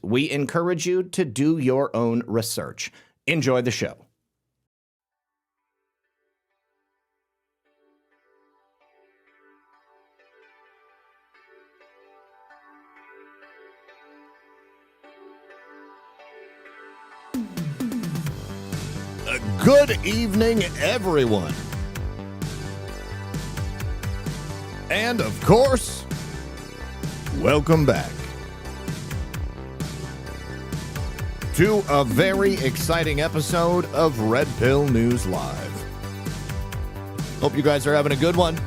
We encourage you to do your own research. Enjoy the show. Good evening, everyone. And of course, welcome back to a very exciting episode of Red Pill News Live. Hope you guys are having a good one.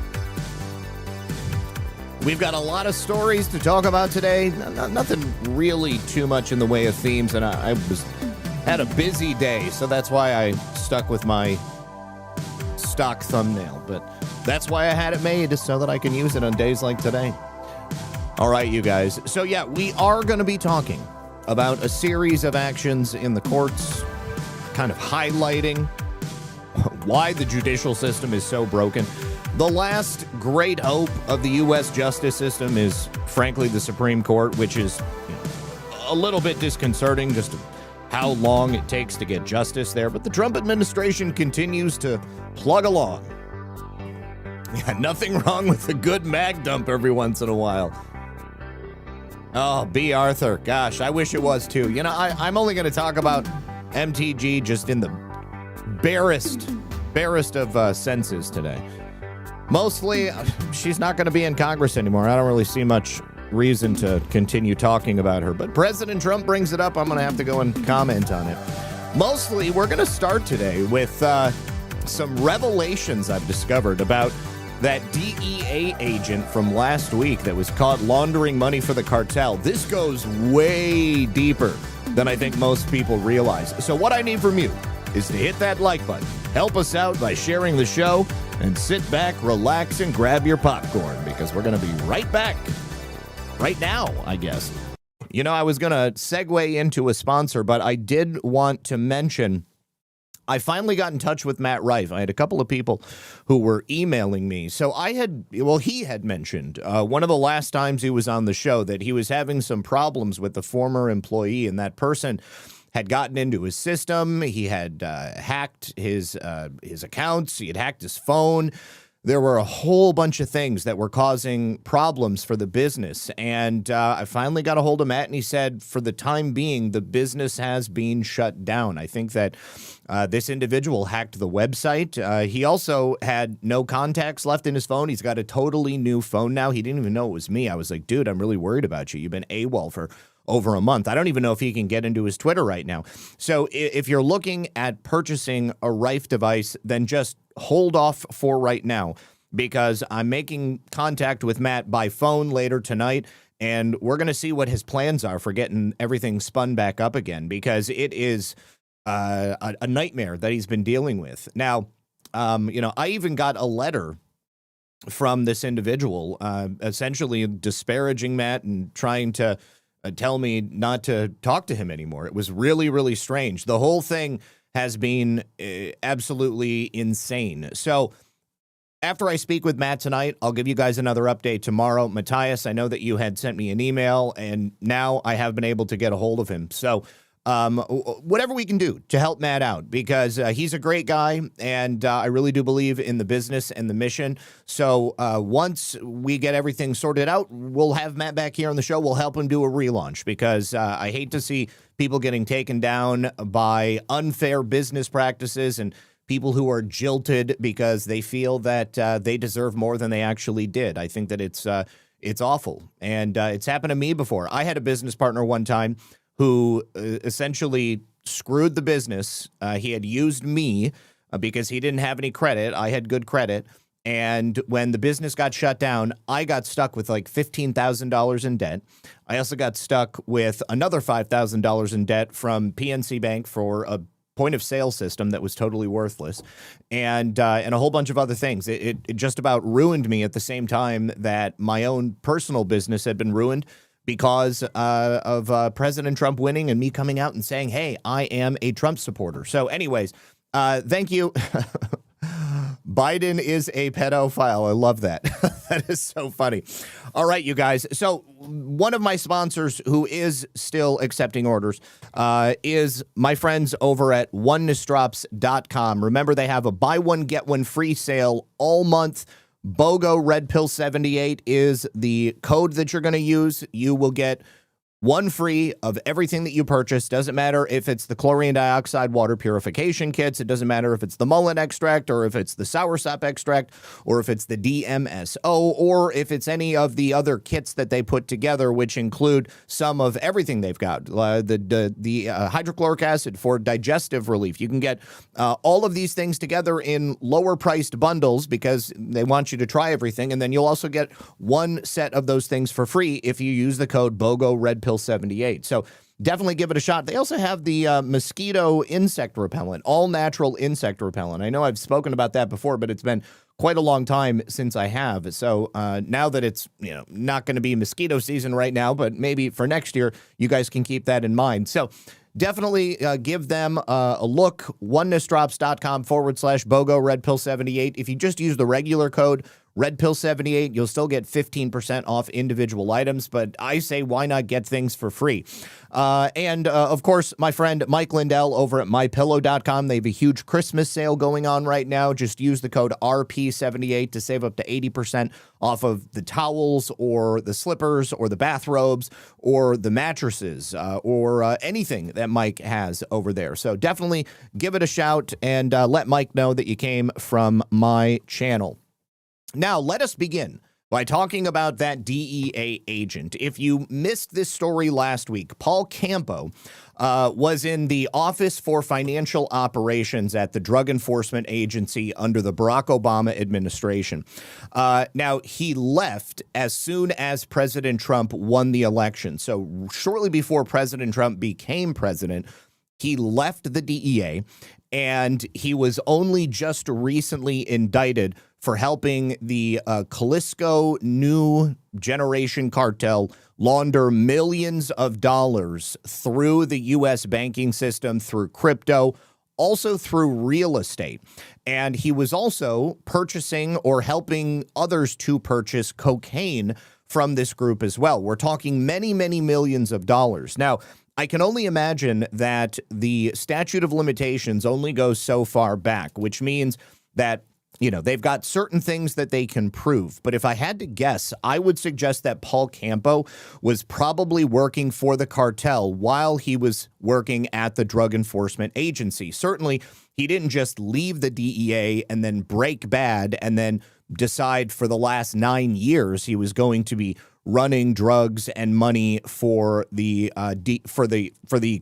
We've got a lot of stories to talk about today. Nothing really too much in the way of themes, and I had a busy day, so that's why I stuck with my stock thumbnail. But that's why I had it made, so that I can use it on days like today. All right, you guys. So yeah, we are going to be talking about a series of actions in the courts, kind of highlighting why the judicial system is so broken. The last great hope of the U.S. justice system is, frankly, the Supreme Court, which is a little bit disconcerting, just how long it takes to get justice there. But the Trump administration continues to plug along. Yeah, nothing wrong with a good mag dump every once in a while. Oh, B. Arthur. Gosh, I wish it was too. You know, I'm only going to talk about MTG just in the barest of senses today. Mostly, she's not going to be in Congress anymore. I don't really see much reason to continue talking about her. But President Trump brings it up. I'm going to have to go and comment on it. Mostly, we're going to start today with some revelations I've discovered about that DEA agent from last week that was caught laundering money for the cartel. This goes way deeper than I think most people realize. So what I need from you is to hit that like button. Help us out by sharing the show and sit back, relax, and grab your popcorn because we're going to be right back. Right now, I guess. You know, I was going to segue into a sponsor, but I did want to mention I finally got in touch with Matt Rife. I had a couple of people who were emailing me. So he had mentioned one of the last times he was on the show that he was having some problems with the former employee, and that person had gotten into his system. He had hacked his accounts. He had hacked his phone. There were a whole bunch of things that were causing problems for the business. And I finally got a hold of Matt, and he said, for the time being, the business has been shut down. I think that this individual hacked the website. He also had no contacts left in his phone. He's got a totally new phone now. He didn't even know it was me. I was like, dude, I'm really worried about you. You've been AWOL for over a month. I don't even know if he can get into his Twitter right now. So if you're looking at purchasing a Rife device, then just hold off for right now, because I'm making contact with Matt by phone later tonight, and we're going to see what his plans are for getting everything spun back up again, because it is a nightmare that he's been dealing with. Now, I even got a letter from this individual essentially disparaging Matt and trying to tell me not to talk to him anymore. It was really, really strange. The whole thing has been absolutely insane. So after I speak with Matt tonight, I'll give you guys another update tomorrow. Matthias, I know that you had sent me an email, and now I have been able to get a hold of him. So whatever we can do to help Matt out, because he's a great guy, and I really do believe in the business and the mission. So once we get everything sorted out, we'll have Matt back here on the show. We'll help him do a relaunch, because I hate to see people getting taken down by unfair business practices and people who are jilted because they feel that they deserve more than they actually did. I think that it's awful, and it's happened to me before. I had a business partner one time who essentially screwed the business. He had used me because he didn't have any credit. I had good credit. And when the business got shut down, I got stuck with like $15,000 in debt. I also got stuck with another $5,000 in debt from PNC Bank for a point of sale system that was totally worthless, and a whole bunch of other things. It just about ruined me at the same time that my own personal business had been ruined because of President Trump winning and me coming out and saying, hey, I am a Trump supporter. So anyways, thank you. Biden is a pedophile. I love that. That is so funny. All right, you guys. So one of my sponsors who is still accepting orders is my friends over at onenessdrops.com. Remember, they have a buy one, get one free sale all month. BOGO Red Pill 78 is the code that you're going to use. You will get one free of everything that you purchase. Doesn't matter if it's the chlorine dioxide water purification kits. It doesn't matter if it's the mullein extract or if it's the soursop extract or if it's the DMSO or if it's any of the other kits that they put together, which include some of everything they've got. The hydrochloric acid for digestive relief. You can get all of these things together in lower priced bundles because they want you to try everything. And then you'll also get one set of those things for free if you use the code BOGO Red Pill 78. So definitely give it a shot. They also have the mosquito insect repellent, all natural insect repellent. I know I've spoken about that before, but it's been quite a long time since I have. So now that it's not going to be mosquito season right now, but maybe for next year, you guys can keep that in mind. So definitely give them a look. onenessdrops.com/BOGO Red Pill 78. If you just use the regular code Red Pill 78, you'll still get 15% off individual items, but I say why not get things for free? And of course, my friend Mike Lindell over at mypillow.com, they have a huge Christmas sale going on right now. Just use the code RP78 to save up to 80% off of the towels or the slippers or the bathrobes or the mattresses or anything that Mike has over there. So definitely give it a shout and let Mike know that you came from my channel. Now, let us begin by talking about that DEA agent. If you missed this story last week, Paul Campo was in the Office for Financial Operations at the Drug Enforcement Agency under the Barack Obama administration. Now, he left as soon as President Trump won the election. So shortly before President Trump became president, he left the DEA, and he was only just recently indicted for helping the Jalisco New Generation Cartel launder millions of dollars through the U.S. banking system, through crypto, also through real estate. And he was also purchasing or helping others to purchase cocaine from this group as well. We're talking many, many millions of dollars. Now, I can only imagine that the statute of limitations only goes so far back, which means that they've got certain things that they can prove. But if I had to guess, I would suggest that Paul Campo was probably working for the cartel while he was working at the Drug Enforcement Agency. Certainly, he didn't just leave the DEA and then break bad and then decide for the last 9 years he was going to be running drugs and money for the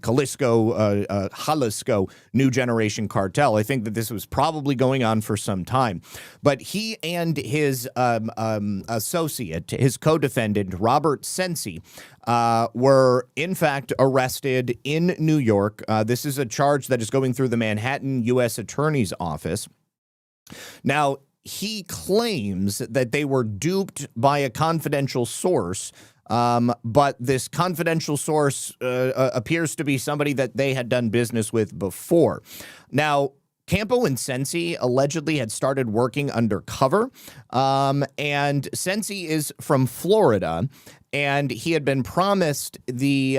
Jalisco New Generation Cartel. I think that this was probably going on for some time. But he and his associate, his co-defendant, Robert Sensi, were in fact arrested in New York. This is a charge that is going through the Manhattan U.S. Attorney's Office. Now, he claims that they were duped by a confidential source, but this confidential source appears to be somebody that they had done business with before. Now, Campo and Sensi allegedly had started working undercover, and Sensi is from Florida, and he had been promised the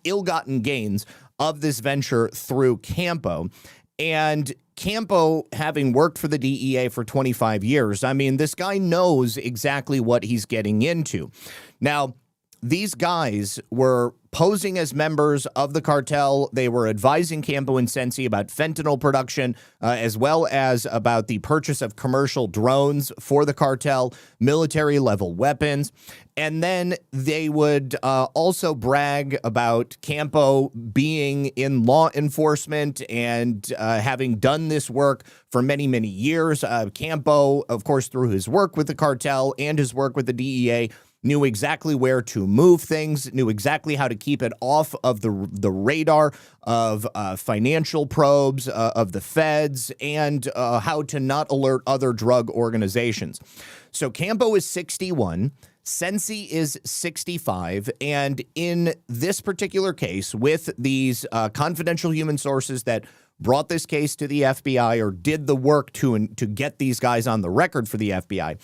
ill-gotten gains of this venture through Campo. And Campo, having worked for the DEA for 25 years, I mean, this guy knows exactly what he's getting into. Now, these guys were posing as members of the cartel. They were advising Campo and Sensi about fentanyl production, as well as about the purchase of commercial drones for the cartel, military-level weapons. And then they would also brag about Campo being in law enforcement and having done this work for many, many years. Campo, of course, through his work with the cartel and his work with the DEA, knew exactly where to move things, knew exactly how to keep it off of the radar of financial probes, of the feds, and how to not alert other drug organizations. So Campo is 61, Sensi is 65, and in this particular case, with these confidential human sources that brought this case to the FBI or did the work to get these guys on the record for the FBI.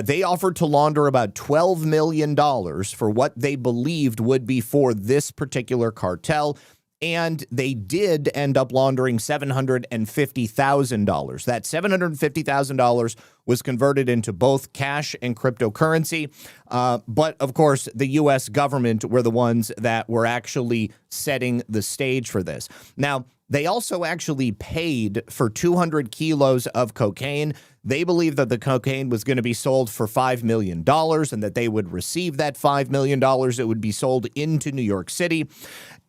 They offered to launder about $12 million for what they believed would be for this particular cartel. And they did end up laundering $750,000. That $750,000 was converted into both cash and cryptocurrency. But, of course, the U.S. government were the ones that were actually setting the stage for this. Now, they also actually paid for 200 kilos of cocaine. They believed that the cocaine was going to be sold for $5 million and that they would receive that $5 million. It would be sold into New York City.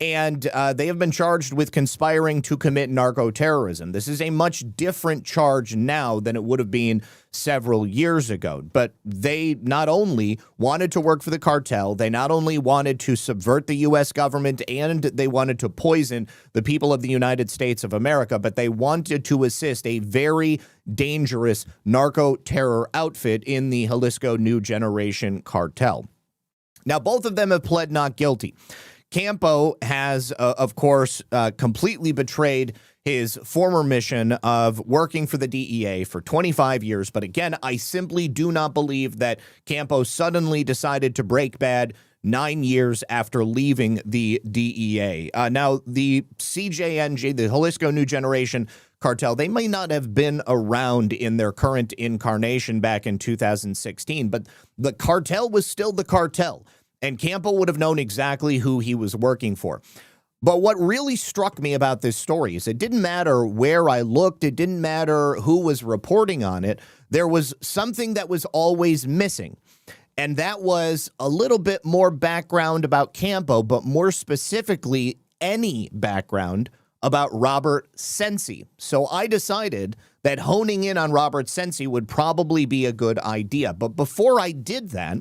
And they have been charged with conspiring to commit narco-terrorism. This is a much different charge now than it would have been several years ago. But they not only wanted to work for the cartel, they not only wanted to subvert the U.S. government, and they wanted to poison the people of the United States of America, but they wanted to assist a very dangerous narco-terror outfit in the Jalisco New Generation cartel. Now, both of them have pled not guilty. Campo has, of course, completely betrayed his former mission of working for the DEA for 25 years. But again, I simply do not believe that Campo suddenly decided to break bad 9 years after leaving the DEA. Now, the CJNG, the Jalisco New Generation cartel, they may not have been around in their current incarnation back in 2016, but the cartel was still the cartel. And Campo would have known exactly who he was working for. But what really struck me about this story is it didn't matter where I looked. It didn't matter who was reporting on it. There was something that was always missing. And that was a little bit more background about Campo, but more specifically, any background about Robert Sensi. So I decided that honing in on Robert Sensi would probably be a good idea. But before I did that,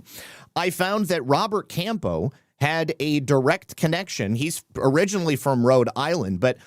I found that Robert Campo had a direct connection. He's originally from Rhode Island, but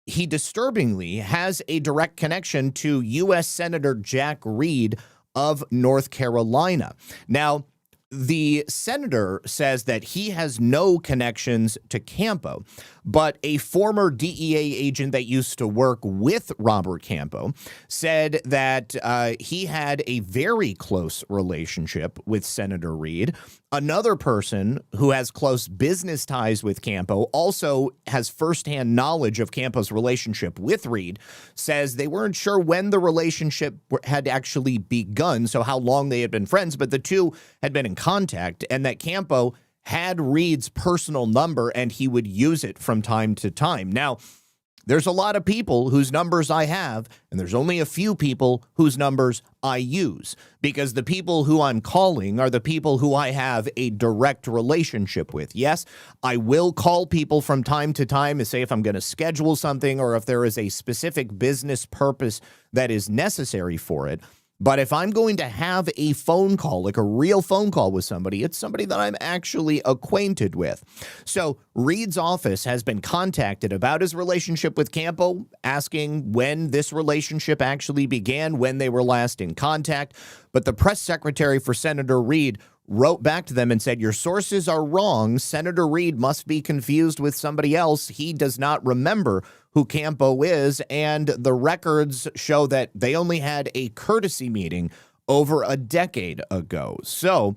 he disturbingly has a direct connection to U.S. Senator Jack Reed of North Carolina. Now, the senator says that he has no connections to Campo, but a former DEA agent that used to work with Robert Campo said that he had a very close relationship with Senator Reed. Another person who has close business ties with Campo also has firsthand knowledge of Campo's relationship with Reed, says they weren't sure when the relationship had actually begun, so how long they had been friends, but the two had been in contact, and that Campo had Reed's personal number and he would use it from time to time. Now, there's a lot of people whose numbers I have, and there's only a few people whose numbers I use, because the people who I'm calling are the people who I have a direct relationship with. Yes, I will call people from time to time to say if I'm going to schedule something or if there is a specific business purpose that is necessary for it. But if I'm going to have a phone call, like a real phone call with somebody, it's somebody that I'm actually acquainted with. So Reed's office has been contacted about his relationship with Campo, asking when this relationship actually began, when they were last in contact. But the press secretary for Senator Reed wrote back to them and said, your sources are wrong. Senator Reed must be confused with somebody else. He does not remember who Campo is, and the records show that they only had a courtesy meeting over a decade ago. So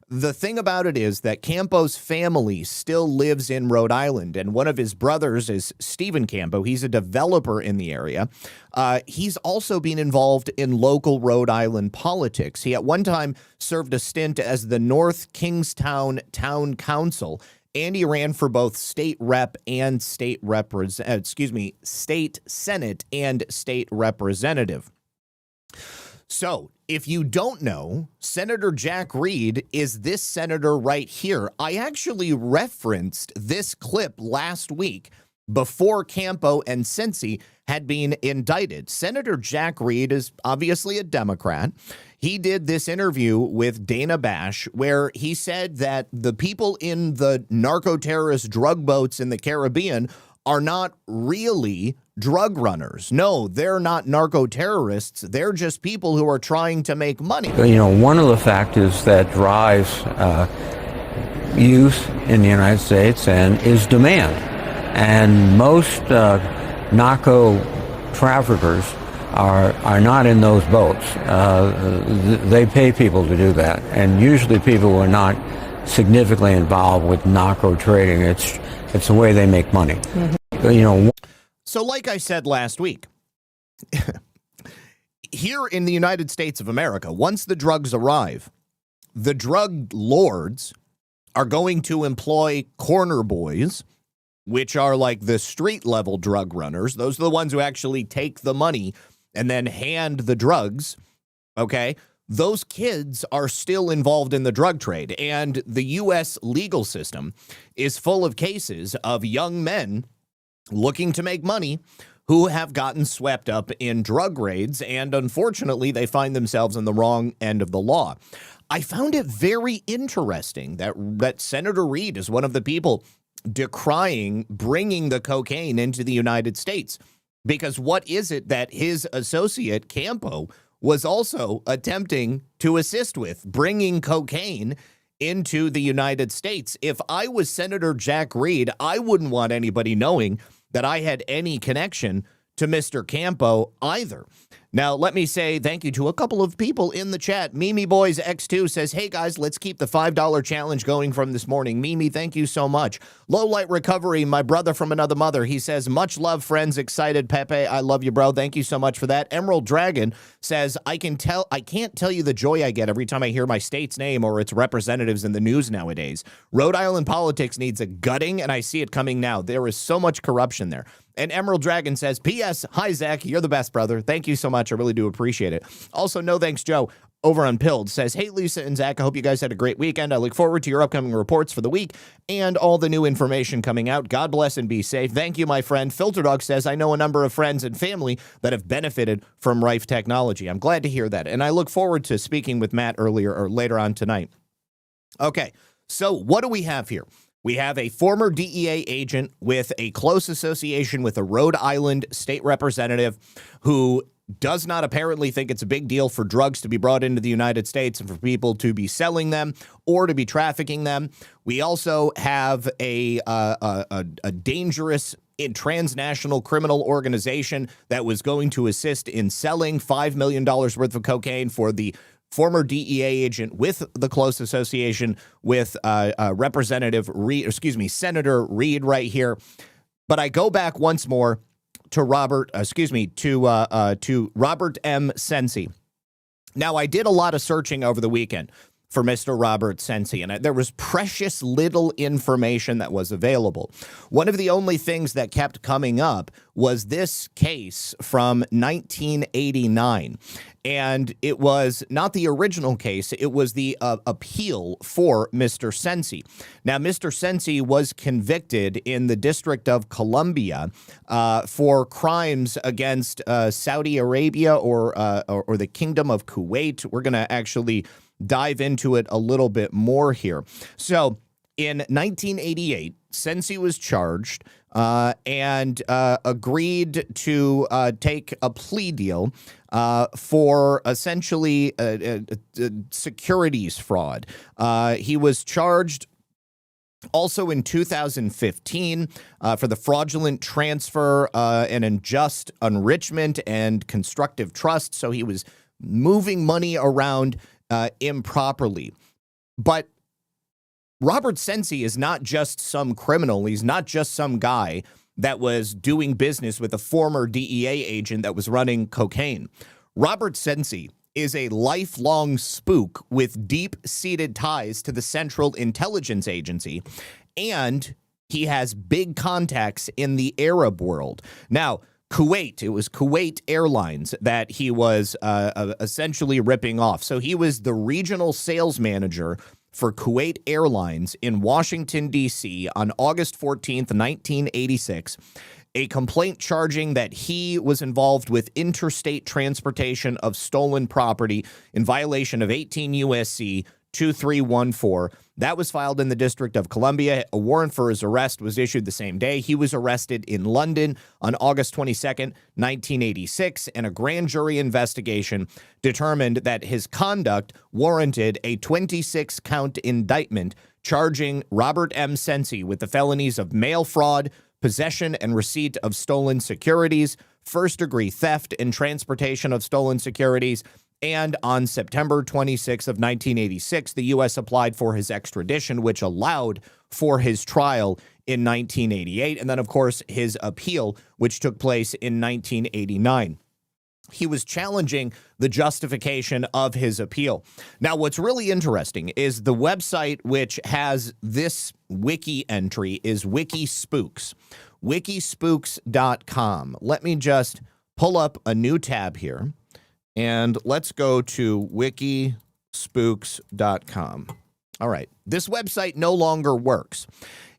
the thing about it is that Campo's family still lives in Rhode Island, and one of his brothers is Stephen Campo. He's a developer in the area. He's also been involved in local Rhode Island politics. He at one time served a stint as the North Kingstown Town Council, and he ran for both state rep and state senate and state representative. So if you don't know, Senator Jack Reed is this senator right here. I actually referenced this clip last week before Campo and Sensi had been indicted. Senator Jack Reed is obviously a Democrat. He did this interview with Dana Bash where he said that the people in the narco-terrorist drug boats in the Caribbean are not really drug runners. No, they're not narco-terrorists. They're just people who are trying to make money. You know, one of the factors that drives use in the United States and is demand. And most narco traffickers are not in those boats. They pay people to do that, and usually people who are not significantly involved with narco trading. It's the way they make money. Mm-hmm. You know. So, like I said last week, here in the United States of America, once the drugs arrive, the drug lords are going to employ corner boys, which are like the street level drug runners. Those are the ones who actually take the money and then hand the drugs. Okay. Those kids are still involved in the drug trade. And the U.S. legal system is full of cases of young men looking to make money who have gotten swept up in drug raids. And unfortunately, they find themselves on the wrong end of the law. I found it very interesting that Senator Reid is one of the people decrying bringing the cocaine into the United States, because what is it that his associate Campo was also attempting to assist with, bringing cocaine into the United States? If I was Senator Jack Reed, I wouldn't want anybody knowing that I had any connection to Mr. Campo either. Now, let me say thank you to a couple of people in the chat. Mimi Boys X2 says, hey, guys, let's keep the $5 challenge going from this morning. Mimi, thank you so much. Low Light Recovery, my brother from another mother. He says, much love, friends. Excited, Pepe. I love you, bro. Thank you so much for that. Emerald Dragon says, I can't tell you the joy I get every time I hear my state's name or its representatives in the news nowadays. Rhode Island politics needs a gutting, and I see it coming now. There is so much corruption there. And Emerald Dragon says, P.S. Hi, Zach. You're the best, brother. Thank you so much. I really do appreciate it. Also, No Thanks Joe over on Pilled says, hey, Lisa and Zach, I hope you guys had a great weekend. I look forward to your upcoming reports for the week and all the new information coming out. God bless and be safe. Thank you, my friend. Filter Dog says, I know a number of friends and family that have benefited from Rife technology. I'm glad to hear that. And I look forward to speaking with Matt earlier or later on tonight. Okay, so what do we have here? We have a former DEA agent with a close association with a Rhode Island state representative who does not apparently think it's a big deal for drugs to be brought into the United States and for people to be selling them or to be trafficking them. We also have a dangerous transnational criminal organization that was going to assist in selling $5 million worth of cocaine for the former DEA agent with the close association with Senator Reid right here. But I go back once more to Robert M. Sensi. Now, I did a lot of searching over the weekend for Mr. Robert Sensi, and there was precious little information that was available. One of the only things that kept coming up was this case from 1989, and it was not the original case. It was the appeal for Mr. Sensi. Now, Mr. Sensi was convicted in the District of Columbia for crimes against Saudi Arabia or the Kingdom of Kuwait. We're going to actually dive into it a little bit more here. So in 1988, Sensi was charged and agreed to take a plea deal for essentially securities fraud. He was charged also in 2015 for the fraudulent transfer and unjust enrichment and constructive trust. So he was moving money around improperly. But Robert Sensi is not just some criminal. He's not just some guy that was doing business with a former DEA agent that was running cocaine. Robert Sensi is a lifelong spook with deep-seated ties to the Central Intelligence Agency, and he has big contacts in the Arab world. Now, it was Kuwait Airlines that he was essentially ripping off. So he was the regional sales manager for Kuwait Airlines in Washington, D.C. on August 14th, 1986. A complaint charging that he was involved with interstate transportation of stolen property in violation of 18 U.S.C. 2314. That was filed in the District of Columbia. A warrant for his arrest was issued the same day. He was arrested in London on August 22nd, 1986, and a grand jury investigation determined that his conduct warranted a 26-count indictment charging Robert M. Sensi with the felonies of mail fraud, possession and receipt of stolen securities, first-degree theft and transportation of stolen securities. And on September 26 of 1986, the U.S. applied for his extradition, which allowed for his trial in 1988. And then, of course, his appeal, which took place in 1989. He was challenging the justification of his appeal. Now, what's really interesting is the website which has this wiki entry is WikiSpooks, wikispooks.com. Let me just pull up a new tab here, and let's go to wikispooks.com. All right, this website no longer works.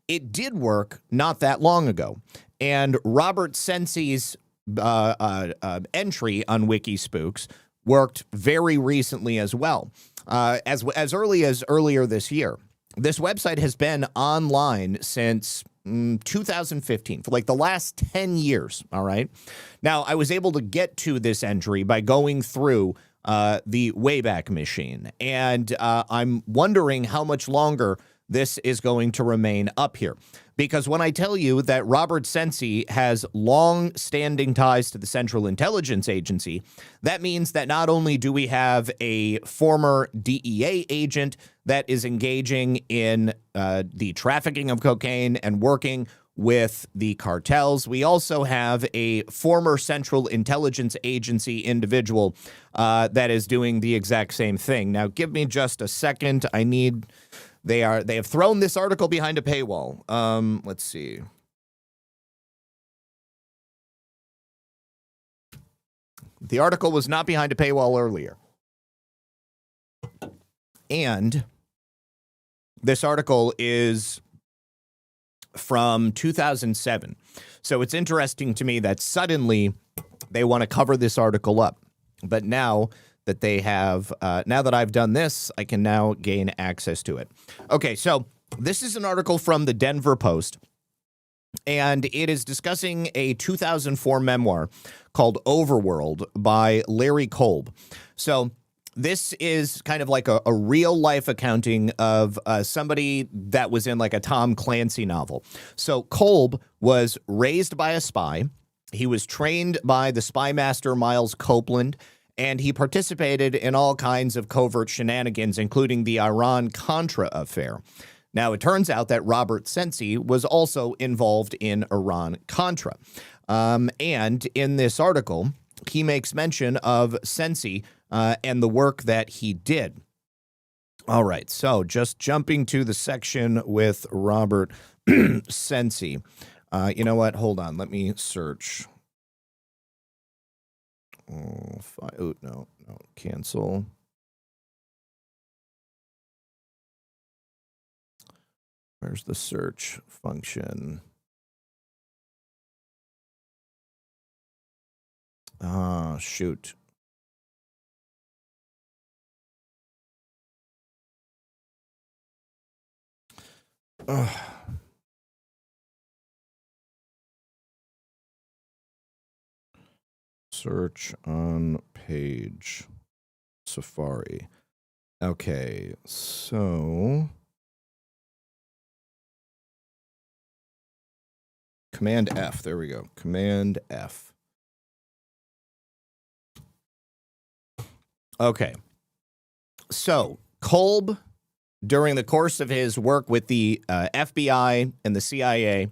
It did work not that long ago, and Robert Sensi's entry on WikiSpooks worked very recently as well, as early as earlier this year. This website has been online since 2015, for like the last 10 years, all right? Now, I was able to get to this entry by going through the Wayback Machine, and I'm wondering how much longer this is going to remain up here. Because when I tell you that Robert Sensi has long-standing ties to the Central Intelligence Agency, that means that not only do we have a former DEA agent that is engaging in the trafficking of cocaine and working with the cartels, we also have a former Central Intelligence Agency individual that is doing the exact same thing. Now, give me just a second. They have thrown this article behind a paywall. Let's see. The article was not behind a paywall earlier. And this article is from 2007. So it's interesting to me that suddenly they want to cover this article up. But now that they have, now that I've done this, I can now gain access to it. Okay, so this is an article from the Denver Post, and it is discussing a 2004 memoir called Overworld by Larry Kolb. So this is kind of like a real-life accounting of somebody that was in like a Tom Clancy novel. So Kolb was raised by a spy. He was trained by the spy master Miles Copeland, and he participated in all kinds of covert shenanigans, including the Iran-Contra affair. Now, it turns out that Robert Sensi was also involved in Iran-Contra. And in this article, he makes mention of Sensi and the work that he did. All right, so just jumping to the section with Robert Sensi. You know what? Hold on. Let me search. Oh, no, cancel. Where's the search function? Shoot. Search on page Safari. Okay, so Command F. There we go. Command F. Okay. So Kolb, during the course of his work with the FBI and the CIA,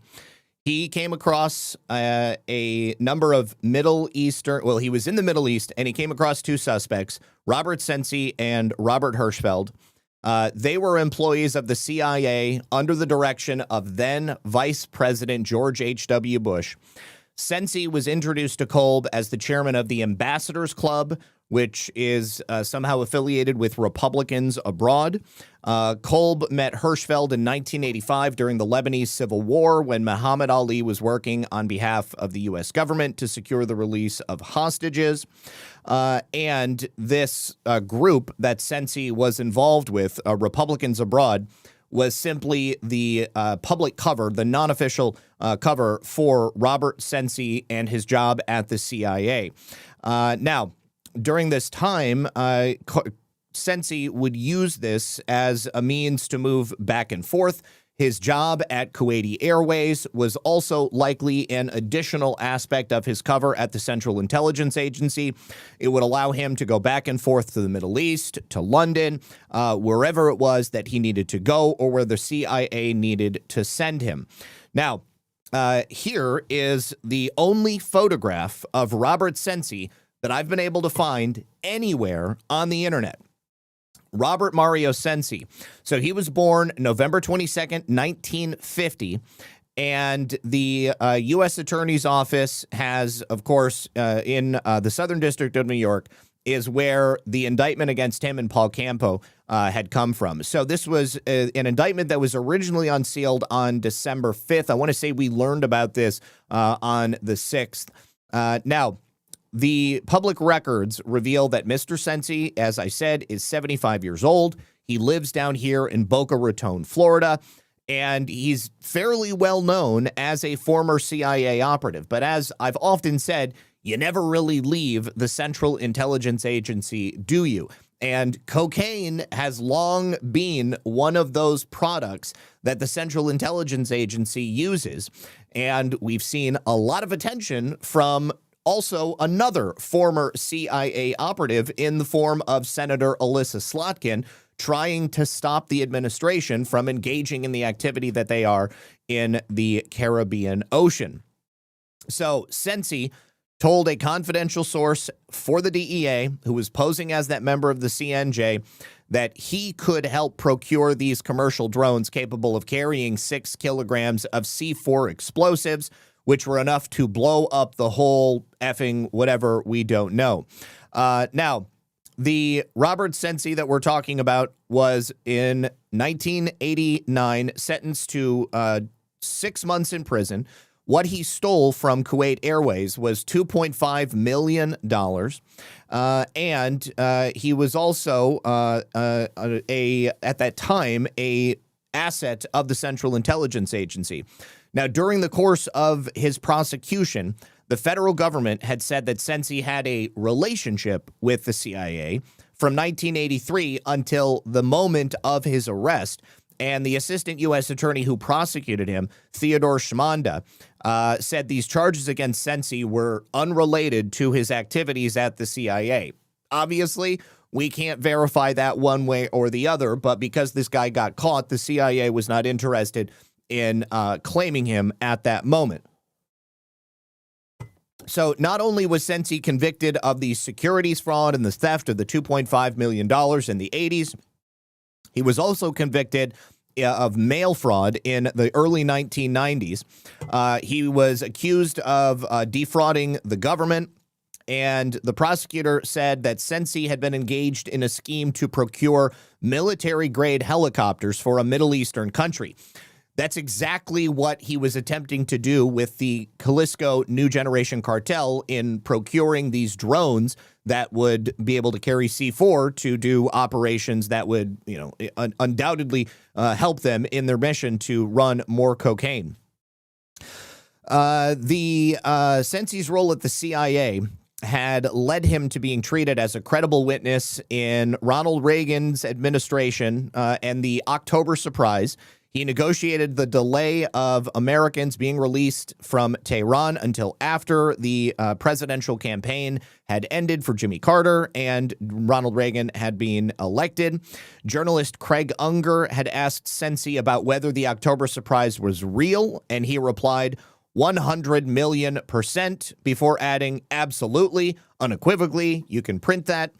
he came across a number of Middle Eastern, well, he was in the Middle East, and he came across two suspects, Robert Sensi and Robert Hirschfeld. They were employees of the CIA under the direction of then Vice President George H.W. Bush. Sensi was introduced to Kolb as the chairman of the Ambassadors Club, which is somehow affiliated with Republicans abroad. Kolb met Hirschfeld in 1985 during the Lebanese Civil War when Muhammad Ali was working on behalf of the U.S. government to secure the release of hostages. And this group that Sensi was involved with, Republicans Abroad, was simply the public cover, the non-official cover for Robert Sensi and his job at the CIA. Now, during this time, Sensi would use this as a means to move back and forth. His job at Kuwaiti Airways was also likely an additional aspect of his cover at the Central Intelligence Agency. It would allow him to go back and forth to the Middle East, to London, wherever it was that he needed to go or where the CIA needed to send him. Now, here is the only photograph of Robert Sensi that I've been able to find anywhere on the internet. Robert Mario Sensi. So he was born November 22nd, 1950. And the U.S. Attorney's Office has, of course, in the Southern District of New York, is where the indictment against him and Paul Campo had come from. So this was an indictment that was originally unsealed on December 5th. I want to say we learned about this on the 6th. Now, the public records reveal that Mr. Sensi, as I said, is 75 years old. He lives down here in Boca Raton, Florida, and he's fairly well known as a former CIA operative. But as I've often said, you never really leave the Central Intelligence Agency, do you? And cocaine has long been one of those products that the Central Intelligence Agency uses. And we've seen a lot of attention from also another former CIA operative in the form of Senator Alyssa Slotkin, trying to stop the administration from engaging in the activity that they are in the Caribbean Ocean. So Sensi told a confidential source for the DEA, who was posing as that member of the CNJ, that he could help procure these commercial drones capable of carrying 6 kilograms of C4 explosives, which were enough to blow up the whole effing whatever, we don't know. Now, the Robert Sensi that we're talking about was in 1989 sentenced to 6 months in prison. What he stole from Kuwait Airways was $2.5 million. And he was also at that time, a asset of the Central Intelligence Agency. Now, during the course of his prosecution, the federal government had said that Sensi had a relationship with the CIA from 1983 until the moment of his arrest. And the assistant U.S. attorney who prosecuted him, Theodore Schmanda, said these charges against Sensi were unrelated to his activities at the CIA. Obviously, we can't verify that one way or the other, but because this guy got caught, the CIA was not interested in claiming him at that moment. So not only was Sensi convicted of the securities fraud and the theft of the $2.5 million in the 80s, he was also convicted of mail fraud in the early 1990s. He was accused of defrauding the government, and the prosecutor said that Sensi had been engaged in a scheme to procure military-grade helicopters for a Middle Eastern country. That's exactly what he was attempting to do with the Jalisco New Generation Cartel in procuring these drones that would be able to carry C4 to do operations that would, undoubtedly help them in their mission to run more cocaine. Sensi's role at the CIA had led him to being treated as a credible witness in Ronald Reagan's administration and the October surprise. He negotiated the delay of Americans being released from Tehran until after the presidential campaign had ended for Jimmy Carter and Ronald Reagan had been elected. Journalist Craig Unger had asked Sensi about whether the October surprise was real, and he replied 100,000,000% before adding absolutely, unequivocally, you can print that.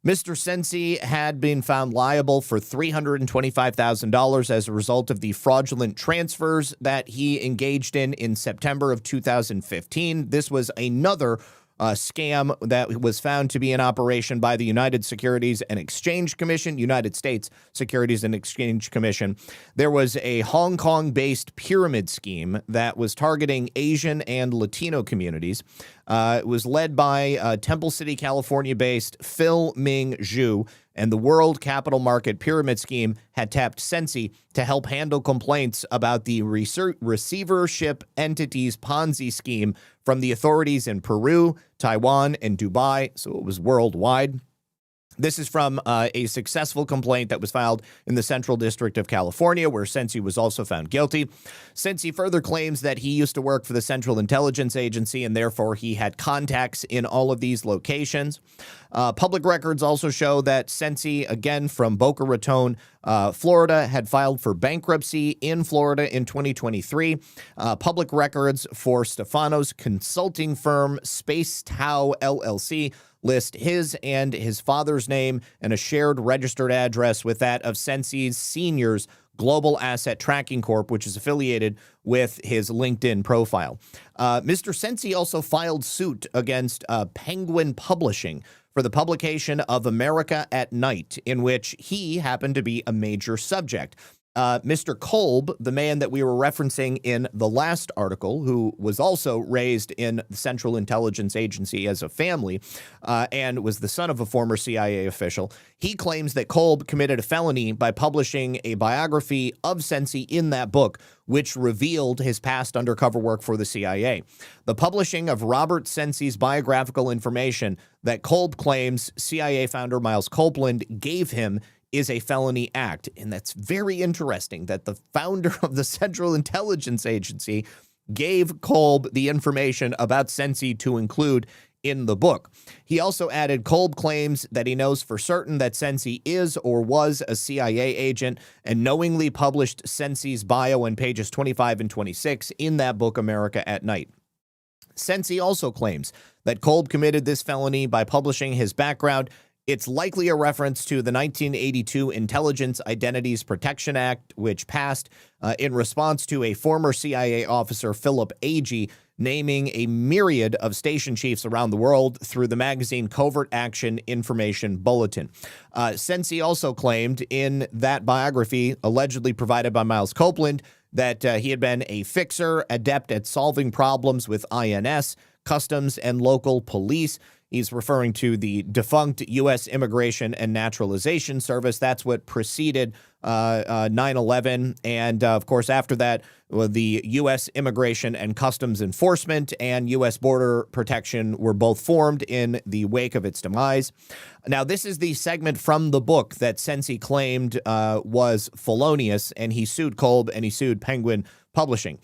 Mr. Sensi had been found liable for $325,000 as a result of the fraudulent transfers that he engaged in September of 2015. This was another scam that was found to be in operation by the United States Securities and Exchange Commission. There was a Hong Kong-based pyramid scheme that was targeting Asian and Latino communities. It was led by Temple City, California-based Phil Ming Zhu, and the World Capital Market Pyramid Scheme had tapped Sensi to help handle complaints about the receivership entity's Ponzi scheme from the authorities in Peru, Taiwan, and Dubai, so it was worldwide. This is from a successful complaint that was filed in the Central District of California, where Sensi was also found guilty. Sensi further claims that he used to work for the Central Intelligence Agency, and therefore he had contacts in all of these locations. Public records also show that Sensi, again from Boca Raton, Florida, had filed for bankruptcy in Florida in 2023. Public records for Stefano's consulting firm, Space Tau LLC, list his and his father's name and a shared registered address with that of Sensi's Seniors Global Asset Tracking Corp., which is affiliated with his LinkedIn profile. Mr. Sensi also filed suit against Penguin Publishing for the publication of America at Night, in which he happened to be a major subject. Mr. Kolb, the man that we were referencing in the last article, who was also raised in the Central Intelligence Agency as a family and was the son of a former CIA official, he claims that Kolb committed a felony by publishing a biography of Sensi in that book, which revealed his past undercover work for the CIA. The publishing of Robert Sensi's biographical information that Kolb claims CIA founder Miles Copeland gave him is a felony act. And that's very interesting that the founder of the Central Intelligence Agency gave Kolb the information about Sensi to include in the book. He also added Kolb claims that he knows for certain that Sensi is or was a CIA agent and knowingly published Sensi's bio on pages 25 and 26 in that book, America at Night. Sensi also claims that Kolb committed this felony by publishing his background. It's likely a reference to the 1982 Intelligence Identities Protection Act, which passed in response to a former CIA officer, Philip Agee, naming a myriad of station chiefs around the world through the magazine Covert Action Information Bulletin. Sensi also claimed in that biography, allegedly provided by Miles Copeland, that he had been a fixer, adept at solving problems with INS, customs, and local police. He's referring to the defunct U.S. Immigration and Naturalization Service. That's what preceded 9/11. And, of course, after that, the U.S. Immigration and Customs Enforcement and U.S. Border Protection were both formed in the wake of its demise. Now, this is the segment from the book that Sensi claimed was felonious, and he sued Kolb and he sued Penguin Publishing.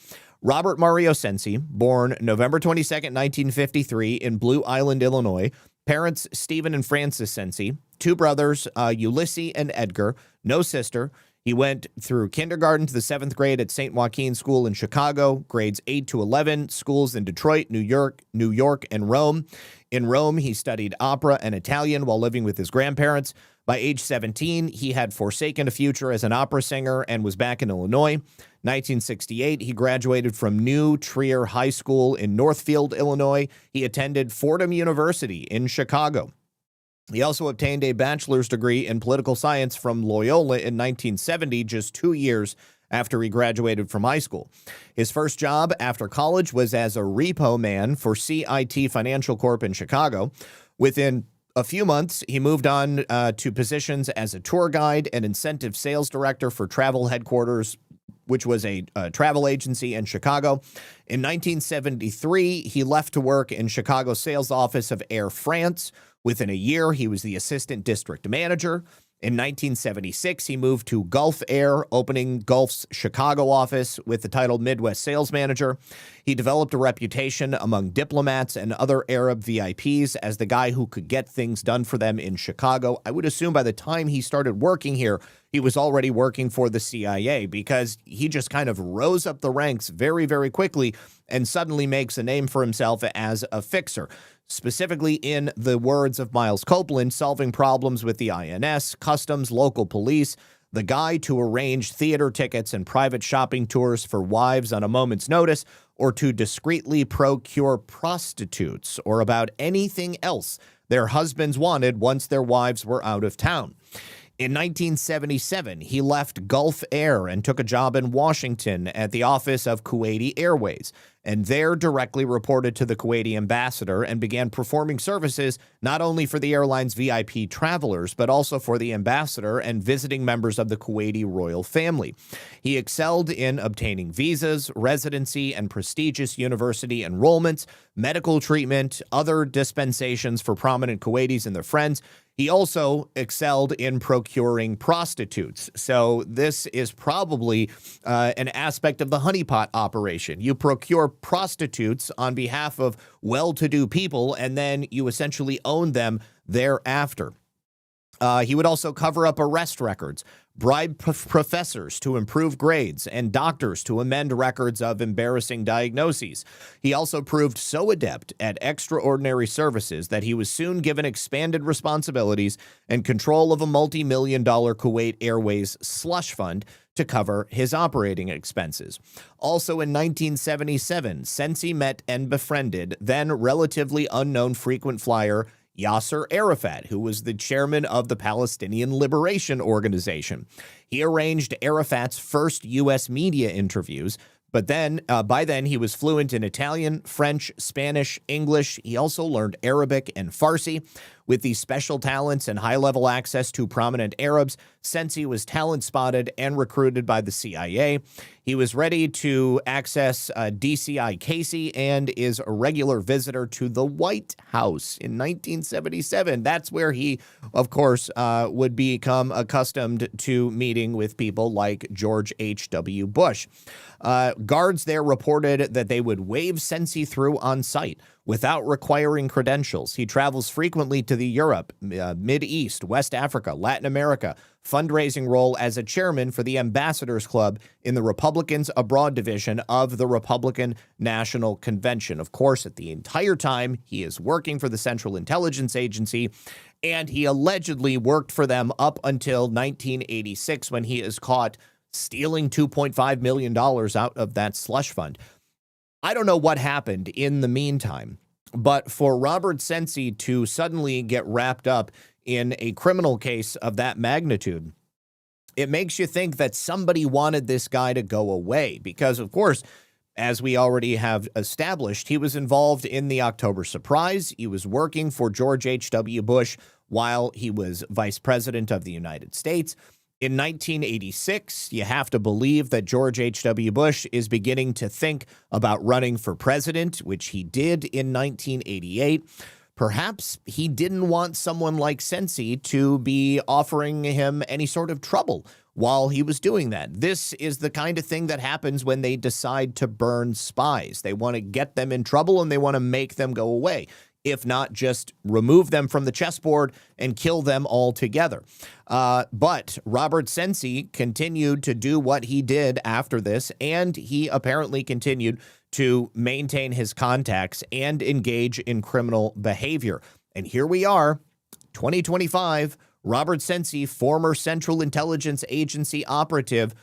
Robert Mario Sensi, born November 22nd, 1953 in Blue Island, Illinois. Parents, Stephen and Francis Sensi. Two brothers, Ulysses and Edgar. No sister. He went through kindergarten to the 7th grade at St. Joaquin School in Chicago, grades 8 to 11, schools in Detroit, New York, and Rome. In Rome, he studied opera and Italian while living with his grandparents. By age 17, he had forsaken a future as an opera singer and was back in Illinois. 1968, he graduated from New Trier High School in Northfield, Illinois. He attended Fordham University in Chicago. He also obtained a bachelor's degree in political science from Loyola in 1970, just 2 years after he graduated from high school. His first job after college was as a repo man for CIT Financial Corp in Chicago. Within a few months, he moved on to positions as a tour guide and incentive sales director for Travel Headquarters, which was a travel agency in Chicago. In 1973, he left to work in Chicago's sales office of Air France. Within a year, he was the assistant district manager. In 1976, he moved to Gulf Air, opening Gulf's Chicago office with the title Midwest Sales Manager. He developed a reputation among diplomats and other Arab VIPs as the guy who could get things done for them in Chicago. I would assume by the time he started working here, he was already working for the CIA because he just kind of rose up the ranks very, very quickly and suddenly makes a name for himself as a fixer. Specifically, in the words of Miles Copeland, solving problems with the INS, customs, local police, the guy to arrange theater tickets and private shopping tours for wives on a moment's notice, or to discreetly procure prostitutes, or about anything else their husbands wanted once their wives were out of town. In 1977, he left Gulf Air and took a job in Washington at the office of Kuwaiti Airways. and there directly reported to the Kuwaiti ambassador and began performing services not only for the airline's VIP travelers, but also for the ambassador and visiting members of the Kuwaiti royal family. He excelled in obtaining visas, residency, and prestigious university enrollments, medical treatment, other dispensations for prominent Kuwaitis and their friends. He also excelled in procuring prostitutes. So this is probably an aspect of the honeypot operation. You procure prostitutes on behalf of well-to-do people, and then you essentially own them thereafter. He would also cover up arrest records, bribe professors to improve grades, and doctors to amend records of embarrassing diagnoses. He also proved so adept at extraordinary services that he was soon given expanded responsibilities and control of a multi-million-dollar Kuwait Airways slush fund to cover his operating expenses. Also in 1977, Sensi met and befriended then relatively unknown frequent flyer Yasser Arafat, who was the chairman of the Palestinian Liberation Organization. He arranged Arafat's first U.S. media interviews, but then by then he was fluent in Italian, French, Spanish, English. He also learned Arabic and Farsi. With these special talents and high-level access to prominent Arabs, Sensi was talent-spotted and recruited by the CIA. He was ready to access DCI Casey and is a regular visitor to the White House in 1977. That's where he, of course, would become accustomed to meeting with people like George H.W. Bush. Guards there reported that they would wave Sensi through on sight without requiring credentials. He travels frequently to the Europe, Mid-East, West Africa, Latin America, fundraising role as a chairman for the Ambassadors Club in the Republicans Abroad Division of the Republican National Convention. Of course, at the entire time, he is working for the Central Intelligence Agency, and he allegedly worked for them up until 1986 when he is caught stealing $2.5 million out of that slush fund. I don't know what happened in the meantime, but for Robert Sensi to suddenly get wrapped up in a criminal case of that magnitude, it makes you think that somebody wanted this guy to go away because, of course, as we already have established, he was involved in the October surprise. He was working for George H.W. Bush while he was vice president of the United States. In 1986, you have to believe that George H.W. Bush is beginning to think about running for president, which he did in 1988. Perhaps he didn't want someone like Sensi to be offering him any sort of trouble while he was doing that. This is the kind of thing that happens when they decide to burn spies. They want to get them in trouble and they want to make them go away. If not, just remove them from the chessboard and kill them altogether. But Robert Sensi continued to do what he did after this, and he apparently continued to maintain his contacts and engage in criminal behavior. And here we are, 2025, Robert Sensi, former Central Intelligence Agency operative,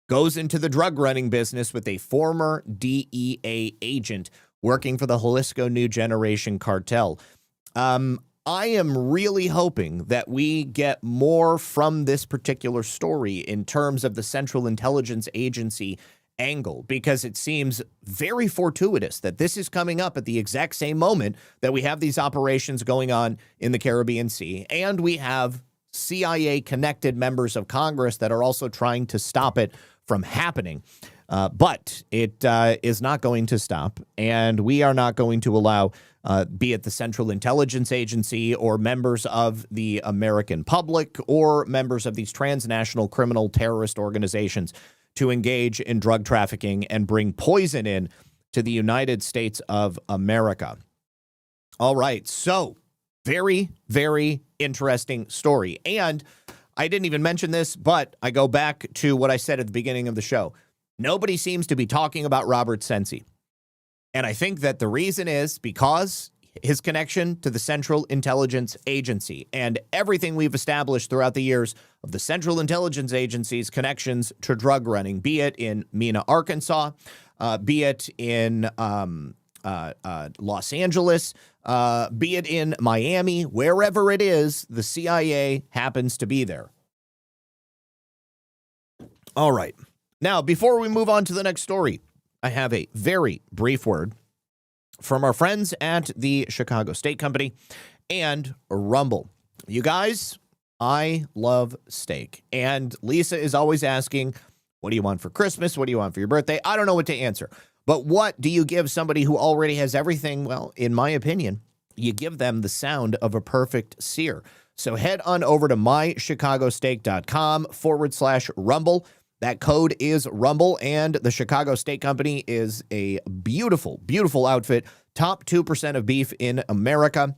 goes into the drug running business with a former DEA agent working for the Jalisco New Generation cartel. I am really hoping that we get more from this particular story in terms of the Central Intelligence Agency angle, because it seems very fortuitous that this is coming up at the exact same moment that we have these operations going on in the Caribbean Sea, and we have CIA-connected members of Congress that are also trying to stop it from happening. But it is not going to stop, and we are not going to allow, be it the Central Intelligence Agency or members of the American public or members of these transnational criminal terrorist organizations, to engage in drug trafficking and bring poison in to the United States of America. All right, so very, very interesting story. And I didn't even mention this, but I go back to what I said at the beginning of the show. Nobody seems to be talking about Robert Sensi. And I think that the reason is because his connection to the Central Intelligence Agency and everything we've established throughout the years of the Central Intelligence Agency's connections to drug running, be it in Mena, Arkansas, be it in Los Angeles, be it in Miami, wherever it is, the CIA happens to be there. All right. Now, before we move on to the next story, I have a very brief word from our friends at the Chicago Steak Company and Rumble. You guys, I love steak. And Lisa is always asking, what do you want for Christmas? What do you want for your birthday? I don't know what to answer. But what do you give somebody who already has everything? Well, in my opinion, you give them the sound of a perfect sear. So head on over to mychicagosteak.com/rumble. That code is Rumble, and the Chicago Steak Company is a beautiful, beautiful outfit. Top 2% of beef in America.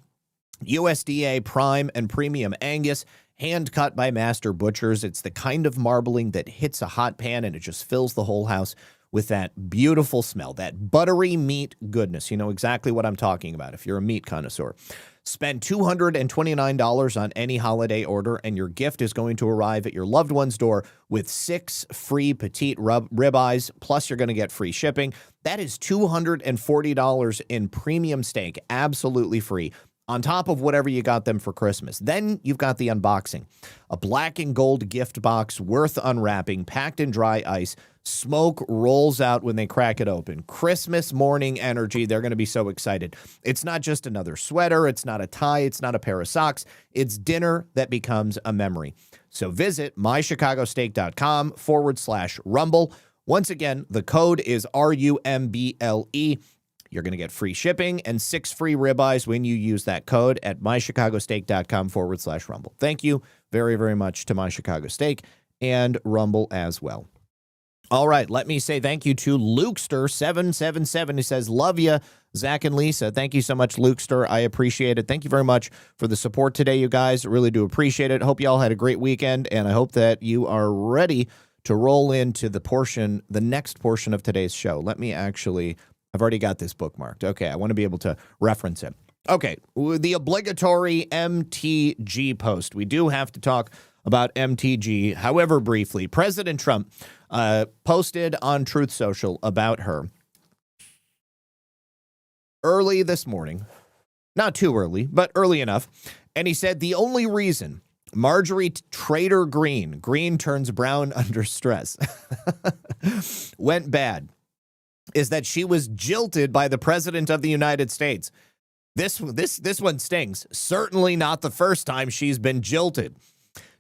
USDA prime and premium Angus, hand cut by master butchers. It's the kind of marbling that hits a hot pan and it just fills the whole house with that beautiful smell, that buttery meat goodness. You know exactly what I'm talking about if you're a meat connoisseur. Spend $229 on any holiday order, and your gift is going to arrive at your loved one's door with 6 free petite ribeyes, plus you're going to get free shipping. That is $240 in premium steak, absolutely free, on top of whatever you got them for Christmas. Then you've got the unboxing. A black and gold gift box worth unwrapping, packed in dry ice. Smoke rolls out when they crack it open. Christmas morning energy. They're going to be so excited. It's not just another sweater. It's not a tie. It's not a pair of socks. It's dinner that becomes a memory. So visit mychicagosteak.com/rumble. Once again, the code is RUMBLE. You're going to get free shipping and 6 free ribeyes when you use that code at mychicagosteak.com/rumble. Thank you very, very much to My Chicago Steak and Rumble as well. All right, let me say thank you to Lukester777. He says, love you, Zach and Lisa. Thank you so much, Lukester. I appreciate it. Thank you very much for the support today, you guys. Really do appreciate it. Hope you all had a great weekend, and I hope that you are ready to roll into the next portion of today's show. Let me actually, I've already got this bookmarked. Okay, I want to be able to reference it. Okay, the obligatory MTG post. We do have to talk about MTG, however briefly. President Trump posted on Truth Social about her early this morning. Not too early, but early enough. And he said the only reason Marjorie Trader Green turns brown under stress, went bad, is that she was jilted by the President of the United States. This one stings. Certainly not the first time she's been jilted.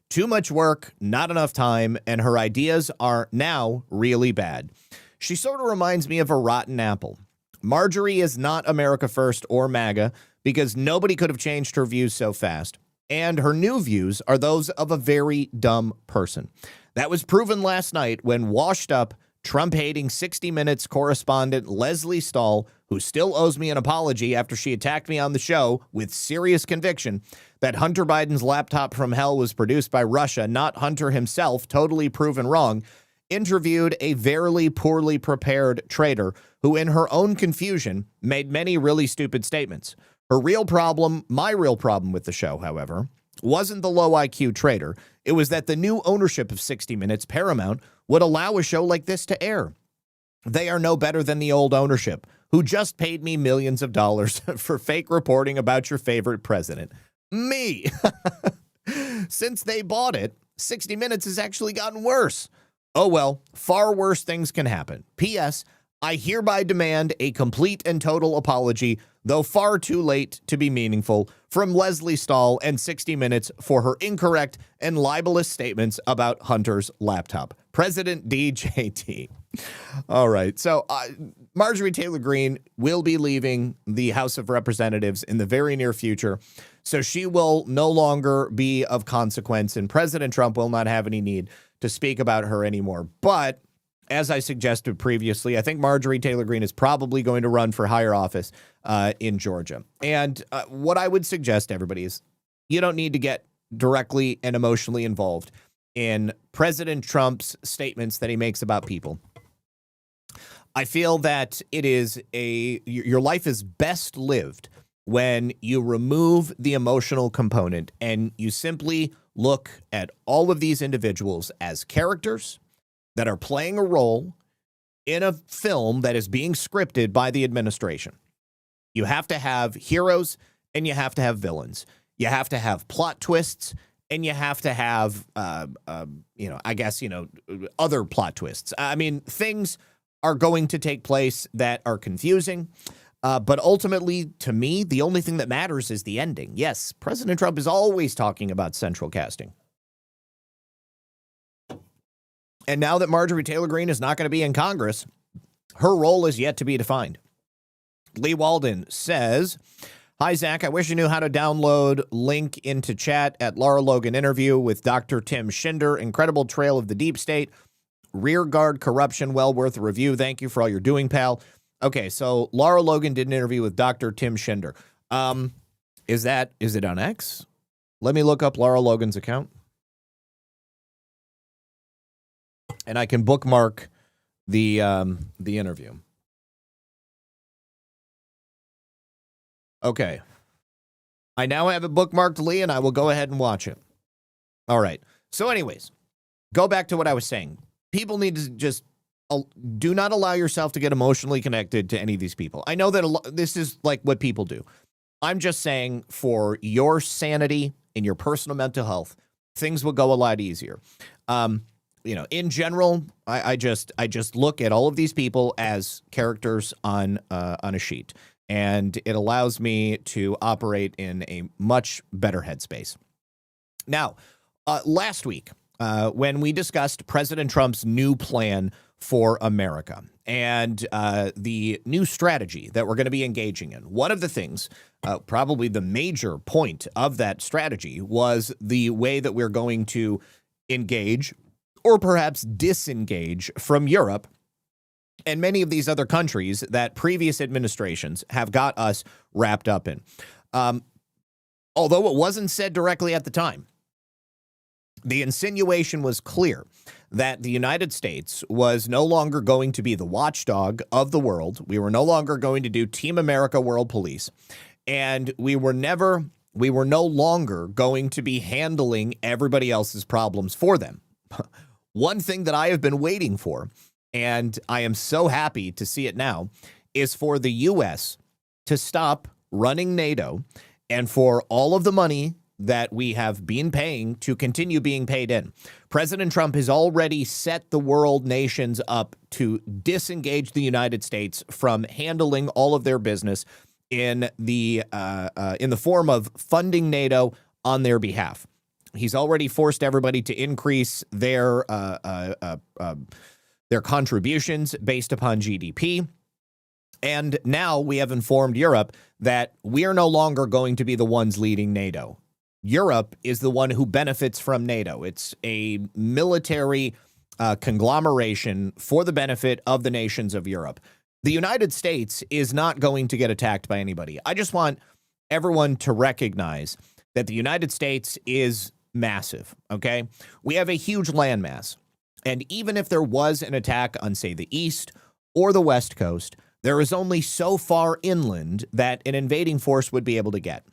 Too much work, not enough time, and her ideas are now really bad. She sort of reminds me of a rotten apple. Marjorie is not America First or MAGA because nobody could have changed her views so fast. And her new views are those of a very dumb person. That was proven last night when washed up, Trump-hating 60 Minutes correspondent Leslie Stahl, who still owes me an apology after she attacked me on the show with serious conviction that Hunter Biden's laptop from hell was produced by Russia, not Hunter himself, totally proven wrong, interviewed a very poorly prepared traitor who, in her own confusion, made many really stupid statements. Her real problem, my real problem with the show, however, wasn't the low IQ traitor. It was that the new ownership of 60 Minutes, Paramount, would allow a show like this to air. They are no better than the old ownership, who just paid me millions of dollars for fake reporting about your favorite president. Me. Since they bought it, 60 Minutes has actually gotten worse. Oh well, far worse things can happen. P.S. I hereby demand a complete and total apology, though far too late to be meaningful, from Leslie Stahl and 60 Minutes for her incorrect and libelous statements about Hunter's laptop. President DJT. All right. So Marjorie Taylor Greene will be leaving the House of Representatives in the very near future. So she will no longer be of consequence, and President Trump will not have any need to speak about her anymore. But as I suggested previously, I think Marjorie Taylor Greene is probably going to run for higher office in Georgia. And what I would suggest to everybody is you don't need to get directly and emotionally involved in President Trump's statements that he makes about people. I feel that your life is best lived when you remove the emotional component and you simply look at all of these individuals as characters that are playing a role in a film that is being scripted by the administration. You have to have heroes and you have to have villains. You have to have plot twists and you have to have, other plot twists. I mean, things are going to take place that are confusing. But ultimately, to me, the only thing that matters is the ending. Yes, President Trump is always talking about central casting. And now that Marjorie Taylor Greene is not going to be in Congress, her role is yet to be defined. Lee Walden says, "Hi, Zach. I wish I knew how to download link into chat at Lara Logan interview with Dr. Tim Schinder. Incredible trail of the deep state. Rearguard corruption. Well worth a review. Thank you for all you're doing, pal." Okay, so Lara Logan did an interview with Dr. Tim Schinder. Is it on X? Let me look up Lara Logan's account. And I can bookmark the interview. Okay. I now have it bookmarked, Lee, and I will go ahead and watch it. All right. So anyways, go back to what I was saying. People need to just do not allow yourself to get emotionally connected to any of these people. I know that this is like what people do. I'm just saying, for your sanity and your personal mental health, things will go a lot easier. In general, I just look at all of these people as characters on a sheet, and it allows me to operate in a much better headspace. Now, last week, when we discussed President Trump's new plan for America and the new strategy that we're going to be engaging in, one of the things, probably the major point of that strategy, was the way that we're going to engage or perhaps disengage from Europe and many of these other countries that previous administrations have got us wrapped up in. Although it wasn't said directly at the time, the insinuation was clear that the United States was no longer going to be the watchdog of the world. We were no longer going to do Team America World Police. And we were no longer going to be handling everybody else's problems for them. One thing that I have been waiting for, and I am so happy to see it now, is for the U.S. to stop running NATO and for all of the money that we have been paying to continue being paid in. President Trump has already set the world nations up to disengage the United States from handling all of their business in the form of funding NATO on their behalf. He's already forced everybody to increase their contributions based upon GDP. And now we have informed Europe that we are no longer going to be the ones leading NATO. Europe is the one who benefits from NATO. It's a military conglomeration for the benefit of the nations of Europe. The United States is not going to get attacked by anybody. I just want everyone to recognize that the United States is massive, okay? We have a huge landmass. And even if there was an attack on, say, the East or the West Coast, there is only so far inland that an invading force would be able to get.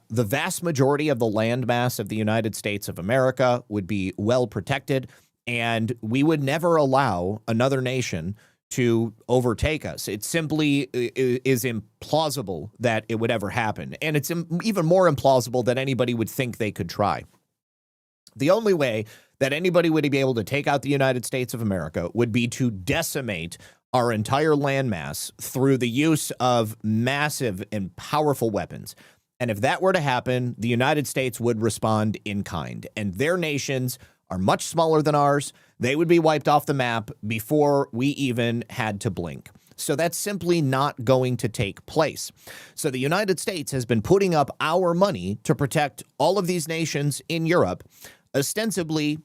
The vast majority of the landmass of the United States of America would be well protected, and we would never allow another nation to overtake us. It simply is implausible that it would ever happen, and it's even more implausible that anybody would think they could try. The only way that anybody would be able to take out the United States of America would be to decimate our entire landmass through the use of massive and powerful weapons. And if that were to happen, the United States would respond in kind. And their nations are much smaller than ours. They would be wiped off the map before we even had to blink. So that's simply not going to take place. So the United States has been putting up our money to protect all of these nations in Europe, ostensibly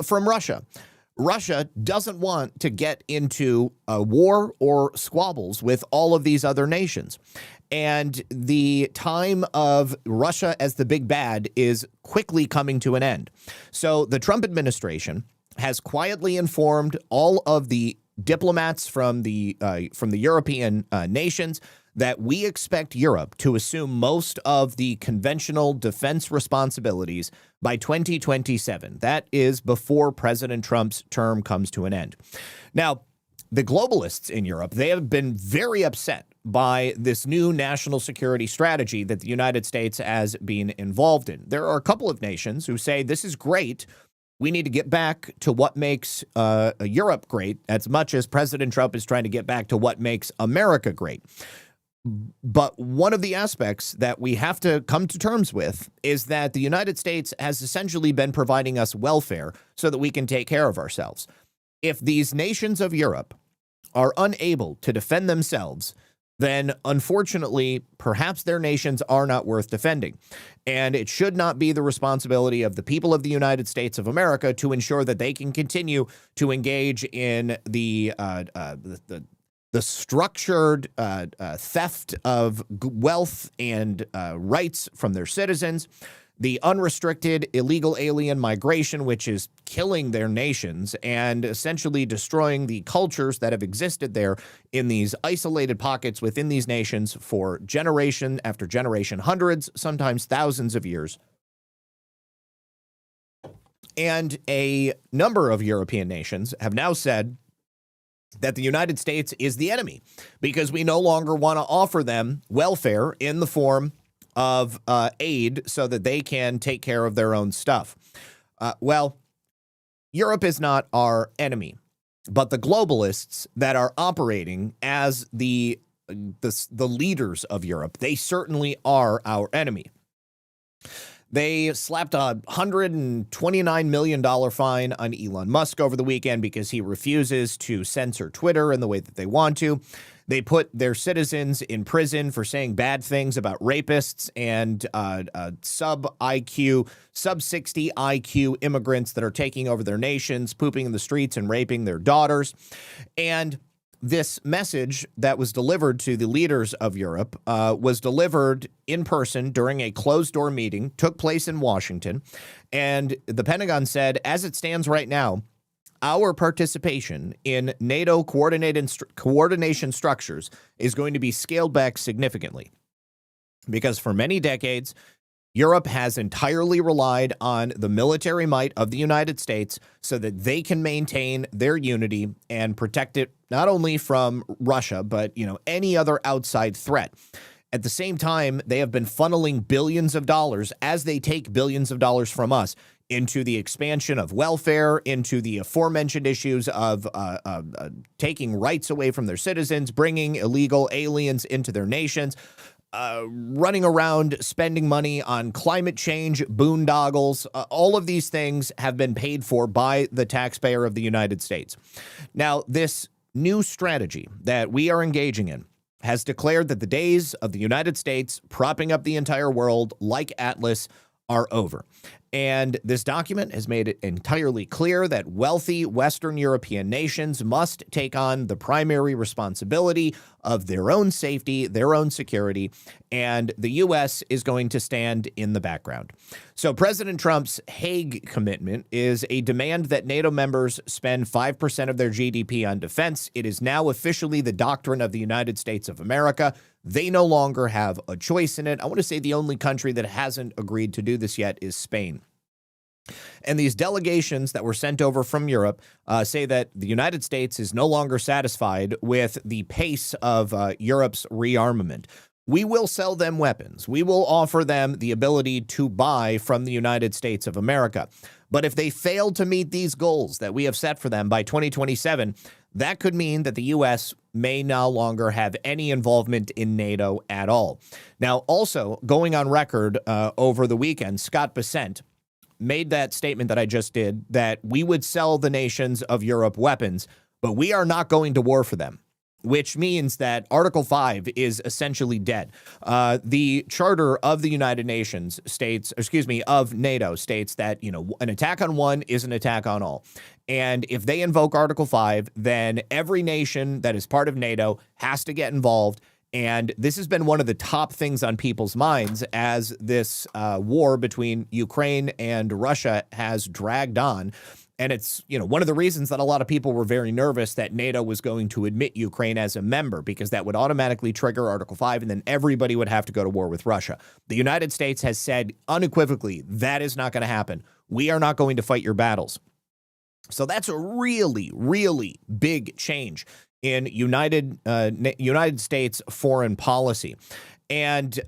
from Russia. Russia doesn't want to get into a war or squabbles with all of these other nations. And the time of Russia as the big bad is quickly coming to an end. So the Trump administration has quietly informed all of the diplomats from the European nations that we expect Europe to assume most of the conventional defense responsibilities by 2027. That is before President Trump's term comes to an end. Now, the globalists in Europe, they have been very upset by this new national security strategy that the United States has been involved in. There are a couple of nations who say this is great We need to get back to what makes Europe great, as much as President Trump is trying to get back to what makes America great. But one of the aspects that we have to come to terms with is that the United States has essentially been providing us welfare so that we can take care of ourselves. If these nations of Europe are unable to defend themselves, then unfortunately, perhaps their nations are not worth defending. And it should not be the responsibility of the people of the United States of America to ensure that they can continue to engage in the structured theft of wealth and rights from their citizens, the unrestricted illegal alien migration, which is killing their nations and essentially destroying the cultures that have existed there in these isolated pockets within these nations for generation after generation, hundreds, sometimes thousands of years. And a number of European nations have now said that the United States is the enemy because we no longer want to offer them welfare in the form of aid so that they can take care of their own stuff. Well, Europe is not our enemy, but the globalists that are operating as the leaders of Europe, they certainly are our enemy. They slapped a $129 million fine on Elon Musk over the weekend because he refuses to censor Twitter in the way that they want to. They put their citizens in prison for saying bad things about rapists and sub-60 IQ immigrants that are taking over their nations, pooping in the streets and raping their daughters. And this message that was delivered to the leaders of Europe was delivered in person during a closed-door meeting, took place in Washington. And the Pentagon said, as it stands right now, our participation in NATO coordination structures is going to be scaled back significantly because for many decades, Europe has entirely relied on the military might of the United States so that they can maintain their unity and protect it not only from Russia, but, any other outside threat. At the same time, they have been funneling billions of dollars as they take billions of dollars from us into the expansion of welfare, into the aforementioned issues of taking rights away from their citizens, bringing illegal aliens into their nations, running around spending money on climate change, boondoggles. All of these things have been paid for by the taxpayer of the United States. Now, this new strategy that we are engaging in has declared that the days of the United States propping up the entire world like Atlas are over. And this document has made it entirely clear that wealthy Western European nations must take on the primary responsibility of their own safety, their own security, and the U.S. is going to stand in the background. So President Trump's Hague commitment is a demand that NATO members spend 5% of their GDP on defense. It is now officially the doctrine of the United States of America. They no longer have a choice in it. I want to say the only country that hasn't agreed to do this yet is Spain. And these delegations that were sent over from Europe say that the United States is no longer satisfied with the pace of Europe's rearmament. We will sell them weapons. We will offer them the ability to buy from the United States of America. But if they fail to meet these goals that we have set for them by 2027, that could mean that the U.S. may no longer have any involvement in NATO at all. Now, also going on record over the weekend, Scott Paine made that statement that I just did, that we would sell the nations of Europe weapons, but we are not going to war for them, which means that Article 5 is essentially dead. The Charter of the United Nations states, of NATO states that, an attack on one is an attack on all. And if they invoke Article 5, then every nation that is part of NATO has to get involved. And this has been one of the top things on people's minds as this war between Ukraine and Russia has dragged on. And it's, one of the reasons that a lot of people were very nervous that NATO was going to admit Ukraine as a member, because that would automatically trigger Article 5, and then everybody would have to go to war with Russia. The United States has said unequivocally that is not going to happen. We are not going to fight your battles. So that's a really, really big change in United States foreign policy. And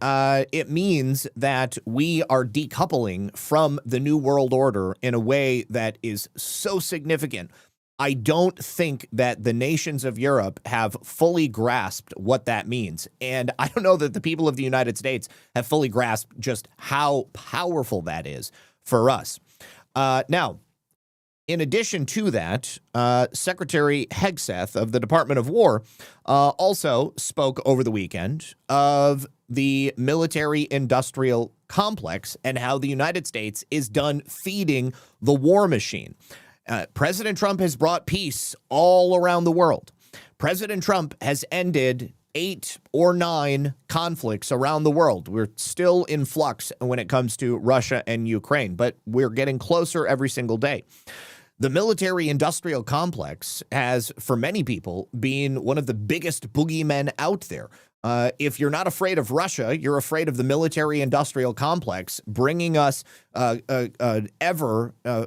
it means that we are decoupling from the New World Order in a way that is so significant. I don't think that the nations of Europe have fully grasped what that means. And I don't know that the people of the United States have fully grasped just how powerful that is for us. Now, in addition to that, Secretary Hegseth of the Department of War also spoke over the weekend of the military-industrial complex and how the United States is done feeding the war machine. President Trump has brought peace all around the world. President Trump has ended 8 or 9 conflicts around the world. We're still in flux when it comes to Russia and Ukraine, but we're getting closer every single day. The military-industrial complex has, for many people, been one of the biggest boogeymen out there. If you're not afraid of Russia, you're afraid of the military-industrial complex bringing us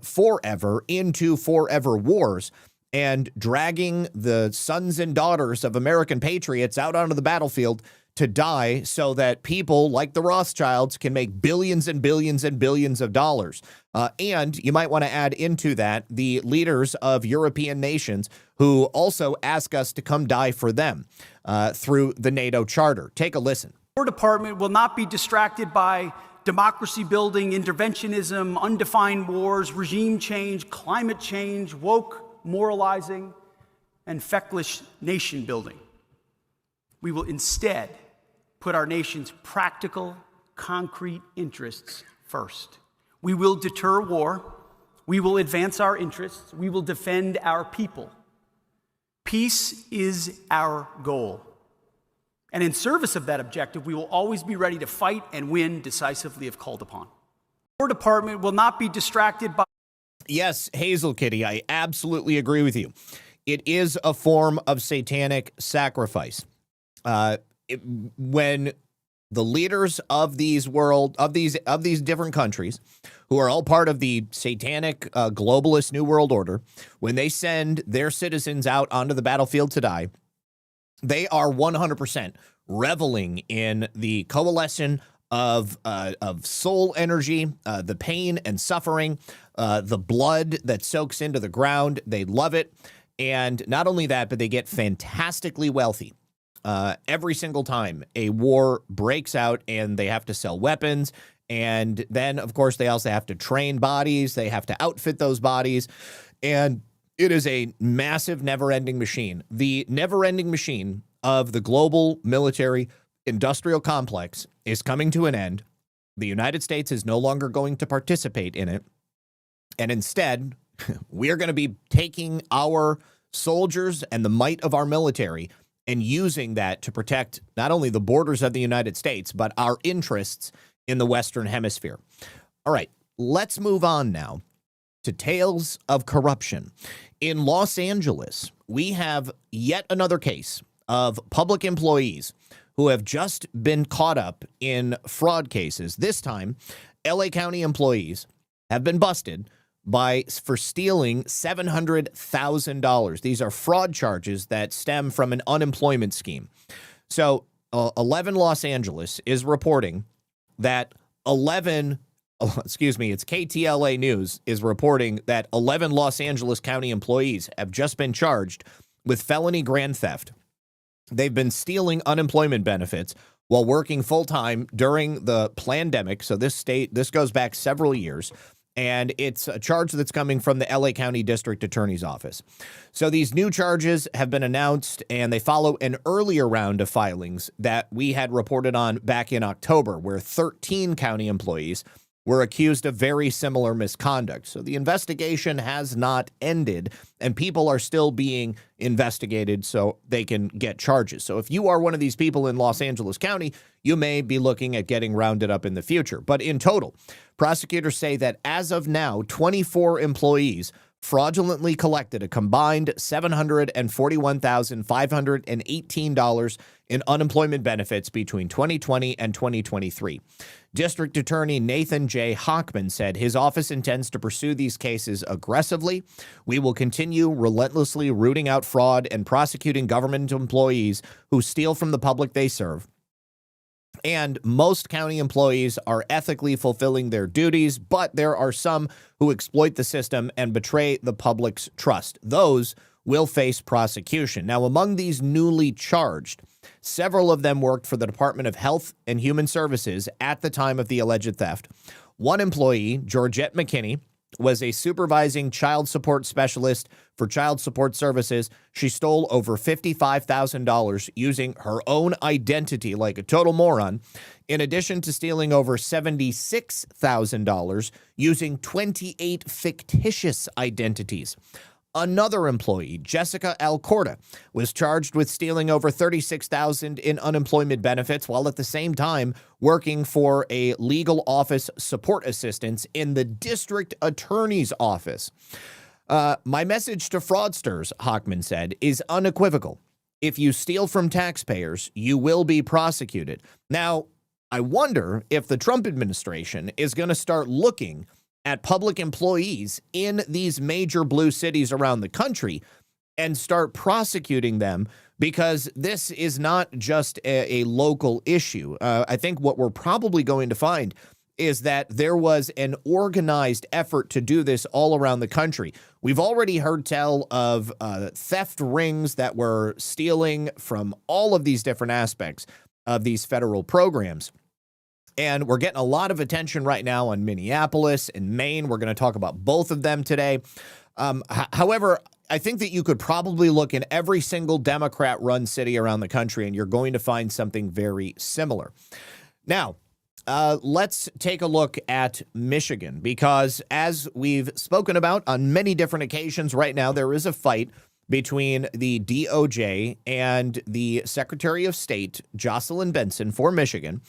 forever into forever wars and dragging the sons and daughters of American patriots out onto the battlefield to die so that people like the Rothschilds can make billions and billions and billions of dollars. And you might want to add into that the leaders of European nations who also ask us to come die for them through the NATO Charter. Take a listen. The War Department will not be distracted by democracy building, interventionism, undefined wars, regime change, climate change, woke moralizing, and feckless nation building. We will instead put our nation's practical, concrete interests first. We will deter war. We will advance our interests. We will defend our people. Peace is our goal. And in service of that objective, we will always be ready to fight and win decisively if called upon. The War Department will not be distracted by... Yes, Hazel Kitty, I absolutely agree with you. It is a form of satanic sacrifice. When the leaders of these different countries, who are all part of the satanic globalist New World Order, when they send their citizens out onto the battlefield to die, they are 100% reveling in the coalescence of soul energy, the pain and suffering, the blood that soaks into the ground. They love it. And not only that, but they get fantastically wealthy. Every single time a war breaks out and they have to sell weapons. And then, of course, they also have to train bodies. They have to outfit those bodies. And it is a massive, never-ending machine. The never-ending machine of the global military industrial complex is coming to an end. The United States is no longer going to participate in it. And instead, we are going to be taking our soldiers and the might of our military and using that to protect not only the borders of the United States, but our interests in the Western Hemisphere. All right, let's move on now to tales of corruption. In Los Angeles, we have yet another case of public employees who have just been caught up in fraud cases. This time, LA County employees have been busted for stealing $700,000. These are fraud charges that stem from an unemployment scheme. So 11 Los Angeles is reporting that it's KTLA News is reporting that 11 Los Angeles County employees have just been charged with felony grand theft. They've been stealing unemployment benefits while working full-time during the pandemic. So this goes back several years. And it's a charge that's coming from the LA County District Attorney's Office. So these new charges have been announced, and they follow an earlier round of filings that we had reported on back in October, where 13 county employees were accused of very similar misconduct. So the investigation has not ended, and people are still being investigated so they can get charges. So if you are one of these people in Los Angeles County, you may be looking at getting rounded up in the future. But in total, prosecutors say that as of now, 24 employees fraudulently collected a combined $741,518 in unemployment benefits between 2020 and 2023. District Attorney Nathan J. Hochman said his office intends to pursue these cases aggressively. We will continue relentlessly rooting out fraud and prosecuting government employees who steal from the public they serve. And most county employees are ethically fulfilling their duties, but there are some who exploit the system and betray the public's trust. Those will face prosecution. Now, among these newly charged, several of them worked for the Department of Health and Human Services at the time of the alleged theft. One employee, Georgette McKinney, was a supervising child support specialist for child support services. She stole over $55,000 using her own identity like a total moron, in addition to stealing over $76,000 using 28 fictitious identities. Another employee, Jessica Alcorta, was charged with stealing over $36,000 in unemployment benefits while at the same time working for a legal office support assistant in the district attorney's office. My message to fraudsters, Hochman said, is unequivocal. If you steal from taxpayers, you will be prosecuted. Now, I wonder if the Trump administration is going to start looking at public employees in these major blue cities around the country and start prosecuting them, because this is not just a local issue. I think what we're probably going to find is that there was an organized effort to do this all around the country. We've already heard tell of theft rings that were stealing from all of these different aspects of these federal programs. And we're getting a lot of attention right now on Minneapolis and Maine. We're going to talk about both of them today. However, I think that you could probably look in every single Democrat-run city around the country, and you're going to find something very similar. Now, let's take a look at Michigan, because as we've spoken about on many different occasions right now, there is a fight between the DOJ and the Secretary of State, Jocelyn Benson, for Michigan,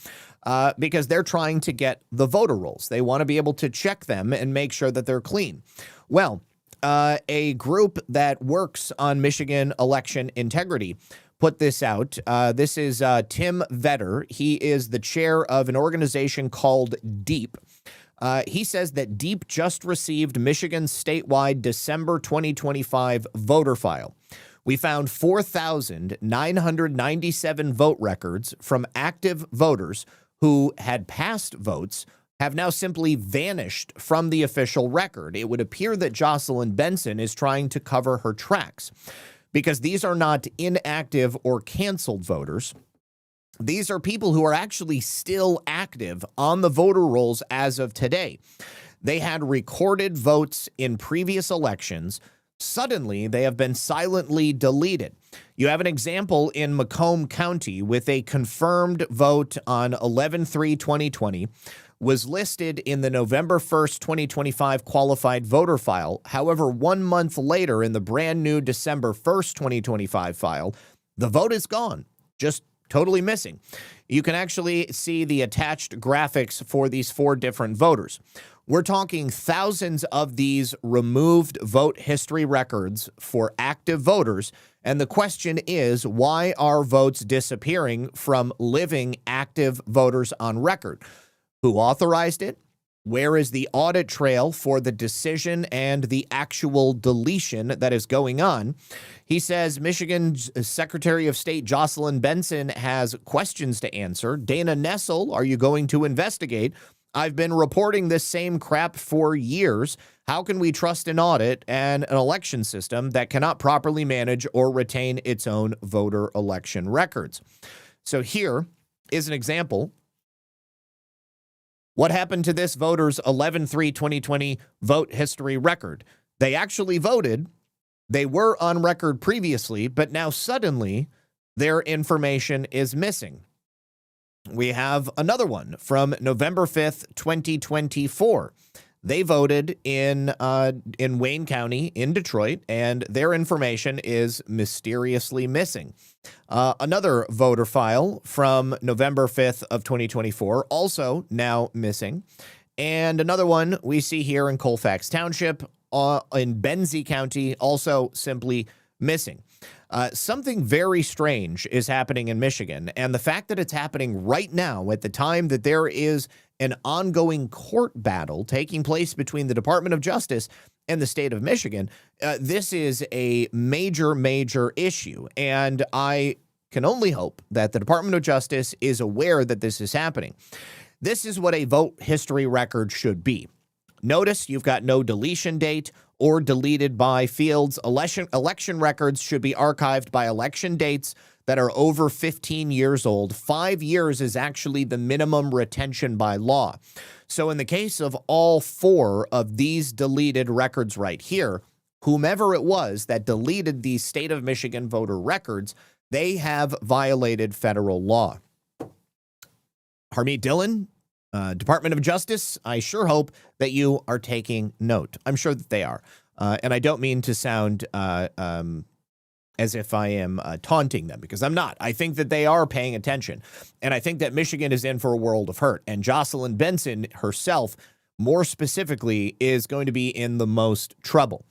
because they're trying to get the voter rolls. They want to be able to check them and make sure that they're clean. Well, a group that works on Michigan election integrity put this out. This is Tim Vetter. He is the chair of an organization called DEEP. He says that DEEP just received Michigan's statewide December 2025 voter file. We found 4,997 vote records from active voters who had past votes have now simply vanished from the official record. It would appear that Jocelyn Benson is trying to cover her tracks, because these are not inactive or canceled voters. These are people who are actually still active on the voter rolls as of today. They had recorded votes in previous elections. Suddenly, they have been silently deleted. You have an example in Macomb County with a confirmed vote on 11/3/2020 was listed in the November 1st, 2025 qualified voter file. However, 1 month later in the brand new December 1st, 2025 file, the vote is gone, just totally missing. You can actually see the attached graphics for these 4 different voters. We're talking thousands of these removed vote history records for active voters. And the question is, why are votes disappearing from living active voters on record? Who authorized it? Where is the audit trail for the decision and the actual deletion that is going on? He says Michigan's Secretary of State Jocelyn Benson has questions to answer. Dana Nessel, are you going to investigate? I've been reporting this same crap for years. How can we trust an audit and an election system that cannot properly manage or retain its own voter election records? So here is an example. What happened to this voter's 11/3/2020 vote history record? They actually voted. They were on record previously, but now suddenly their information is missing. We have another one from November 5th, 2024. They voted in Wayne County in Detroit, and their information is mysteriously missing. Another voter file from November 5th of 2024, also now missing. And another one we see here in Colfax Township in Benzie County, also simply missing. Something very strange is happening in Michigan, and the fact that it's happening right now at the time that there is an ongoing court battle taking place between the Department of Justice and the state of Michigan, this is a major, major issue. And I can only hope that the Department of Justice is aware that this is happening. This is what a vote history record should be. Notice you've got no deletion date or deleted by fields. Election records should be archived by election dates that are over 15 years old. 5 years is actually the minimum retention by law. So in the case of all 4 of these deleted records right here, whomever it was that deleted these state of Michigan voter records, they have violated federal law. Harmeet Dillon, Department of Justice, I sure hope that you are taking note. I'm sure that they are. And I don't mean to sound as if I am taunting them, because I'm not. I think that they are paying attention. And I think that Michigan is in for a world of hurt. And Jocelyn Benson herself, more specifically, is going to be in the most trouble.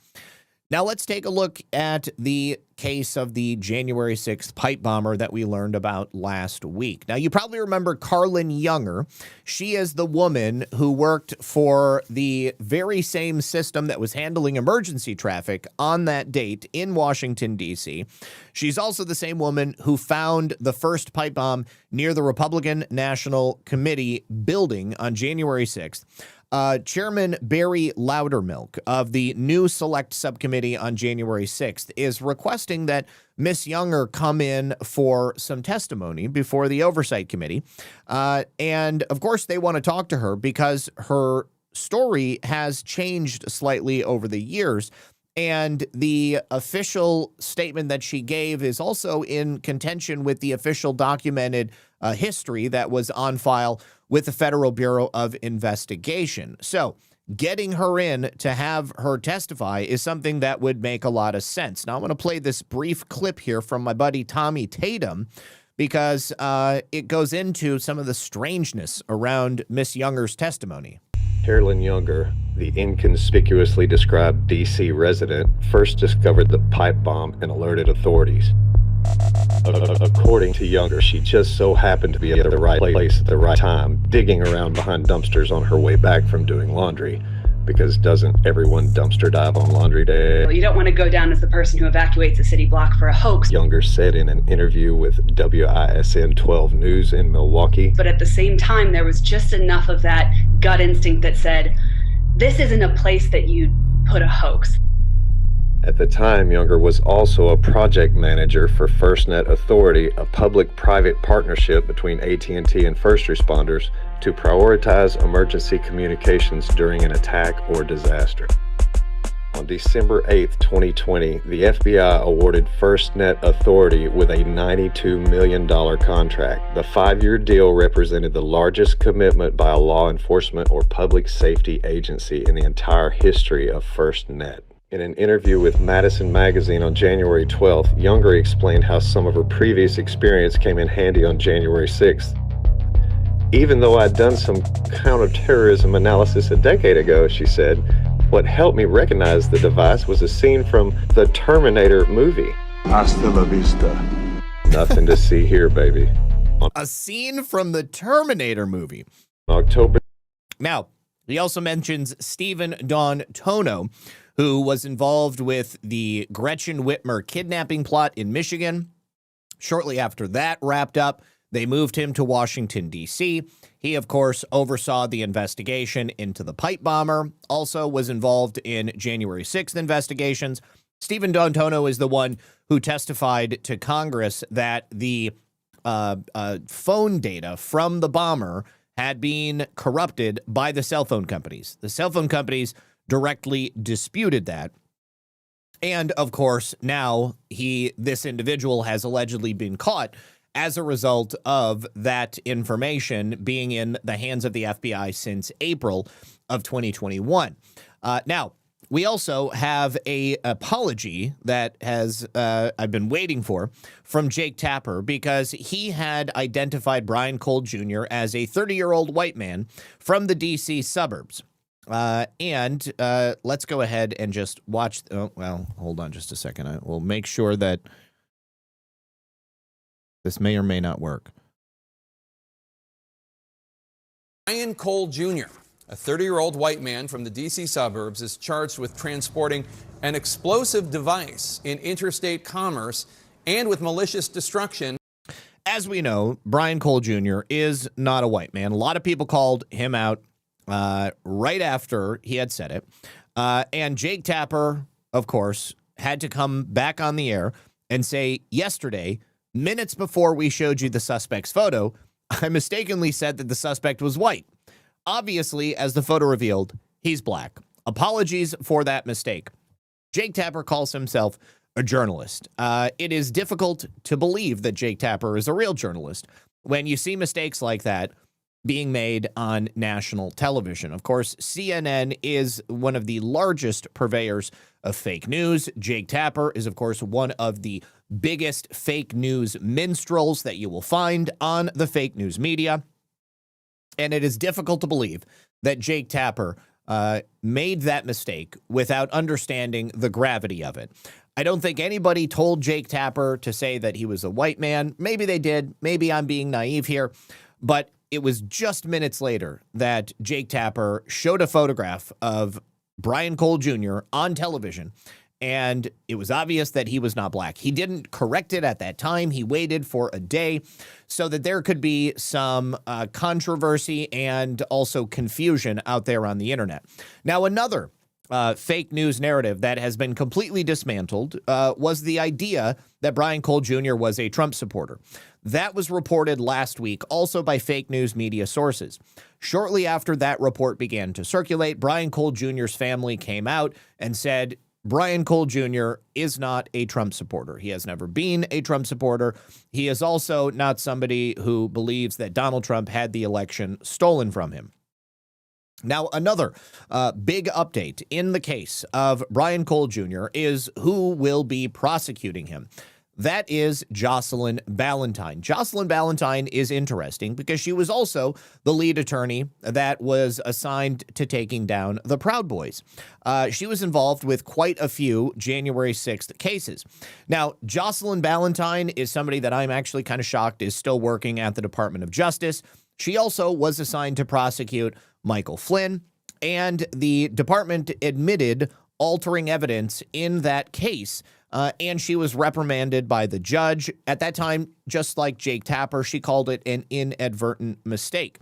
Now let's take a look at the case of the January 6th pipe bomber that we learned about last week. Now, you probably remember Carlin Younger. She is the woman who worked for the very same system that was handling emergency traffic on that date in Washington, D.C. She's also the same woman who found the first pipe bomb near the Republican National Committee building on January 6th. Chairman Barry Loudermilk of the new Select Subcommittee on January 6th is requesting that Miss Younger come in for some testimony before the Oversight Committee. And, of course, they want to talk to her because her story has changed slightly over the years. And the official statement that she gave is also in contention with the official documented history that was on file with the Federal Bureau of Investigation. So getting her in to have her testify is something that would make a lot of sense. Now, I'm going to play this brief clip here from my buddy Tommy Tatum because it goes into some of the strangeness around Miss Younger's testimony. Carolyn Younger, the inconspicuously described D.C. resident, first discovered the pipe bomb and alerted authorities. According to Younger, she just so happened to be at the right place at the right time, digging around behind dumpsters on her way back from doing laundry. Because doesn't everyone dumpster dive on laundry day? You don't want to go down as the person who evacuates a city block for a hoax. Younger said in an interview with WISN 12 News in Milwaukee. But at the same time, there was just enough of that gut instinct that said, this isn't a place that you'd put a hoax. At the time, Younger was also a project manager for FirstNet Authority, a public-private partnership between AT&T and first responders to prioritize emergency communications during an attack or disaster. On December 8, 2020, the FBI awarded FirstNet Authority with a $92 million contract. The 5-year deal represented the largest commitment by a law enforcement or public safety agency in the entire history of FirstNet. In an interview with Madison Magazine on January 12th, Younger explained how some of her previous experience came in handy on January 6th. Even though I'd done some counterterrorism analysis a decade ago, she said, what helped me recognize the device was a scene from the Terminator movie. Hasta la vista. Nothing to see here, baby. A scene from the Terminator movie. October. Now, he also mentions Stephen D'Antonio, who was involved with the Gretchen Whitmer kidnapping plot in Michigan. Shortly after that wrapped up, they moved him to Washington, D.C. He, of course, oversaw the investigation into the pipe bomber, also was involved in January 6th investigations. Stephen D'Antonio is the one who testified to Congress that the phone data from the bomber had been corrupted by the cell phone companies. The cell phone companies directly disputed that. And, of course, now this individual has allegedly been caught as a result of that information being in the hands of the FBI since April of 2021. Now, we also have an apology that has I've been waiting for from Jake Tapper because he had identified Brian Cole Jr. as a 30-year-old white man from the D.C. suburbs. And let's go ahead and just watch. Oh, well, hold on just a second. I will make sure that this may or may not work. Brian Cole Jr., a 30-year-old white man from the D.C. suburbs, is charged with transporting an explosive device in interstate commerce and with malicious destruction. as we know, Brian Cole Jr. is not a white man. A lot of people called him out right after he had said it. And Jake Tapper, of course, had to come back on the air and say yesterday, minutes before we showed you the suspect's photo, I mistakenly said that the suspect was white. Obviously, as the photo revealed, he's black. Apologies for that mistake. Jake Tapper calls himself a journalist. It is difficult to believe that Jake Tapper is a real journalist when you see mistakes like that being made on national television. Of course, CNN is one of the largest purveyors of fake news. Jake Tapper is, of course, one of the biggest fake news minstrels that you will find on the fake news media. And it is difficult to believe that Jake Tapper made that mistake without understanding the gravity of it. I don't think anybody told Jake Tapper to say that he was a white man. Maybe they did. Maybe I'm being naive here. But it was just minutes later that Jake Tapper showed a photograph of Brian Cole Jr. on television, and it was obvious that he was not black. He didn't correct it at that time. He waited for a day so that there could be some controversy and also confusion out there on the internet. Now, another fake news narrative that has been completely dismantled was the idea that Brian Cole Jr. was a Trump supporter. That was reported last week, also by fake news media sources. Shortly after that report began to circulate, Brian Cole Jr.'s family came out and said Brian Cole Jr. is not a Trump supporter. He has never been a Trump supporter. He is also not somebody who believes that Donald Trump had the election stolen from him. Now, another big update in the case of Brian Cole Jr. is who will be prosecuting him. That is Jocelyn Ballentine. Jocelyn Ballentine is interesting because she was also the lead attorney that was assigned to taking down the Proud Boys. She was involved with quite a few January 6th cases. Now, Jocelyn Ballentine is somebody that I'm actually kind of shocked is still working at the Department of Justice. She also was assigned to prosecute Michael Flynn, and the department admitted altering evidence in that case. And she was reprimanded by the judge. At that time, just like Jake Tapper, she called it an inadvertent mistake.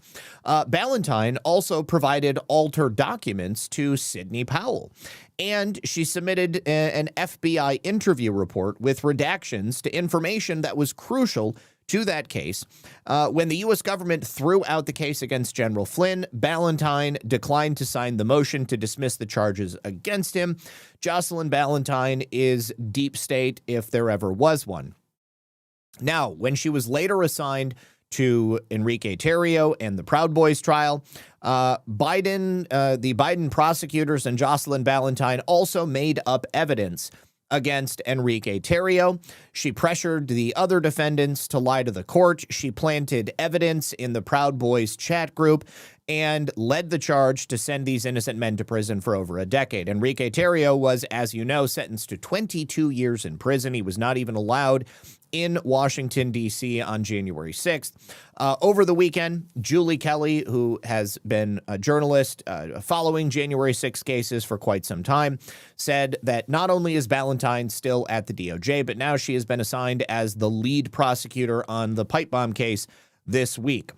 Ballentine also provided altered documents to Sidney Powell. And she submitted an FBI interview report with redactions to information that was crucial to that case. When the U.S. government threw out the case against General Flynn, Ballentine declined to sign the motion to dismiss the charges against him. Jocelyn Ballentine is deep state if there ever was one. Now, when she was later assigned to Enrique Tarrio and the Proud Boys trial, the Biden prosecutors and Jocelyn Ballentine also made up evidence against Enrique Tarrio. She pressured the other defendants to lie to the court. She planted evidence in the Proud Boys chat group and led the charge to send these innocent men to prison for over a decade. Enrique Tarrio was, as you know, sentenced to 22 years in prison. He was not even allowed in Washington, D.C. on January 6th. Over the weekend, Julie Kelly, who has been a journalist following January 6th cases for quite some time, said that not only is Ballentine still at the DOJ, but now she has been assigned as the lead prosecutor on the pipe bomb case this week.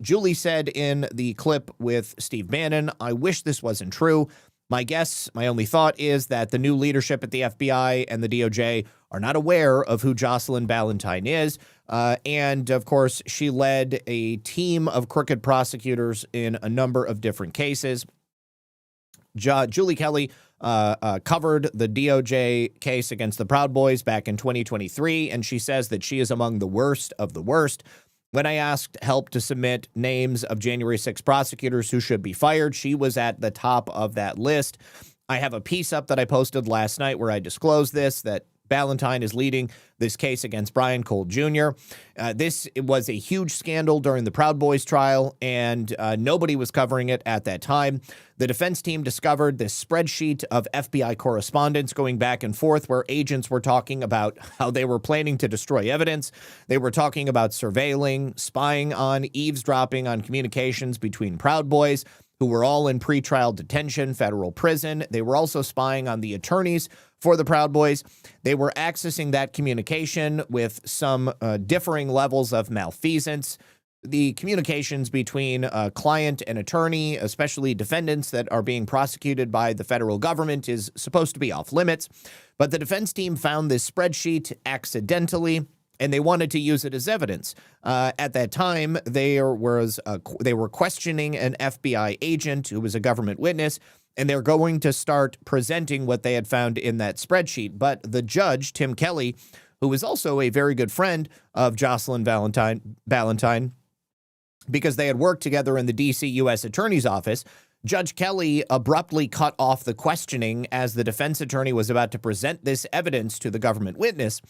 Julie said in the clip with Steve Bannon, "I wish this wasn't true. My guess, my only thought is that the new leadership at the FBI and the DOJ are not aware of who Jocelyn Ballentine is." And, of course, she led a team of crooked prosecutors in a number of different cases. Julie Kelly covered the DOJ case against the Proud Boys back in 2023, and she says that she is among the worst of the worst. When I asked help to submit names of January 6 prosecutors who should be fired, she was at the top of that list. I have a piece up that I posted last night where I disclosed this, that Ballentine is leading this case against Brian Cole Jr. This was a huge scandal during the Proud Boys trial, and nobody was covering it at that time. The defense team discovered this spreadsheet of FBI correspondence going back and forth where agents were talking about how they were planning to destroy evidence. They were talking about surveilling, spying on, eavesdropping on communications between Proud Boys. who were all in pretrial detention, federal prison. They were also spying on the attorneys for the Proud Boys. They were accessing that communication with some differing levels of malfeasance. The communications between a client and attorney, especially defendants that are being prosecuted by the federal government, is supposed to be off limits. But the defense team found this spreadsheet accidentally, and they wanted to use it as evidence. At that time, they were questioning an FBI agent who was a government witness, and they're going to start presenting what they had found in that spreadsheet. But the judge, Tim Kelly, who was also a very good friend of Jocelyn Ballantyne, because they had worked together in the D.C. U.S. Attorney's Office, Judge Kelly abruptly cut off the questioning as the defense attorney was about to present this evidence to the government witness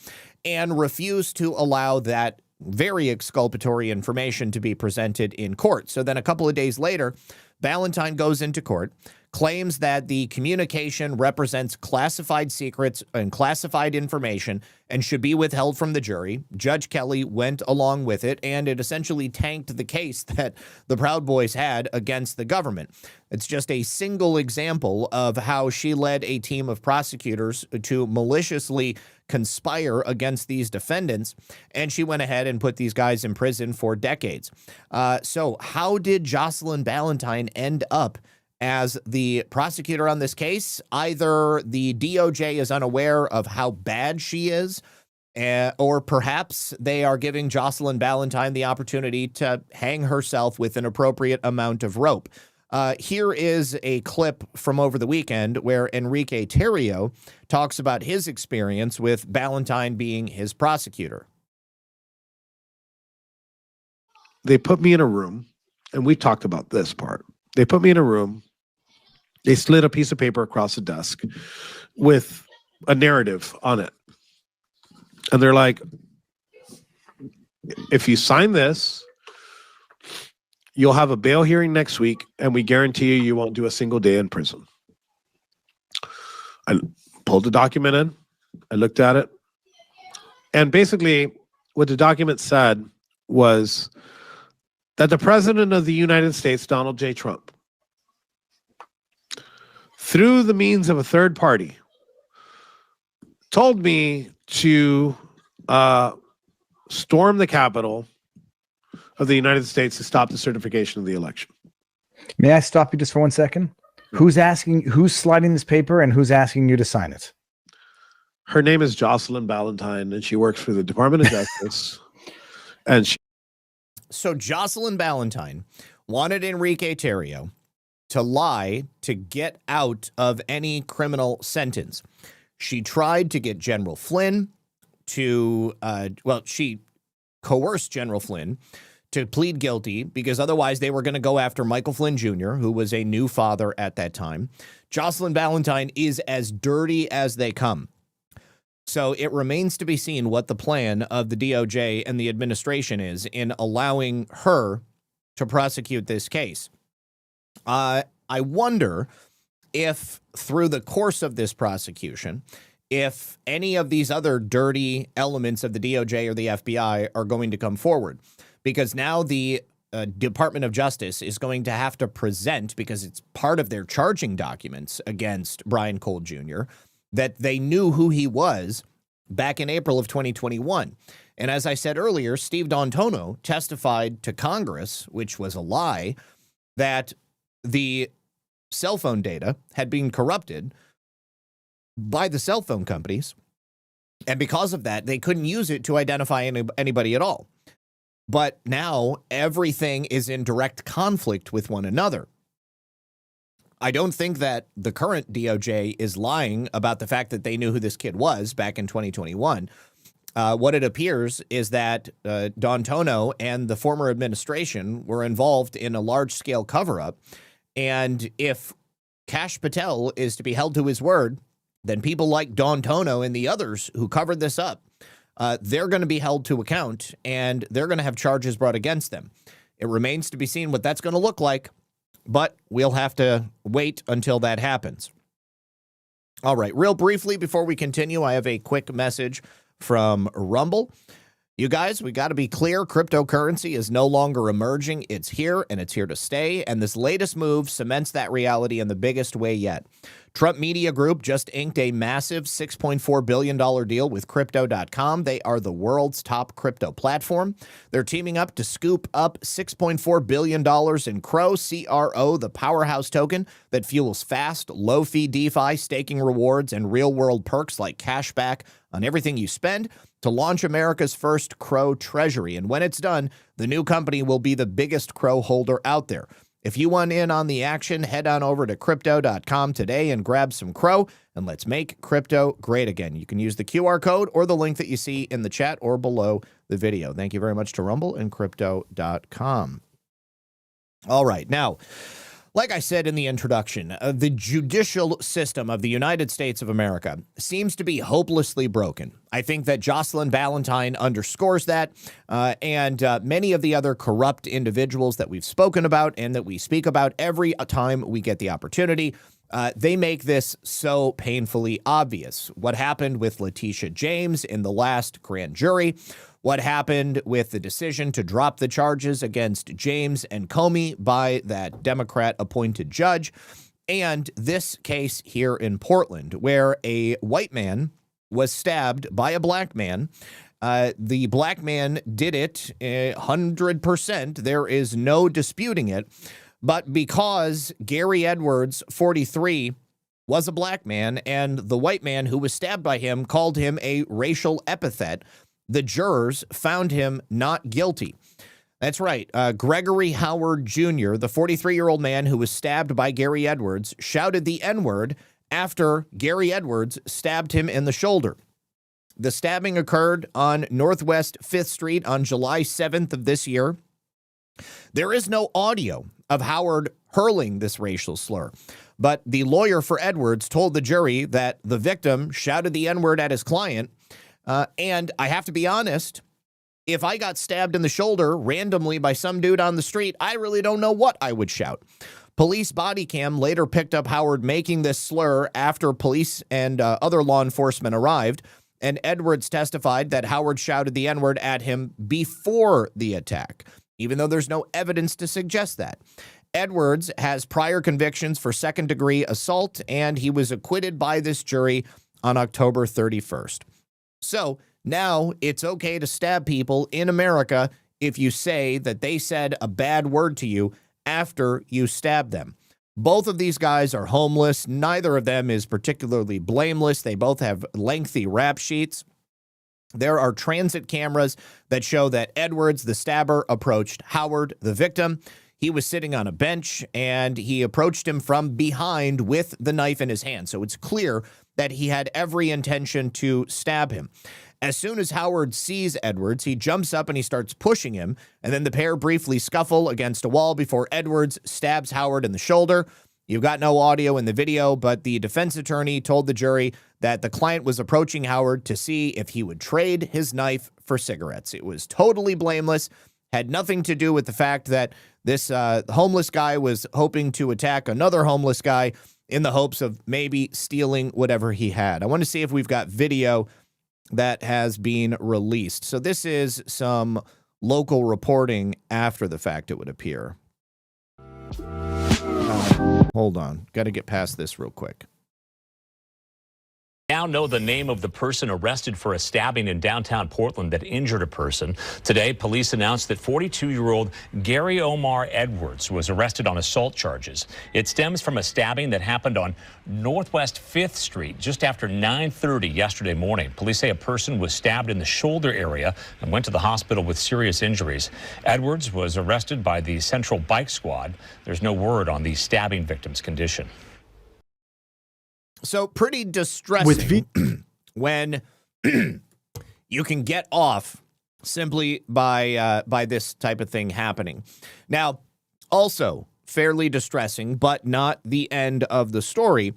and refused to allow that very exculpatory information to be presented in court. So then a couple of days later, Ballantyne goes into court, claims that the communication represents classified secrets and classified information and should be withheld from the jury. Judge Kelly went along with it, and it essentially tanked the case that the Proud Boys had against the government. It's just a single example of how she led a team of prosecutors to maliciously conspire against these defendants, and she went ahead and put these guys in prison for decades. So how did Jocelyn Ballantyne end up as the prosecutor on this case? Either the DOJ is unaware of how bad she is, or perhaps they are giving Jocelyn Ballantyne the opportunity to hang herself with an appropriate amount of rope. Here is a clip from over the weekend where Enrique Tarrio talks about his experience with Ballantyne being his prosecutor. They put me in a room, and we talked about this part. They put me in a room. They slid a piece of paper across the desk with a narrative on it. And they're like, if you sign this, you'll have a bail hearing next week, and we guarantee you won't do a single day in prison. I pulled the document in. I looked at it. And basically, what the document said was that the President of the United States, Donald J. Trump, through the means of a third party, told me to storm the Capitol of the United States to stop the certification of the election. May I stop you just for 1 second? Who's sliding this paper, and who's asking you to sign it? Her name is Jocelyn Ballantyne, and she works for the Department of Justice. So Jocelyn Ballantyne wanted Enrique Tarrio to lie to get out of any criminal sentence. She tried to get General Flynn to, she coerced General Flynn to plead guilty because otherwise they were going to go after Michael Flynn Jr., who was a new father at that time. Jocelyn Ballantyne is as dirty as they come. So it remains to be seen what the plan of the DOJ and the administration is in allowing her to prosecute this case. I wonder if through the course of this prosecution, if any of these other dirty elements of the DOJ or the FBI are going to come forward, because now the Department of Justice is going to have to present, because it's part of their charging documents against Brian Cole Jr., that they knew who he was back in April of 2021. And as I said earlier, Steve D'Antonio testified to Congress, which was a lie, that the cell phone data had been corrupted by the cell phone companies. And because of that, they couldn't use it to identify anybody at all. But now everything is in direct conflict with one another. I don't think that the current DOJ is lying about the fact that they knew who this kid was back in 2021. What it appears is that D'Antonio and the former administration were involved in a large-scale cover-up. And if Kash Patel is to be held to his word, then people like D'Antonio and the others who covered this up, they're going to be held to account, and they're going to have charges brought against them. It remains to be seen what that's going to look like, but we'll have to wait until that happens. All right, real briefly before we continue, I have a quick message from Rumble. You guys, we got to be clear. Cryptocurrency is no longer emerging. It's here, and it's here to stay. And this latest move cements that reality in the biggest way yet. Trump Media Group just inked a massive $6.4 billion deal with Crypto.com. They are the world's top crypto platform. They're teaming up to scoop up $6.4 billion in CRO, the powerhouse token that fuels fast, low-fee DeFi, staking rewards, and real-world perks like cashback on everything you spend to launch America's first CRO treasury. And when it's done, the new company will be the biggest CRO holder out there. If you want in on the action, head on over to Crypto.com today and grab some CRO, and let's make crypto great again. You can use the QR code or the link that you see in the chat or below the video. Thank you very much to Rumble and Crypto.com. All right, now, like I said in the introduction, the judicial system of the United States of America seems to be hopelessly broken. I think that Jocelyn Valentine underscores that, and many of the other corrupt individuals that we've spoken about and that we speak about every time we get the opportunity, they make this so painfully obvious. What happened with Letitia James in the last grand jury, what happened with the decision to drop the charges against James and Comey by that Democrat-appointed judge, and this case here in Portland, where a white man was stabbed by a black man. The black man did it 100%. There is no disputing it. But because Gary Edwards, 43, was a black man, and the white man who was stabbed by him called him a racial epithet, the jurors found him not guilty. That's right. Gregory Howard Jr., the 43-year-old man who was stabbed by Gary Edwards, shouted the N-word after Gary Edwards stabbed him in the shoulder. The stabbing occurred on Northwest 5th Street on July 7th of this year. There is no audio of Howard hurling this racial slur, but the lawyer for Edwards told the jury that the victim shouted the N-word at his client. And I have to be honest, if I got stabbed in the shoulder randomly by some dude on the street, I really don't know what I would shout. Police body cam later picked up Howard making this slur after police and other law enforcement arrived, and Edwards testified that Howard shouted the N-word at him before the attack, even though there's no evidence to suggest that. Edwards has prior convictions for second-degree assault, and he was acquitted by this jury on October 31st. So now it's okay to stab people in America if you say that they said a bad word to you after you stab them. Both of these guys are homeless. Neither of them is particularly blameless. They both have lengthy rap sheets. There are transit cameras that show that Edwards, the stabber, approached Howard, the victim. He was sitting on a bench, and he approached him from behind with the knife in his hand. So it's clear that he had every intention to stab him. As soon as Howard sees Edwards, he jumps up and he starts pushing him, and then the pair briefly scuffle against a wall before Edwards stabs Howard in the shoulder. You've got no audio in the video, but the defense attorney told the jury that the client was approaching Howard to see if he would trade his knife for cigarettes. It was totally blameless, had nothing to do with the fact that this homeless guy was hoping to attack another homeless guy in the hopes of maybe stealing whatever he had. I want to see if we've got video that has been released. So this is some local reporting after the fact, it would appear. Hold on. Got to get past this real quick. Now know the name of the person arrested for a stabbing in downtown Portland that injured a person. Today, police announced that 42-year-old Gary Omar Edwards was arrested on assault charges. It stems from a stabbing that happened on Northwest 5th Street just after 9:30 yesterday morning. Police say a person was stabbed in the shoulder area and went to the hospital with serious injuries. Edwards was arrested by the Central Bike Squad. There's no word on the stabbing victim's condition. So pretty distressing when you can get off simply by this type of thing happening. Now, also fairly distressing, but not the end of the story,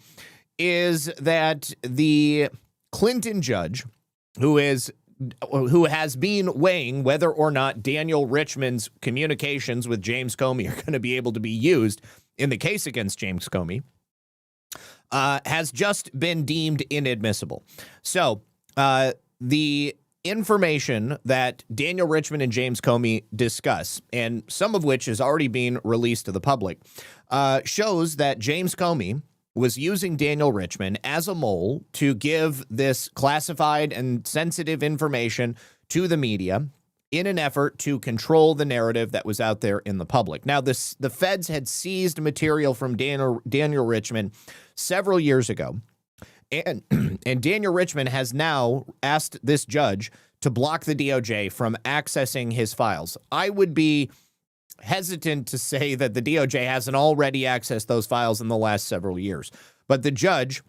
is that the Clinton judge, who has been weighing whether or not Daniel Richman's communications with James Comey are going to be able to be used in the case against James Comey, has just been deemed inadmissible. So the information that Daniel Richman and James Comey discuss, and some of which is already being released to the public, shows that James Comey was using Daniel Richman as a mole to give this classified and sensitive information to the media in an effort to control the narrative that was out there in the public. Now, the feds had seized material from Daniel Richman several years ago, and Daniel Richman has now asked this judge to block the DOJ from accessing his files. I would be hesitant to say that the DOJ hasn't already accessed those files in the last several years. But the judge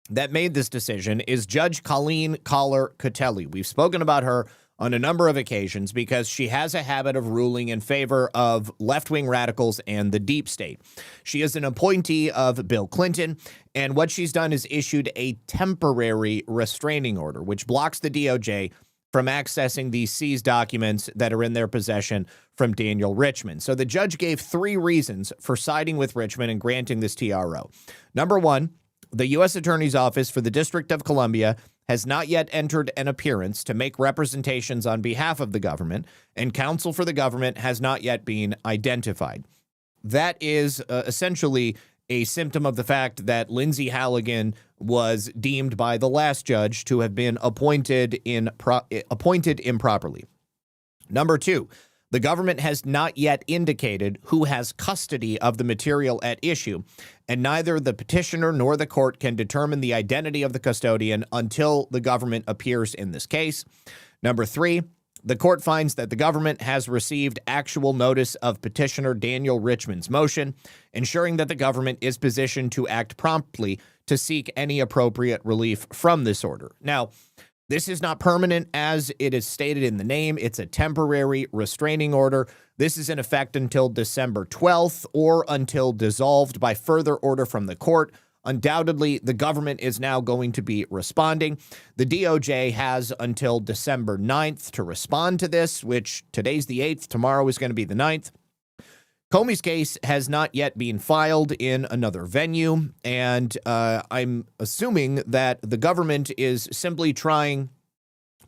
that made this decision is Judge Colleen Collar-Catelli. We've spoken about her on a number of occasions because she has a habit of ruling in favor of left-wing radicals and the deep state. She is an appointee of Bill Clinton, and what she's done is issued a temporary restraining order, which blocks the DOJ from accessing these seized documents that are in their possession from Daniel Richman. So the judge gave 3 reasons for siding with Richman and granting this TRO. Number 1, the U.S. Attorney's Office for the District of Columbia has not yet entered an appearance to make representations on behalf of the government, and counsel for the government has not yet been identified. That is essentially a symptom of the fact that Lindsay Halligan was deemed by the last judge to have been appointed improperly. Number 2, the government has not yet indicated who has custody of the material at issue, and neither the petitioner nor the court can determine the identity of the custodian until the government appears in this case. Number 3, the court finds that the government has received actual notice of petitioner Daniel Richman's motion, ensuring that the government is positioned to act promptly to seek any appropriate relief from this order. Now, this is not permanent as it is stated in the name. It's a temporary restraining order. This is in effect until December 12th or until dissolved by further order from the court. Undoubtedly, the government is now going to be responding. The DOJ has until December 9th to respond to this, which today's the 8th. Tomorrow is going to be the 9th. Comey's case has not yet been filed in another venue, and I'm assuming that the government is simply trying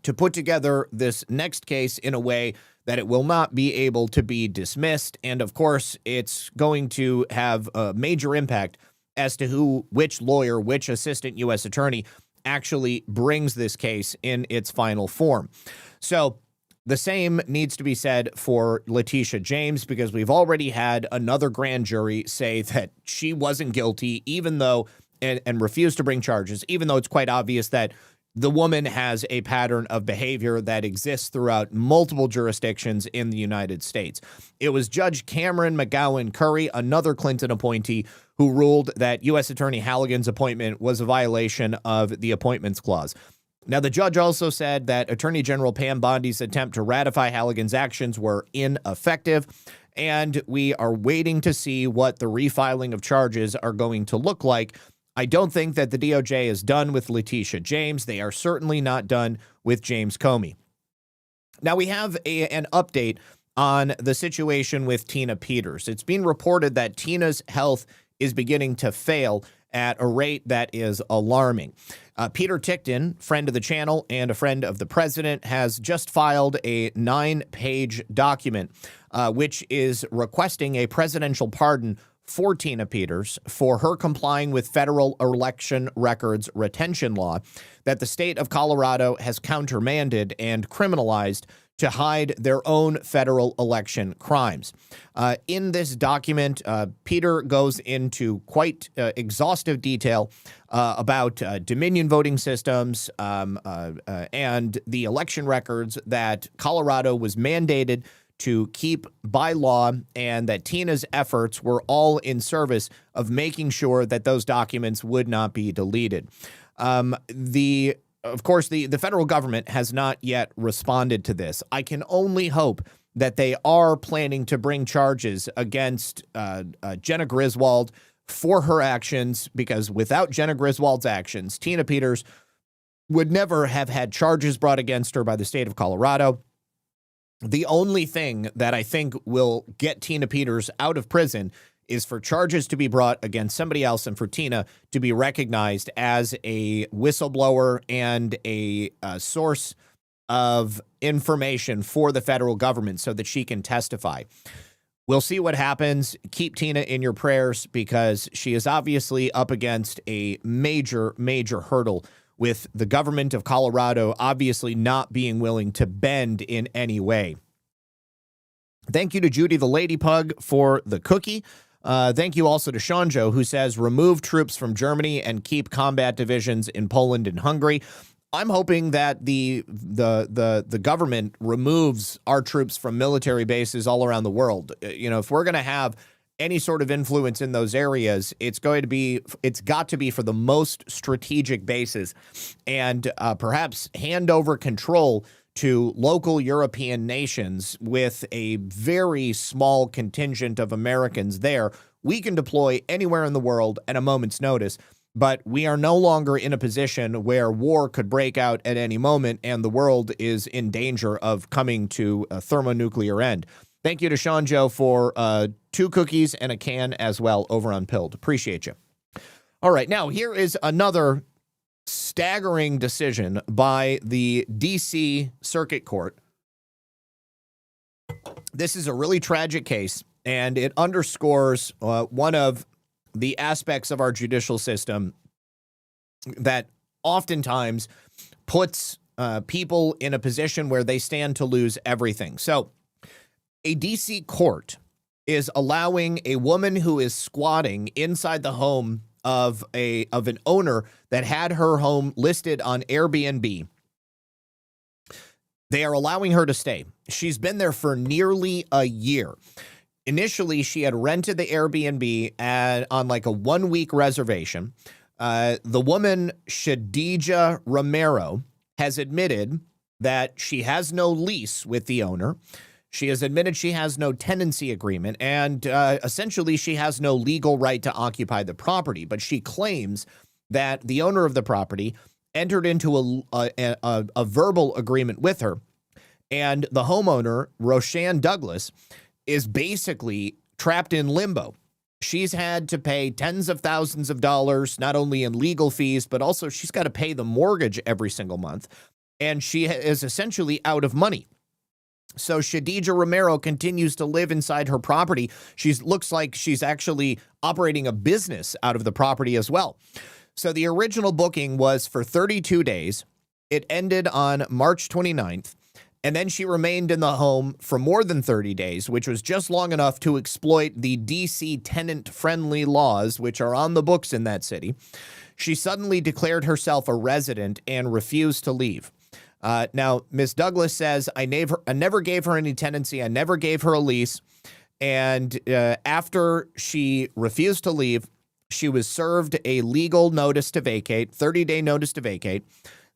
to put together this next case in a way that it will not be able to be dismissed. And of course, it's going to have a major impact as to which lawyer, which assistant U.S. attorney actually brings this case in its final form. So the same needs to be said for Letitia James, because we've already had another grand jury say that she wasn't guilty, even though, and refused to bring charges, even though it's quite obvious that the woman has a pattern of behavior that exists throughout multiple jurisdictions in the United States. It was Judge Cameron McGowan Curry, another Clinton appointee, who ruled that U.S. Attorney Halligan's appointment was a violation of the Appointments Clause. Now, the judge also said that Attorney General Pam Bondi's attempt to ratify Halligan's actions were ineffective, and we are waiting to see what the refiling of charges are going to look like. I don't think that the DOJ is done with Letitia James. They are certainly not done with James Comey. Now, we have an update on the situation with Tina Peters. It's been reported that Tina's health is beginning to fail at a rate that is alarming. Peter Tickton, friend of the channel and a friend of the president, has just filed a 9-page document which is requesting a presidential pardon for Tina Peters for her complying with federal election records retention law that the state of Colorado has countermanded and criminalized to hide their own federal election crimes. In this document, Peter goes into quite exhaustive detail about Dominion voting systems and the election records that Colorado was mandated to keep by law, and that Tina's efforts were all in service of making sure that those documents would not be deleted. Of course, the federal government has not yet responded to this. I can only hope that they are planning to bring charges against Jenna Griswold for her actions, because without Jenna Griswold's actions, Tina Peters would never have had charges brought against her by the state of Colorado. The only thing that I think will get Tina Peters out of prison is for charges to be brought against somebody else and for Tina to be recognized as a whistleblower and a source of information for the federal government so that she can testify. We'll see what happens. Keep Tina in your prayers because she is obviously up against a major, major hurdle with the government of Colorado obviously not being willing to bend in any way. Thank you to Judy the Lady Pug for the cookie. Thank you also to Seanjo, who says remove troops from Germany and keep combat divisions in Poland and Hungary. I'm hoping that the government removes our troops from military bases all around the world. You know, if we're going to have any sort of influence in those areas, it's got to be for the most strategic bases, and perhaps hand over control to local European nations with a very small contingent of Americans there. We can deploy anywhere in the world at a moment's notice, but we are no longer in a position where war could break out at any moment and the world is in danger of coming to a thermonuclear end. Thank you to Sean Joe for 2 cookies and a can as well over on Pilled. Appreciate you. All right, now here is another staggering decision by the D.C. Circuit Court. This is a really tragic case, and it underscores one of the aspects of our judicial system that oftentimes puts people in a position where they stand to lose everything. So a D.C. court is allowing a woman who is squatting inside the home of an owner that had her home listed on Airbnb. They are allowing her to stay. She's been there for nearly a year. Initially, she had rented the Airbnb on like a 1-week reservation. The woman, Shadija Romero, has admitted that she has no lease with the owner. She has admitted she has no tenancy agreement, and essentially she has no legal right to occupy the property. But she claims that the owner of the property entered into a verbal agreement with her, and the homeowner, Roshan Douglas, is basically trapped in limbo. She's had to pay tens of thousands of dollars, not only in legal fees, but also she's got to pay the mortgage every single month, and she is essentially out of money. So Shadija Romero continues to live inside her property. She looks like she's actually operating a business out of the property as well. So the original booking was for 32 days. It ended on March 29th. And then she remained in the home for more than 30 days, which was just long enough to exploit the DC tenant-friendly laws, which are on the books in that city. She suddenly declared herself a resident and refused to leave. Now, Ms. Douglas says, I never gave her any tenancy. I never gave her a lease. And after she refused to leave, she was served a legal notice to vacate, 30-day notice to vacate.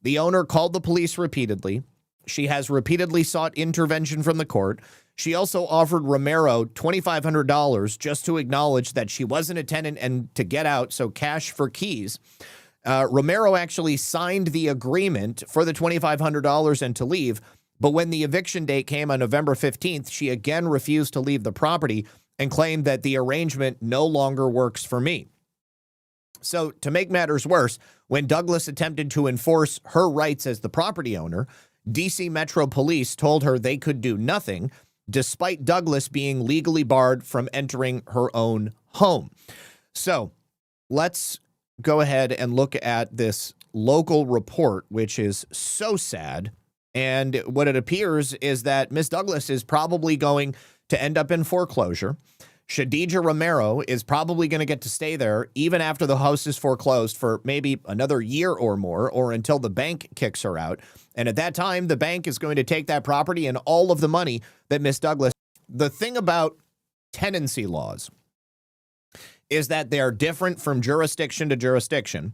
The owner called the police repeatedly. She has repeatedly sought intervention from the court. She also offered Romero $2,500 just to acknowledge that she wasn't a tenant and to get out, so cash for keys. Romero actually signed the agreement for the $2,500 and to leave, but when the eviction date came on November 15th, she again refused to leave the property and claimed that the arrangement no longer works for me. So to make matters worse, when Douglas attempted to enforce her rights as the property owner, DC Metro Police told her they could do nothing, despite Douglas being legally barred from entering her own home. So let's go ahead and look at this local report, which is so sad. And what it appears is that Miss Douglas is probably going to end up in foreclosure. Shadija Romero is probably going to get to stay there even after the house is foreclosed for maybe another year or more, or until the bank kicks her out. And at that time, the bank is going to take that property and all of the money that Miss Douglas. The thing about tenancy laws is that they are different from jurisdiction to jurisdiction.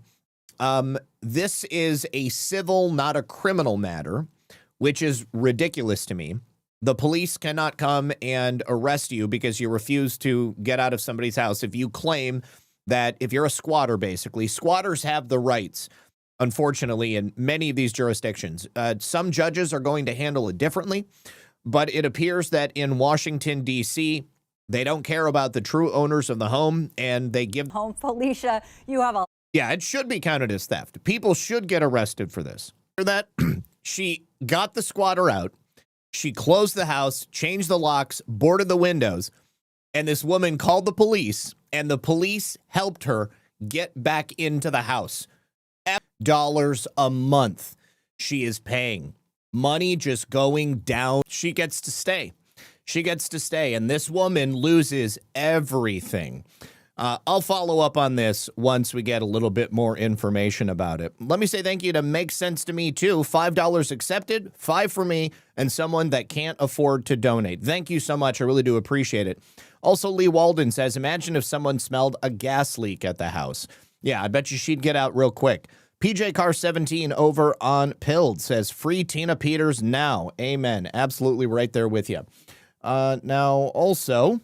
This is a civil, not a criminal matter, which is ridiculous to me. The police cannot come and arrest you because you refuse to get out of somebody's house if you claim that, if you're a squatter, basically. Squatters have the rights, unfortunately, in many of these jurisdictions. Some judges are going to handle it differently, but it appears that in Washington, D.C., they don't care about the true owners of the home, and they give home. Felicia, you have a... Yeah, it should be counted as theft. People should get arrested for this. That She got the squatter out. She closed the house, changed the locks, boarded the windows, and this woman called the police, and the police helped her get back into the house. $F a month she is paying. Money just going down. She gets to stay. She gets to stay, and this woman loses everything. I'll follow up on this once we get a little bit more information about it. Let me say thank you to Make Sense to Me, too. $5 accepted, 5 for me, and someone that can't afford to donate. Thank you so much. I really do appreciate it. Also, Lee Walden says, imagine if someone smelled a gas leak at the house. Yeah, I bet you she'd get out real quick. PJ Car 17 over on Pilled says, free Tina Peters now. Amen. Absolutely right there with you. Now, also,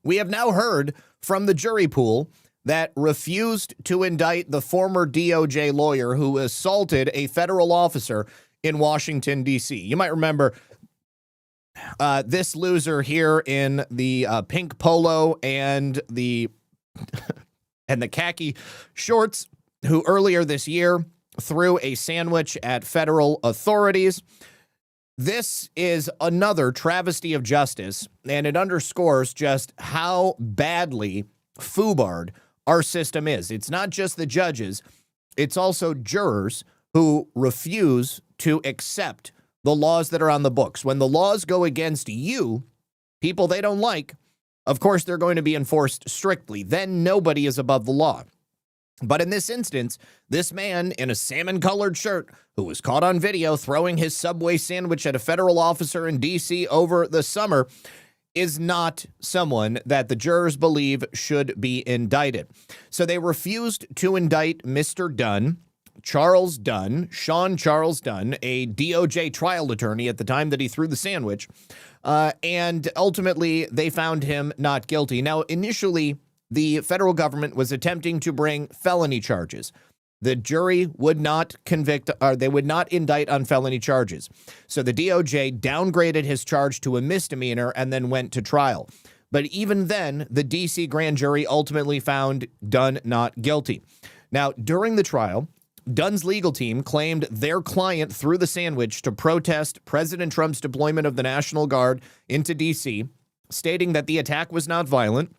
we have now heard from the jury pool that refused to indict the former DOJ lawyer who assaulted a federal officer in Washington, D.C. You might remember this loser here in the pink polo and the and the khaki shorts, who earlier this year threw a sandwich at federal authorities. This is another travesty of justice, and it underscores just how badly foobarred our system is. It's not just the judges, it's also jurors who refuse to accept the laws that are on the books. When the laws go against you, people they don't like, of course they're going to be enforced strictly. Then nobody is above the law. But in this instance, this man in a salmon-colored shirt who was caught on video throwing his Subway sandwich at a federal officer in D.C. over the summer is not someone that the jurors believe should be indicted. So they refused to indict Mr. Dunn, Charles Dunn, Sean Charles Dunn, a DOJ trial attorney at the time that he threw the sandwich, and ultimately they found him not guilty. Now, initially, the federal government was attempting to bring felony charges. The jury would not convict, or they would not indict on felony charges. So the DOJ downgraded his charge to a misdemeanor and then went to trial. But even then, the D.C. grand jury ultimately found Dunn not guilty. Now, during the trial, Dunn's legal team claimed their client threw the sandwich to protest President Trump's deployment of the National Guard into D.C., stating that the attack was not violent.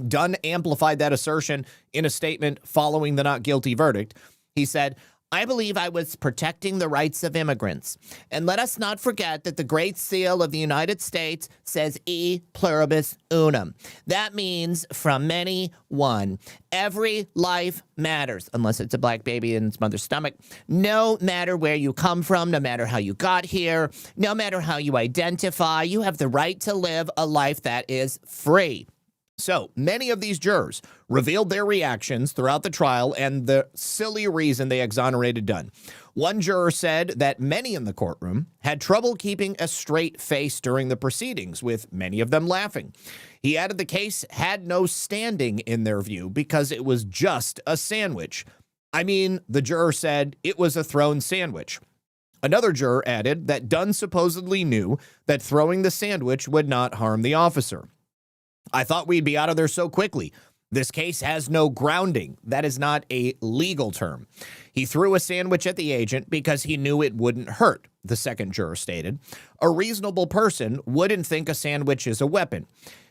Dunn amplified that assertion in a statement following the not guilty verdict. He said, I believe I was protecting the rights of immigrants. And let us not forget that the Great Seal of the United States says e pluribus unum. That means from many, one. Every life matters, unless it's a black baby in its mother's stomach. No matter where you come from, no matter how you got here, no matter how you identify, you have the right to live a life that is free. So many of these jurors revealed their reactions throughout the trial and the silly reason they exonerated Dunn. One juror said that many in the courtroom had trouble keeping a straight face during the proceedings, with many of them laughing. He added the case had no standing in their view because it was just a sandwich. I mean, the juror said it was a thrown sandwich. Another juror added that Dunn supposedly knew that throwing the sandwich would not harm the officer. I thought we'd be out of there so quickly. This case has no grounding. That is not a legal term. He threw a sandwich at the agent because he knew it wouldn't hurt, the second juror stated. A reasonable person wouldn't think a sandwich is a weapon.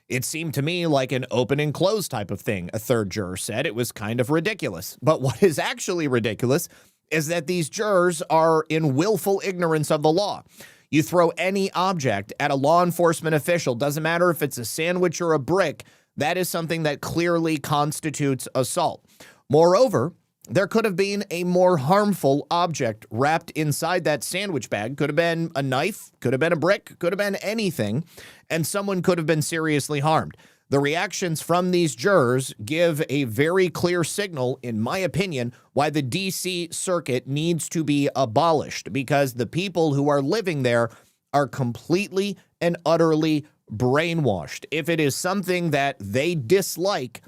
It seemed to me like an open and close type of thing, a third juror said. It was kind of ridiculous. But what is actually ridiculous is that these jurors are in willful ignorance of the law. You throw any object at a law enforcement official, doesn't matter if it's a sandwich or a brick, that is something that clearly constitutes assault. Moreover, there could have been a more harmful object wrapped inside that sandwich bag. Could have been a knife, could have been a brick, could have been anything, and someone could have been seriously harmed. The reactions from these jurors give a very clear signal, in my opinion, why the D.C. circuit needs to be abolished, because the people who are living there are completely and utterly brainwashed. If it is something that they dislike,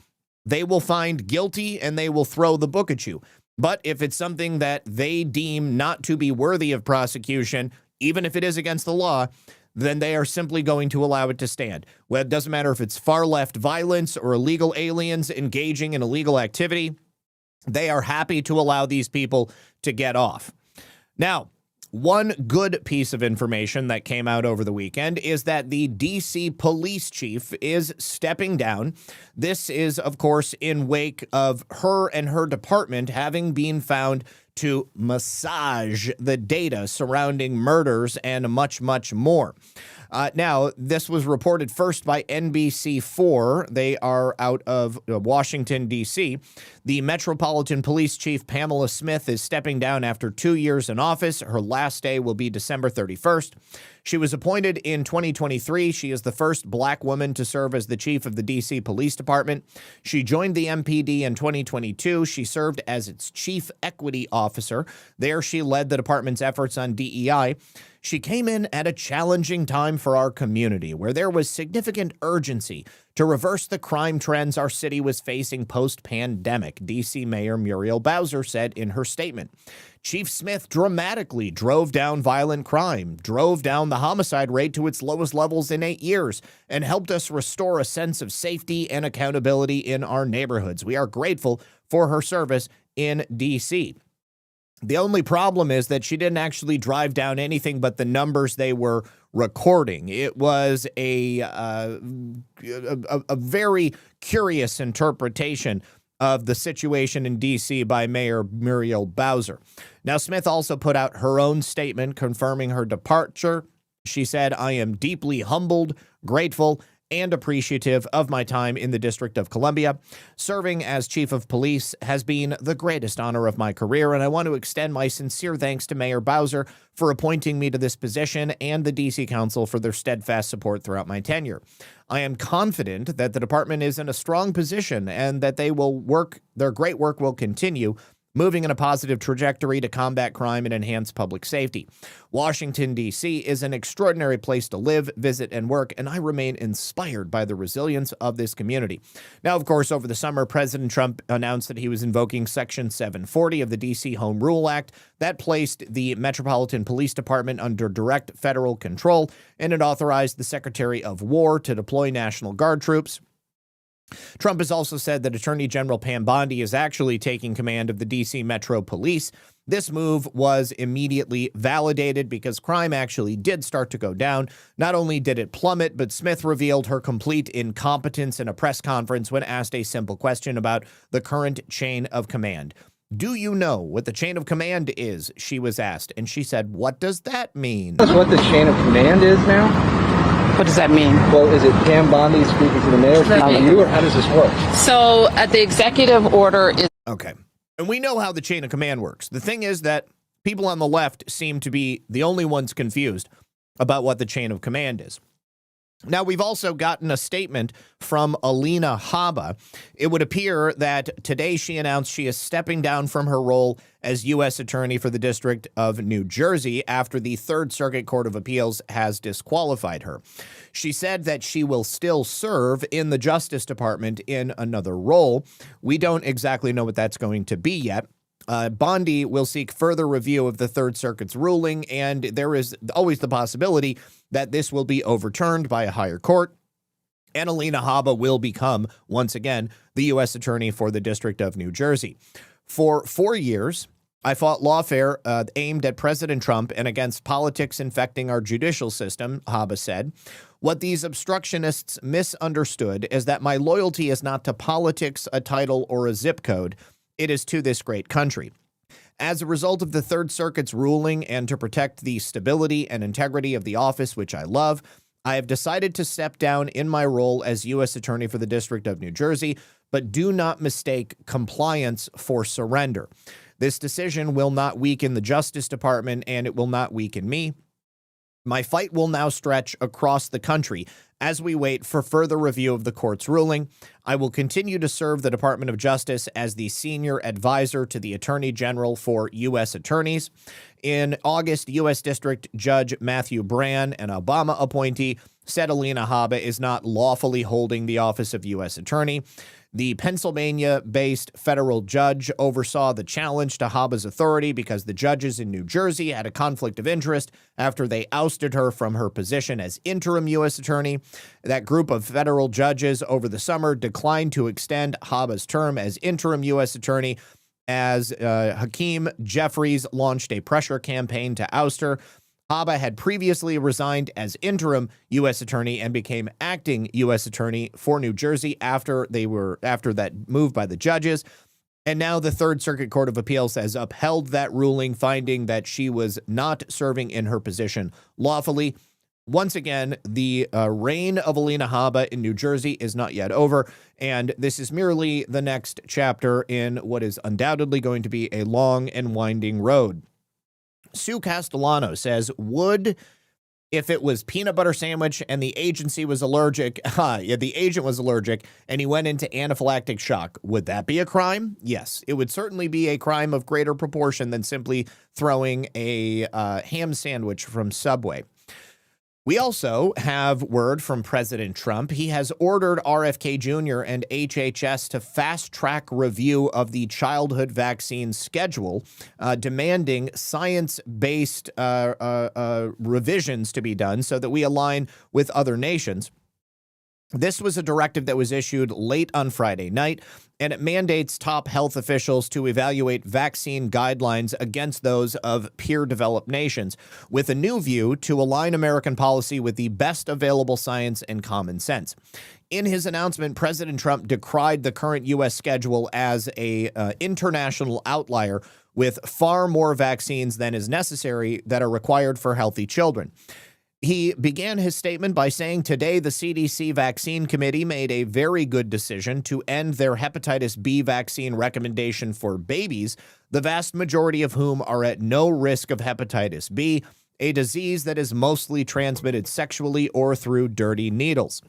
they will find guilty and they will throw the book at you. But if it's something that they deem not to be worthy of prosecution, even if it is against the law, then they are simply going to allow it to stand. Well, it doesn't matter if it's far-left violence or illegal aliens engaging in illegal activity. They are happy to allow these people to get off. Now, one good piece of information that came out over the weekend is that the D.C. police chief is stepping down. This is, of course, in wake of her and her department having been found to massage the data surrounding murders and much, much more. Now, this was reported first by NBC4. They are out of Washington, D.C. The Metropolitan Police Chief Pamela Smith is stepping down after 2 years in office. Her last day will be December 31st. She was appointed in 2023. She is the first black woman to serve as the chief of the D.C. Police Department. She joined the MPD in 2022. She served as its chief equity officer. There, she led the department's efforts on DEI. She came in at a challenging time for our community, where there was significant urgency to reverse the crime trends our city was facing post-pandemic, D.C. Mayor Muriel Bowser said in her statement. Chief Smith dramatically drove down violent crime, drove down the homicide rate to its lowest levels in 8 years, and helped us restore a sense of safety and accountability in our neighborhoods. We are grateful for her service in D.C. The only problem is that she didn't actually drive down anything but the numbers they were recording. It was a very curious interpretation of the situation in D.C. by Mayor Muriel Bowser. Now, Smith also put out her own statement confirming her departure. She said, "I am deeply humbled, grateful, and appreciative of my time in the District of Columbia. Serving as chief of police has been the greatest honor of my career, and I want to extend my sincere thanks to Mayor Bowser for appointing me to this position and the D.C. Council for their steadfast support throughout my tenure. I am confident that the department is in a strong position and that their great work will continue, moving in a positive trajectory to combat crime and enhance public safety. Washington, D.C. is an extraordinary place to live, visit, and work, and I remain inspired by the resilience of this community." Now, of course, over the summer, President Trump announced that he was invoking Section 740 of the D.C. Home Rule Act that placed the Metropolitan Police Department under direct federal control, and it authorized the Secretary of War to deploy National Guard troops. Trump has also said that Attorney General Pam Bondi is actually taking command of the D.C. Metro Police. This move was immediately validated because crime actually did start to go down. Not only did it plummet, but Smith revealed her complete incompetence in a press conference when asked a simple question about the current chain of command. "Do you know what the chain of command is?" she was asked, and she said, "What does that mean?" That's what the chain of command is now? What does that mean? Well, is it Pam Bondi speaking to the mayor, speaking to you, or how does this work? So the executive order is... Okay. And we know how the chain of command works. The thing is that people on the left seem to be the only ones confused about what the chain of command is. Now, we've also gotten a statement from Alina Habba. It would appear that today she announced she is stepping down from her role as U.S. Attorney for the District of New Jersey after the Third Circuit Court of Appeals has disqualified her. She said that she will still serve in the Justice Department in another role. We don't exactly know what that's going to be yet. Bondi will seek further review of the Third Circuit's ruling, and there is always the possibility that this will be overturned by a higher court, and Alina Habba will become, once again, the U.S. Attorney for the District of New Jersey. For 4 years, I fought lawfare aimed at President Trump and against politics infecting our judicial system, Habba said. What these obstructionists misunderstood is that my loyalty is not to politics, a title, or a zip code. It is to this great country. As a result of the Third Circuit's ruling and to protect the stability and integrity of the office, which I love, I have decided to step down in my role as U.S. Attorney for the District of New Jersey, but do not mistake compliance for surrender. This decision will not weaken the Justice Department, and it will not weaken me. My fight will now stretch across the country. As we wait for further review of the court's ruling, I will continue to serve the Department of Justice as the senior advisor to the Attorney General for U.S. attorneys. In August, U.S. District Judge Matthew Brann, an Obama appointee, said Alina Habba is not lawfully holding the office of U.S. Attorney. The Pennsylvania-based federal judge oversaw the challenge to Habba's authority because the judges in New Jersey had a conflict of interest after they ousted her from her position as interim U.S. Attorney. That group of federal judges over the summer declined to extend Habba's term as interim U.S. Attorney. as Hakeem Jeffries launched a pressure campaign to oust her. Habba had previously resigned as interim U.S. attorney and became acting U.S. attorney for New Jersey after that move by the judges. And now the Third Circuit Court of Appeals has upheld that ruling, finding that she was not serving in her position lawfully. Once again, the reign of Alina Habba in New Jersey is not yet over, and this is merely the next chapter in what is undoubtedly going to be a long and winding road. Sue Castellano says, if it was peanut butter sandwich and the agency was allergic, the agent was allergic and he went into anaphylactic shock, would that be a crime? Yes, it would certainly be a crime of greater proportion than simply throwing a ham sandwich from Subway. We also have word from President Trump. He has ordered RFK Jr. and HHS to fast-track review of the childhood vaccine schedule, demanding science-based revisions to be done so that we align with other nations. This was a directive that was issued late on Friday night, and it mandates top health officials to evaluate vaccine guidelines against those of peer-developed nations, with a new view to align American policy with the best available science and common sense. In his announcement, President Trump decried the current U.S. schedule as an international outlier with far more vaccines than is necessary that are required for healthy children. He began his statement by saying, today the CDC Vaccine Committee made a very good decision to end their hepatitis B vaccine recommendation for babies, the vast majority of whom are at no risk of hepatitis B, a disease that is mostly transmitted sexually or through dirty needles.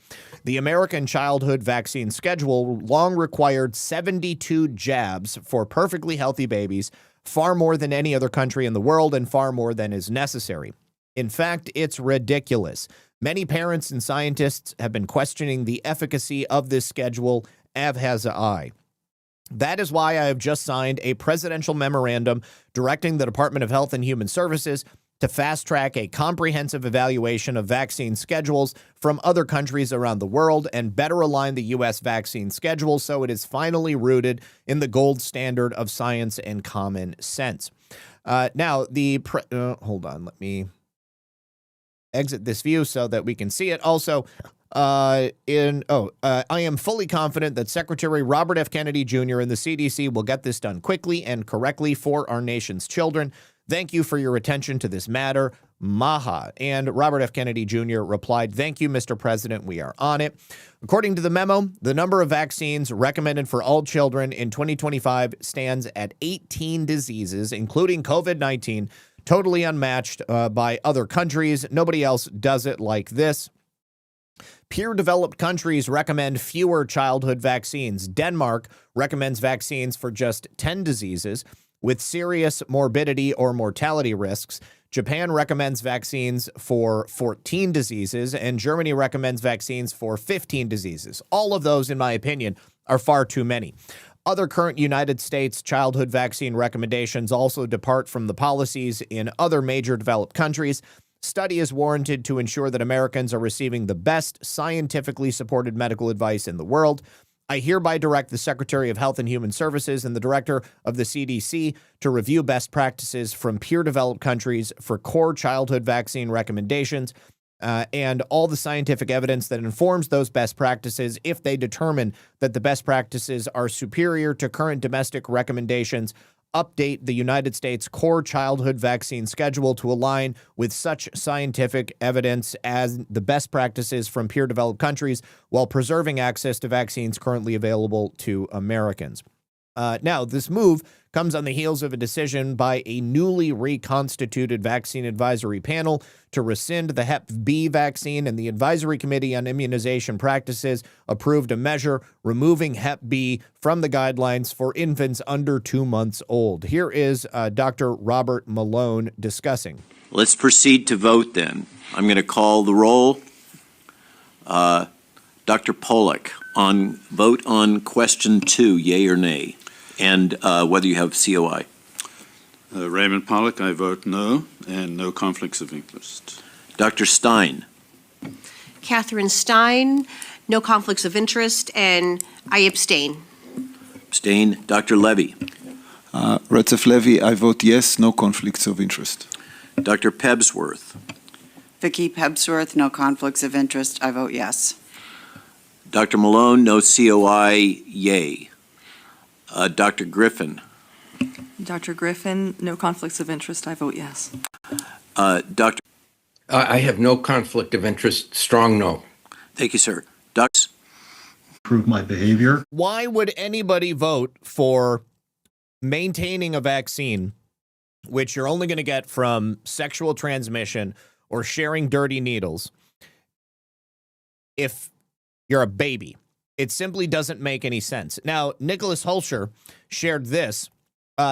The American childhood vaccine schedule long required 72 jabs for perfectly healthy babies, far more than any other country in the world and far more than is necessary. In fact, it's ridiculous. Many parents and scientists have been questioning the efficacy of this schedule, as has I. That is why I have just signed a presidential memorandum directing the Department of Health and Human Services to fast-track a comprehensive evaluation of vaccine schedules from other countries around the world and better align the U.S. vaccine schedule so it is finally rooted in the gold standard of science and common sense. Now, hold on, let me exit this view so that we can see it. Also, I am fully confident that Secretary Robert F. Kennedy Jr. and the CDC will get this done quickly and correctly for our nation's children. Thank you for your attention to this matter. Maha. And Robert F. Kennedy Jr. replied, thank you, Mr. President. We are on it. According to the memo, the number of vaccines recommended for all children in 2025 stands at 18 diseases, including COVID-19, totally unmatched by other countries. Nobody else does it like this. Peer-developed countries recommend fewer childhood vaccines. Denmark recommends vaccines for just 10 diseases with serious morbidity or mortality risks. Japan recommends vaccines for 14 diseases, and Germany recommends vaccines for 15 diseases. All of those, in my opinion, are far too many. Other current United States childhood vaccine recommendations also depart from the policies in other major developed countries. Study is warranted to ensure that Americans are receiving the best scientifically supported medical advice in the world. I hereby direct the Secretary of Health and Human Services and the Director of the CDC to review best practices from peer-developed countries for core childhood vaccine recommendations and all the scientific evidence that informs those best practices. If they determine that the best practices are superior to current domestic recommendations, update the United States core childhood vaccine schedule to align with such scientific evidence as the best practices from peer-developed countries while preserving access to vaccines currently available to Americans. Now, this move comes on the heels of a decision by a newly reconstituted vaccine advisory panel to rescind the Hep B vaccine, and the Advisory Committee on Immunization Practices approved a measure removing Hep B from the guidelines for infants under 2 months old. Here is Dr. Robert Malone discussing. Let's proceed to vote then. I'm going to call the roll. Dr. Pollack, vote on question 2, yea or nay, and whether you have COI. Raymond Pollack, I vote no, and no conflicts of interest. Dr. Stein. Catherine Stein, no conflicts of interest, and I abstain. Abstain. Dr. Levy. Retzef Levy, I vote yes, no conflicts of interest. Dr. Pebsworth. Vicki Pebsworth, no conflicts of interest. I vote yes. Dr. Malone, no COI, yay. Dr. Griffin. Dr. Griffin, no conflicts of interest. I vote yes. Dr. I have no conflict of interest. Strong no. Thank you, sir. Dr. Improve my behavior. Why would anybody vote for maintaining a vaccine, which you're only going to get from sexual transmission or sharing dirty needles, if you're a baby? It simply doesn't make any sense. Now, Nicholas Hulscher shared this.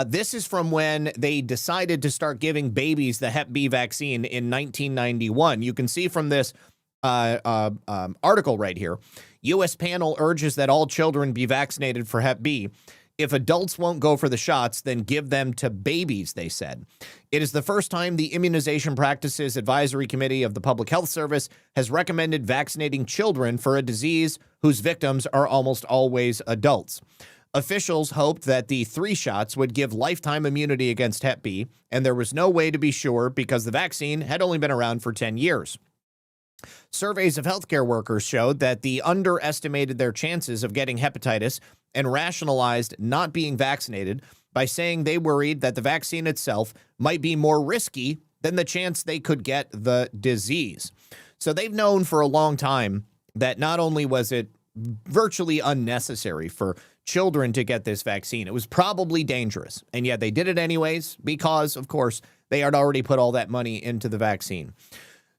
This is from when they decided to start giving babies the Hep B vaccine in 1991. You can see from this article right here, U.S. panel urges that all children be vaccinated for Hep B. If adults won't go for the shots, then give them to babies, they said. It is the first time the Immunization Practices Advisory Committee of the Public Health Service has recommended vaccinating children for a disease whose victims are almost always adults. Officials hoped that the 3 shots would give lifetime immunity against Hep B, and there was no way to be sure because the vaccine had only been around for 10 years. Surveys of healthcare workers showed that they underestimated their chances of getting hepatitis and rationalized not being vaccinated by saying they worried that the vaccine itself might be more risky than the chance they could get the disease. So they've known for a long time that not only was it virtually unnecessary for children to get this vaccine, it was probably dangerous. And yet they did it anyways because, of course, they had already put all that money into the vaccine.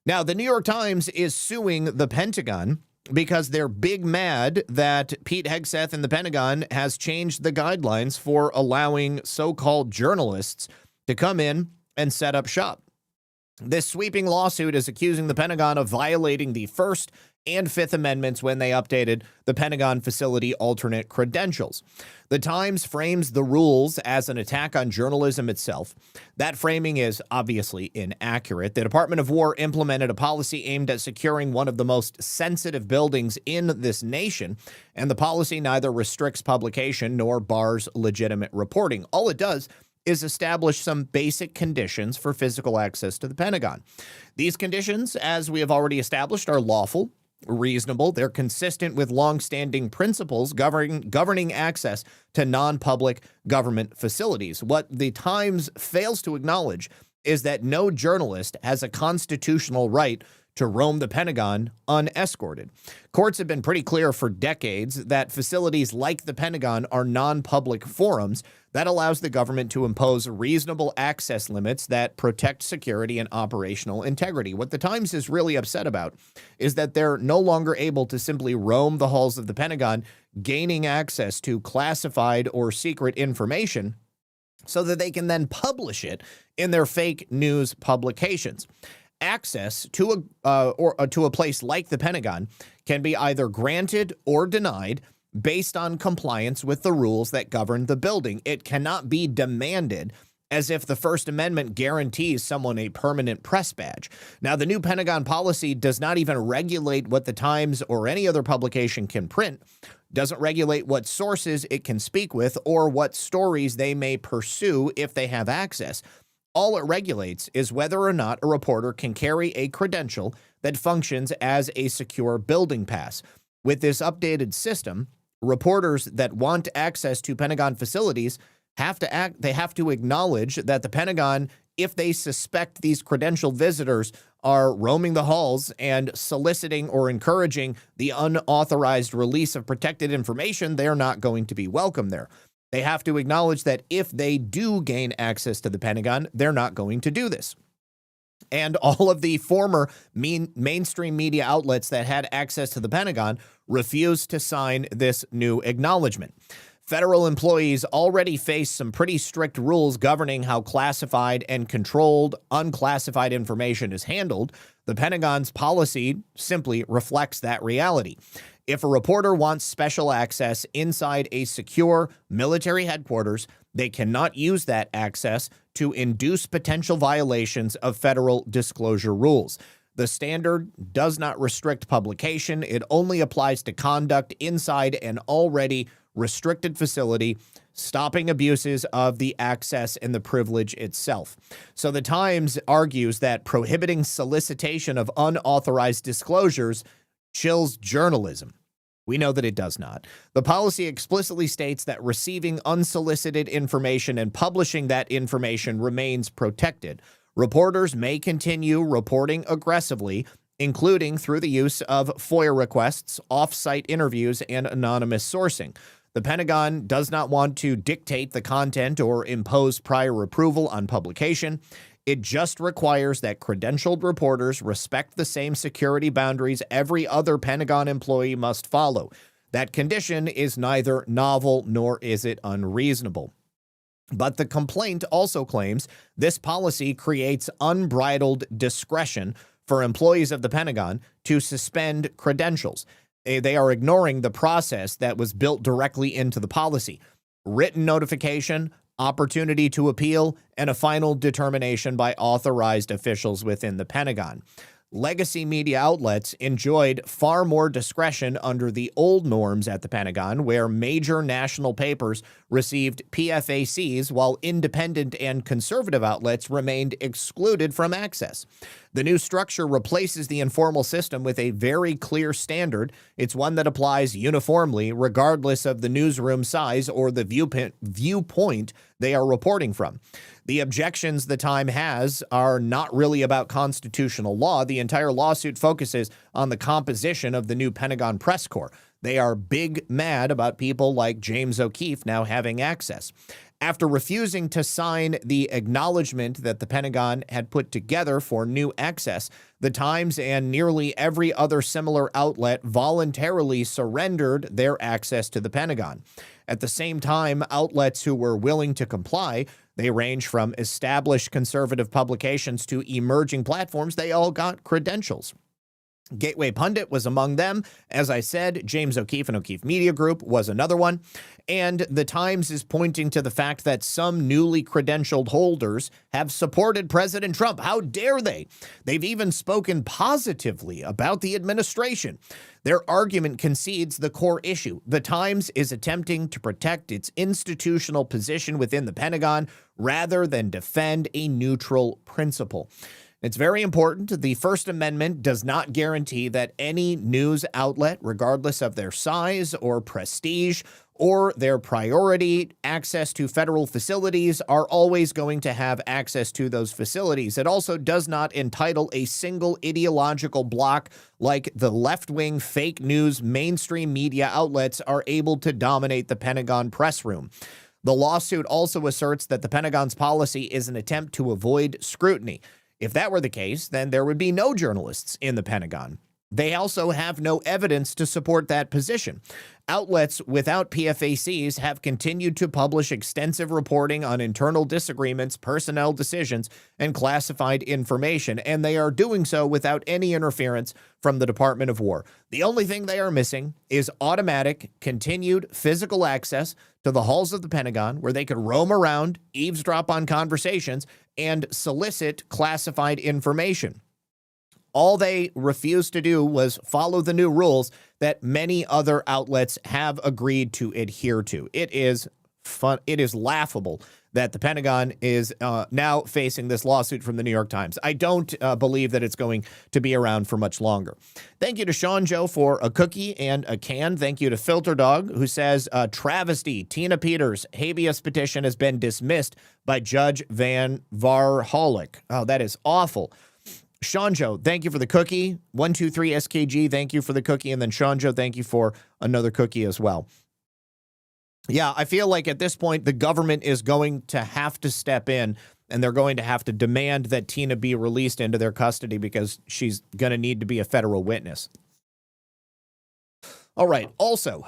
Now, the New York Times is suing the Pentagon because they're big mad that Pete Hegseth and the Pentagon has changed the guidelines for allowing so-called journalists to come in and set up shop. This sweeping lawsuit is accusing the Pentagon of violating the First and Fifth Amendments when they updated the Pentagon facility alternate credentials. The Times frames the rules as an attack on journalism itself. That framing is obviously inaccurate. The Department of War implemented a policy aimed at securing one of the most sensitive buildings in this nation, and the policy neither restricts publication nor bars legitimate reporting. All it does is establish some basic conditions for physical access to the Pentagon. These conditions, as we have already established, are lawful, reasonable. They're consistent with longstanding principles governing access to non-public government facilities. What the Times fails to acknowledge is that no journalist has a constitutional right to roam the Pentagon unescorted. Courts have been pretty clear for decades that facilities like the Pentagon are non-public forums that allows the government to impose reasonable access limits that protect security and operational integrity. What the Times is really upset about is that they're no longer able to simply roam the halls of the Pentagon, gaining access to classified or secret information so that they can then publish it in their fake news publications. Access to a place like the Pentagon can be either granted or denied based on compliance with the rules that govern the building. It cannot be demanded as if the First Amendment guarantees someone a permanent press badge. Now, the new Pentagon policy does not even regulate what the Times or any other publication can print, doesn't regulate what sources it can speak with or what stories they may pursue if they have access. All it regulates is whether or not a reporter can carry a credential that functions as a secure building pass. With this updated system, reporters that want access to Pentagon facilities have to acknowledge that the Pentagon, if they suspect these credentialed visitors are roaming the halls and soliciting or encouraging the unauthorized release of protected information, they're not going to be welcome there. They have to acknowledge that if they do gain access to the Pentagon, they're not going to do this. And all of the former mainstream media outlets that had access to the Pentagon refused to sign this new acknowledgement. Federal employees already face some pretty strict rules governing how classified and controlled unclassified information is handled. The Pentagon's policy simply reflects that reality. If a reporter wants special access inside a secure military headquarters, they cannot use that access to induce potential violations of federal disclosure rules. The standard does not restrict publication. It only applies to conduct inside an already restricted facility, stopping abuses of the access and the privilege itself. So the Times argues that prohibiting solicitation of unauthorized disclosures chills journalism. We know that it does not. The policy explicitly states that receiving unsolicited information and publishing that information remains protected. Reporters may continue reporting aggressively, including through the use of FOIA requests, off-site interviews, and anonymous sourcing. The Pentagon does not want to dictate the content or impose prior approval on publication. It just requires that credentialed reporters respect the same security boundaries every other Pentagon employee must follow. That condition is neither novel nor is it unreasonable. But the complaint also claims this policy creates unbridled discretion for employees of the Pentagon to suspend credentials. They are ignoring the process that was built directly into the policy. Written notification, opportunity to appeal, and a final determination by authorized officials within the Pentagon. Legacy media outlets enjoyed far more discretion under the old norms at the Pentagon, where major national papers received PFACs while independent and conservative outlets remained excluded from access. The new structure replaces the informal system with a very clear standard. It's one that applies uniformly, regardless of the newsroom size or the viewpoint they are reporting from. The objections the Time has are not really about constitutional law. The entire lawsuit focuses on the composition of the new Pentagon press corps. They are big mad about people like James O'Keefe now having access. After refusing to sign the acknowledgement that the Pentagon had put together for new access, the Times and nearly every other similar outlet voluntarily surrendered their access to the Pentagon. At the same time, outlets who were willing to comply, they range from established conservative publications to emerging platforms, they all got credentials. Gateway Pundit was among them. As I said, James O'Keefe and O'Keefe Media Group was another one. And the Times is pointing to the fact that some newly credentialed holders have supported President Trump. How dare they? They've even spoken positively about the administration. Their argument concedes the core issue. The Times is attempting to protect its institutional position within the Pentagon rather than defend a neutral principle. It's very important. The First Amendment does not guarantee that any news outlet, regardless of their size or prestige or their priority, access to federal facilities, are always going to have access to those facilities. It also does not entitle a single ideological bloc like the left-wing fake news mainstream media outlets are able to dominate the Pentagon press room. The lawsuit also asserts that the Pentagon's policy is an attempt to avoid scrutiny. If that were the case, then there would be no journalists in the Pentagon. They also have no evidence to support that position. Outlets without PFACs have continued to publish extensive reporting on internal disagreements, personnel decisions, and classified information, and they are doing so without any interference from the Department of War. The only thing they are missing is automatic, continued physical access to the halls of the Pentagon, where they could roam around, eavesdrop on conversations, and solicit classified information. All they refused to do was follow the new rules that many other outlets have agreed to adhere to. It is laughable that the Pentagon is now facing this lawsuit from the New York Times. I don't believe that it's going to be around for much longer. Thank you to Sean Joe for a cookie and a can. Thank you to Filter Dog, who says, travesty, Tina Peters' habeas petition has been dismissed by Judge Van Varholik. Oh, that is awful. Seanjo, thank you for the cookie. 123 SKG, thank you for the cookie. And then Seanjo, thank you for another cookie as well. Yeah, I feel like at this point, the government is going to have to step in and they're going to have to demand that Tina be released into their custody because she's going to need to be a federal witness. All right. Also,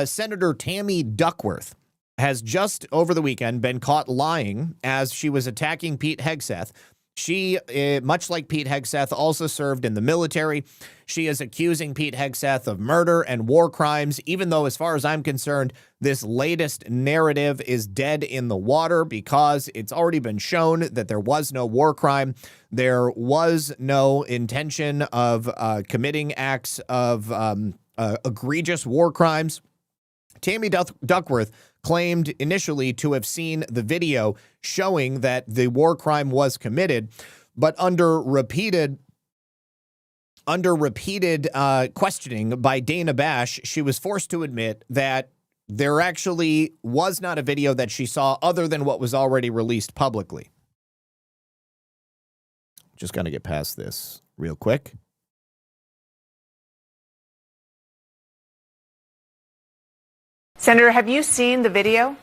Senator Tammy Duckworth has just over the weekend been caught lying as she was attacking Pete Hegseth. She, much like Pete Hegseth, also served in the military. She is accusing Pete Hegseth of murder and war crimes, even though, as far as I'm concerned, this latest narrative is dead in the water because it's already been shown that there was no war crime. There was no intention of committing acts of egregious war crimes. Tammy Duckworth claimed initially to have seen the video showing that the war crime was committed, but under repeated questioning by Dana Bash, she was forced to admit that there actually was not a video that she saw other than what was already released publicly. Just got to get past this real quick. Senator, have you seen the video?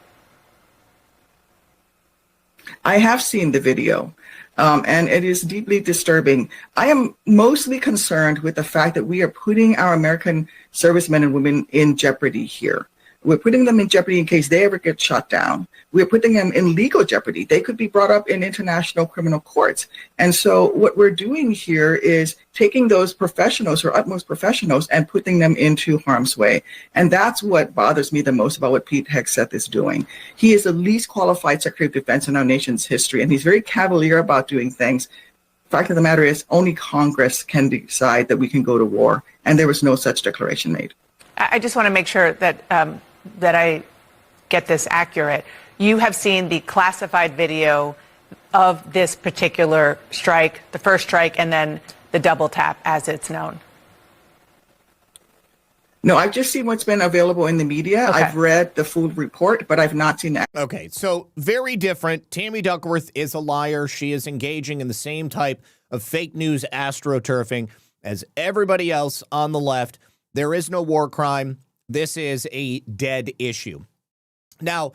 I have seen the video, and it is deeply disturbing. I am mostly concerned with the fact that we are putting our American servicemen and women in jeopardy here. We're putting them in jeopardy in case they ever get shot down. We're putting them in legal jeopardy. They could be brought up in international criminal courts. And so what we're doing here is taking those professionals or utmost professionals and putting them into harm's way. And that's what bothers me the most about what Pete Hegseth is doing. He is the least qualified Secretary of Defense in our nation's history, and he's very cavalier about doing things. Fact of the matter is, only Congress can decide that we can go to war, and there was no such declaration made. I just want to make sure that that I get this accurate. You have seen the classified video of this particular strike, the first strike, and then the double tap, as it's known. No, I've just seen what's been available in the media. Okay. I've read the full report, but I've not seen that. Okay, so very different. Tammy Duckworth is a liar. She is engaging in the same type of fake news astroturfing as everybody else on the left. There is no war crime. This is a dead issue. Now,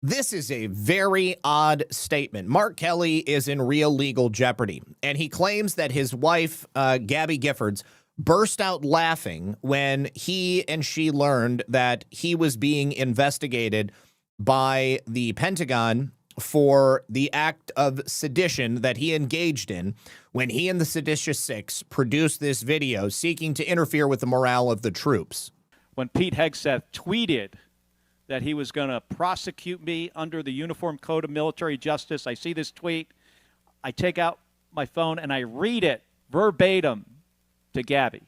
this is a very odd statement. Mark Kelly is in real legal jeopardy, and he claims that his wife, Gabby Giffords, burst out laughing when he and she learned that he was being investigated by the Pentagon for the act of sedition that he engaged in when he and the Seditious Six produced this video seeking to interfere with the morale of the troops. When Pete Hegseth tweeted that he was going to prosecute me under the Uniform Code of Military Justice, I see this tweet, I take out my phone and I read it verbatim to Gabby.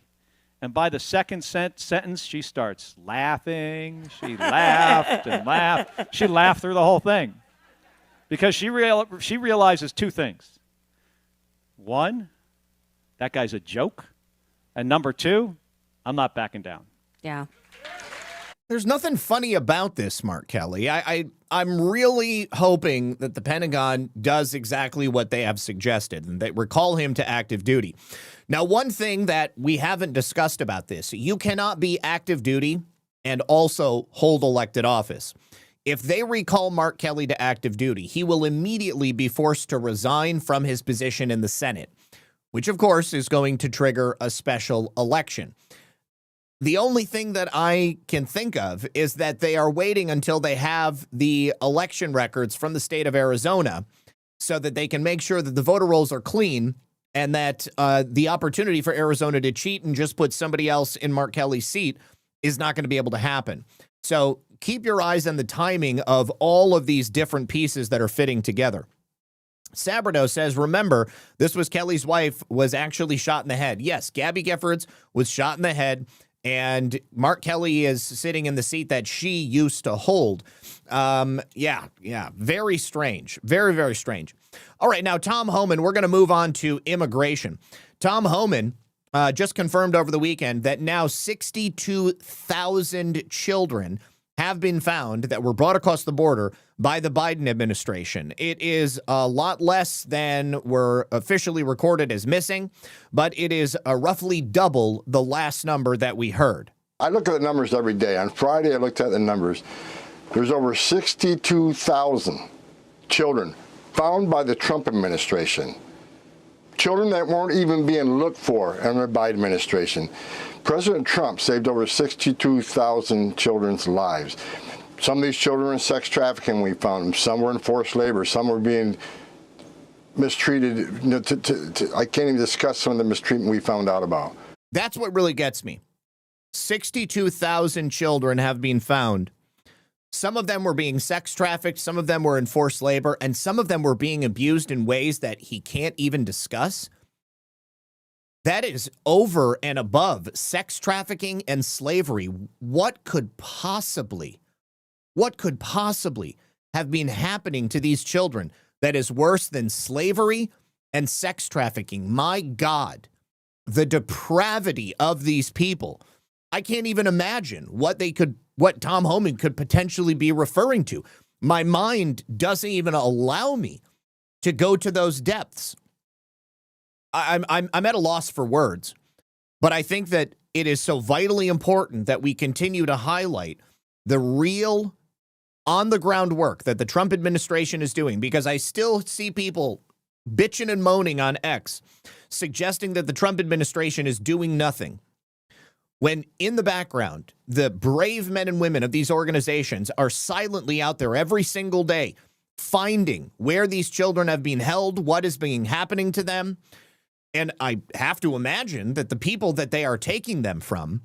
And by the second sentence, she starts laughing. She laughed and laughed. She laughed through the whole thing because she realizes two things. One, that guy's a joke. And number two, I'm not backing down. Yeah. There's nothing funny about this, Mark Kelly. I'm really hoping that the Pentagon does exactly what they have suggested and they recall him to active duty. Now, one thing that we haven't discussed about this, you cannot be active duty and also hold elected office. If they recall Mark Kelly to active duty, he will immediately be forced to resign from his position in the Senate, which, of course, is going to trigger a special election. The only thing that I can think of is that they are waiting until they have the election records from the state of Arizona so that they can make sure that the voter rolls are clean and that the opportunity for Arizona to cheat and just put somebody else in Mark Kelly's seat is not going to be able to happen. So keep your eyes on the timing of all of these different pieces that are fitting together. Sabrado says, remember, this was Kelly's wife was actually shot in the head. Yes, Gabby Giffords was shot in the head. And Mark Kelly is sitting in the seat that she used to hold. Yeah, very strange. Very, very strange. All right, now, Tom Homan, we're going to move on to immigration. Tom Homan just confirmed over the weekend that now 62,000 children have been found that were brought across the border by the Biden administration. It is a lot less than were officially recorded as missing, but it is roughly double the last number that we heard. I look at the numbers every day. On Friday, I looked at the numbers. There's over 62,000 children found by the Trump administration. Children that weren't even being looked for under the Biden administration. President Trump saved over 62,000 children's lives. Some of these children were in sex trafficking, we found them. Some were in forced labor. Some were being mistreated. I can't even discuss some of the mistreatment we found out about. That's what really gets me. 62,000 children have been found. Some of them were being sex trafficked. Some of them were in forced labor. And some of them were being abused in ways that he can't even discuss. That is over and above sex trafficking and slavery. What could possibly have been happening to these children that is worse than slavery and sex trafficking? My God, the depravity of these people. I can't even imagine what Tom Homan could potentially be referring to. My mind doesn't even allow me to go to those depths. I'm at a loss for words, but I think that it is so vitally important that we continue to highlight the real on-the-ground work that the Trump administration is doing, because I still see people bitching and moaning on X, suggesting that the Trump administration is doing nothing, when in the background, the brave men and women of these organizations are silently out there every single day, finding where these children have been held, what is being happening to them. And I have to imagine that the people that they are taking them from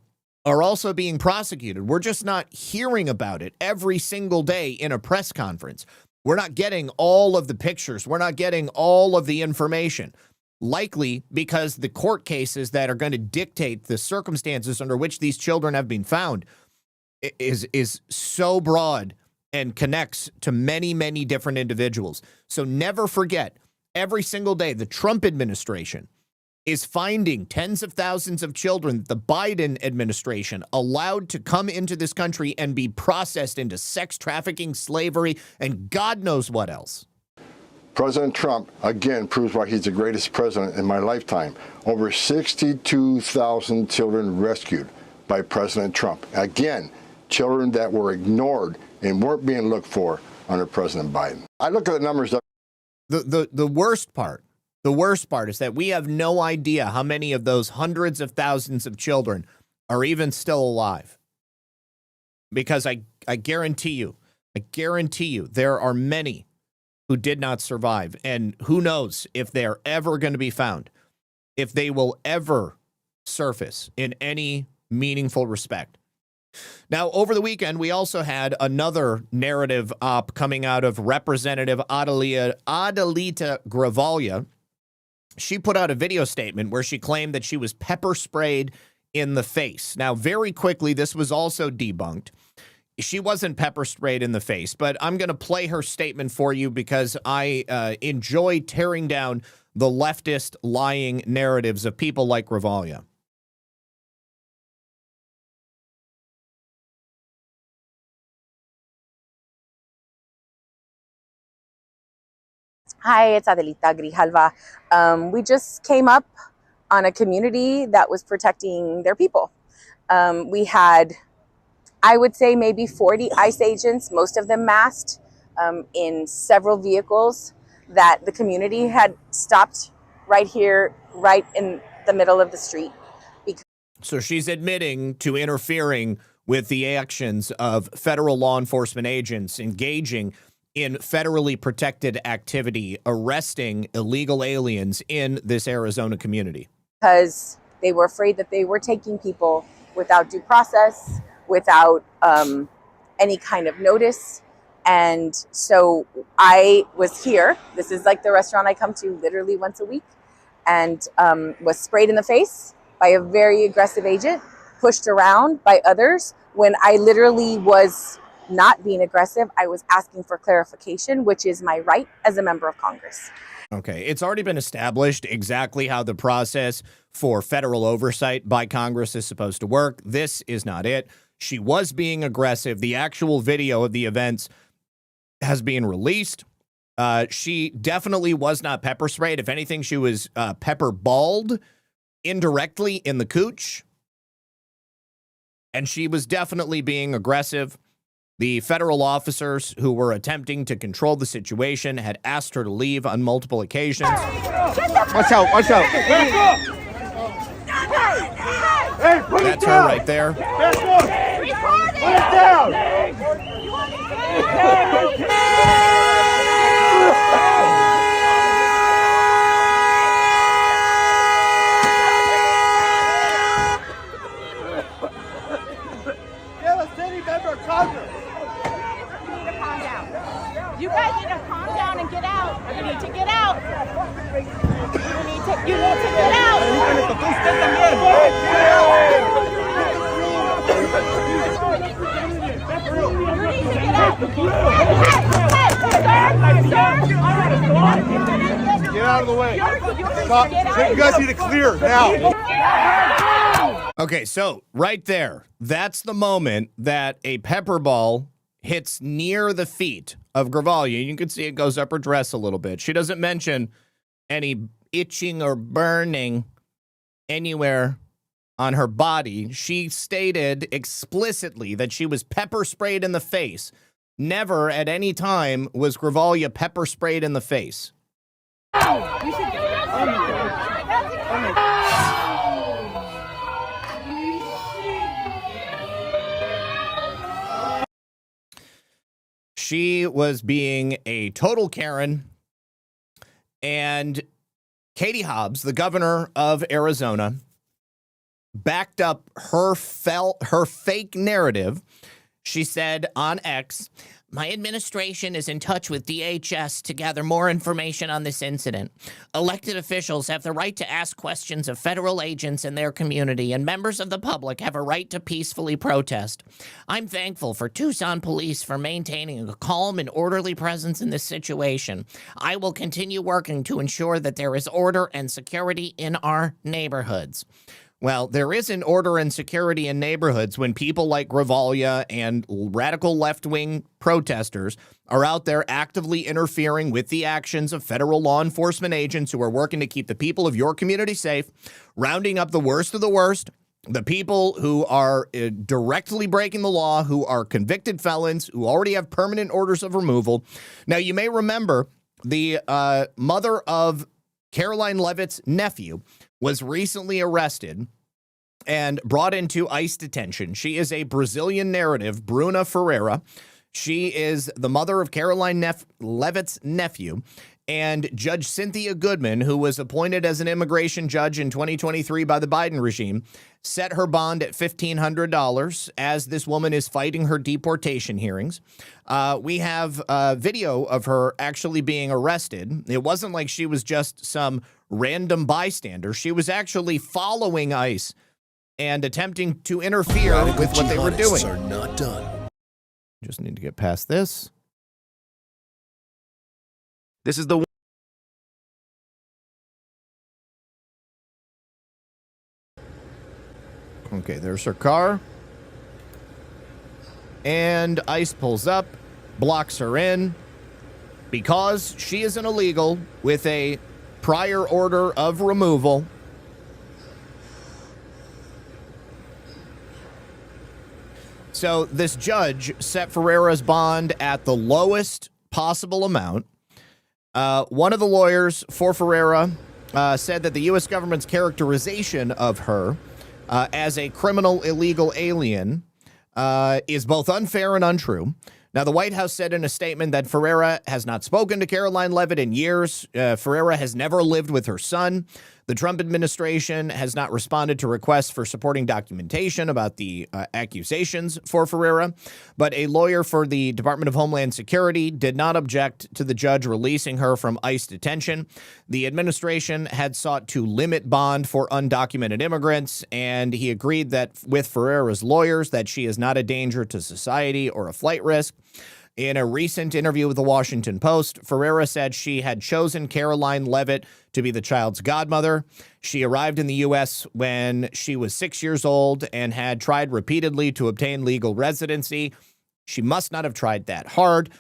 are also being prosecuted. We're just not hearing about it every single day in a press conference. We're not getting all of the pictures. We're not getting all of the information, likely because the court cases that are going to dictate the circumstances under which these children have been found is so broad and connects to many, many different individuals. So never forget, every single day, the Trump administration is finding tens of thousands of children that the Biden administration allowed to come into this country and be processed into sex trafficking, slavery, and God knows what else. President Trump, again, proves why he's the greatest president in my lifetime. Over 62,000 children rescued by President Trump. Again, children that were ignored and weren't being looked for under President Biden. I look at the numbers. The worst part is that we have no idea how many of those hundreds of thousands of children are even still alive. Because I guarantee you, there are many who did not survive. And who knows if they're ever going to be found, if they will ever surface in any meaningful respect. Now, over the weekend, we also had another narrative op coming out of Representative Adelita Gravalia. She put out a video statement where she claimed that she was pepper sprayed in the face. Now, very quickly, this was also debunked. She wasn't pepper sprayed in the face, but I'm going to play her statement for you because I enjoy tearing down the leftist lying narratives of people like Gravalia. Hi, it's Adelita Grijalva. We just came up on a community that was protecting their people. We had, I would say, maybe 40 ICE agents, most of them masked, in several vehicles that the community had stopped right here, right in the middle of the street. So she's admitting to interfering with the actions of federal law enforcement agents engaging in federally protected activity, arresting illegal aliens in this Arizona community. Because they were afraid that they were taking people without due process, without any kind of notice. And so I was here. This is like the restaurant I come to literally once a week, and was sprayed in the face by a very aggressive agent, pushed around by others when I literally was not being aggressive. I was asking for clarification, which is my right as a member of Congress. Okay, it's already been established exactly how the process for federal oversight by Congress is supposed to work. This is not it. She was being aggressive. The actual video of the events has been released. She definitely was not pepper sprayed. If anything, she was pepper balled indirectly in the cooch. And she was definitely being aggressive. The federal officers who were attempting to control the situation had asked her to leave on multiple occasions. Watch out, watch out. That's her right there. Put it down. You guys need to calm down and get out. You need to get out. You need to get out. out of the way. Stop. You guys need to clear now. Okay, so right there, that's the moment that a pepper ball hits near the feet of Gravalia. You can see it goes up her dress a little bit. She doesn't mention any itching or burning anywhere on her body. She stated explicitly that she was pepper sprayed in the face. Never at any time was Gravalia pepper sprayed in the face. She was being a total Karen, and Katie Hobbs, the governor of Arizona, backed up her fake narrative. She said on X, "My administration is in touch with DHS to gather more information on this incident. Elected officials have the right to ask questions of federal agents in their community, and members of the public have a right to peacefully protest. I'm thankful for Tucson police for maintaining a calm and orderly presence in this situation. I will continue working to ensure that there is order and security in our neighborhoods." Well, there isn't order and security in neighborhoods when people like Gravalia and radical left-wing protesters are out there actively interfering with the actions of federal law enforcement agents who are working to keep the people of your community safe, rounding up the worst of the worst, the people who are directly breaking the law, who are convicted felons, who already have permanent orders of removal. Now, you may remember the mother of Caroline Levitt's nephew was recently arrested and brought into ICE detention. She is a Brazilian native, Bruna Ferreira. She is the mother of Caroline Levitt's nephew. And Judge Cynthia Goodman, who was appointed as an immigration judge in 2023 by the Biden regime, set her bond at $1,500 as this woman is fighting her deportation hearings. We have a video of her actually being arrested. It wasn't like she was just some random bystander. She was actually following ICE and attempting to interfere with what they were doing. Are not done. Just need to get past this. This is the Okay, there's her car. And ICE pulls up, blocks her in because she is an illegal with a prior order of removal. So this judge set Ferreira's bond at the lowest possible amount. One of the lawyers for Ferreira said that the U.S. government's characterization of her as a criminal illegal alien is both unfair and untrue. Now, the White House said in a statement that Ferreira has not spoken to Caroline Levitt in years. Ferreira has never lived with her son. The Trump administration has not responded to requests for supporting documentation about the accusations for Ferreira. But a lawyer for the Department of Homeland Security did not object to the judge releasing her from ICE detention. The administration had sought to limit bond for undocumented immigrants, and he agreed that with Ferreira's lawyers that she is not a danger to society or a flight risk. In a recent interview with the Washington Post, Ferreira said she had chosen Caroline Levitt to be the child's godmother. She arrived in the U.S. when she was 6 years old and had tried repeatedly to obtain legal residency. She must not have tried that hard.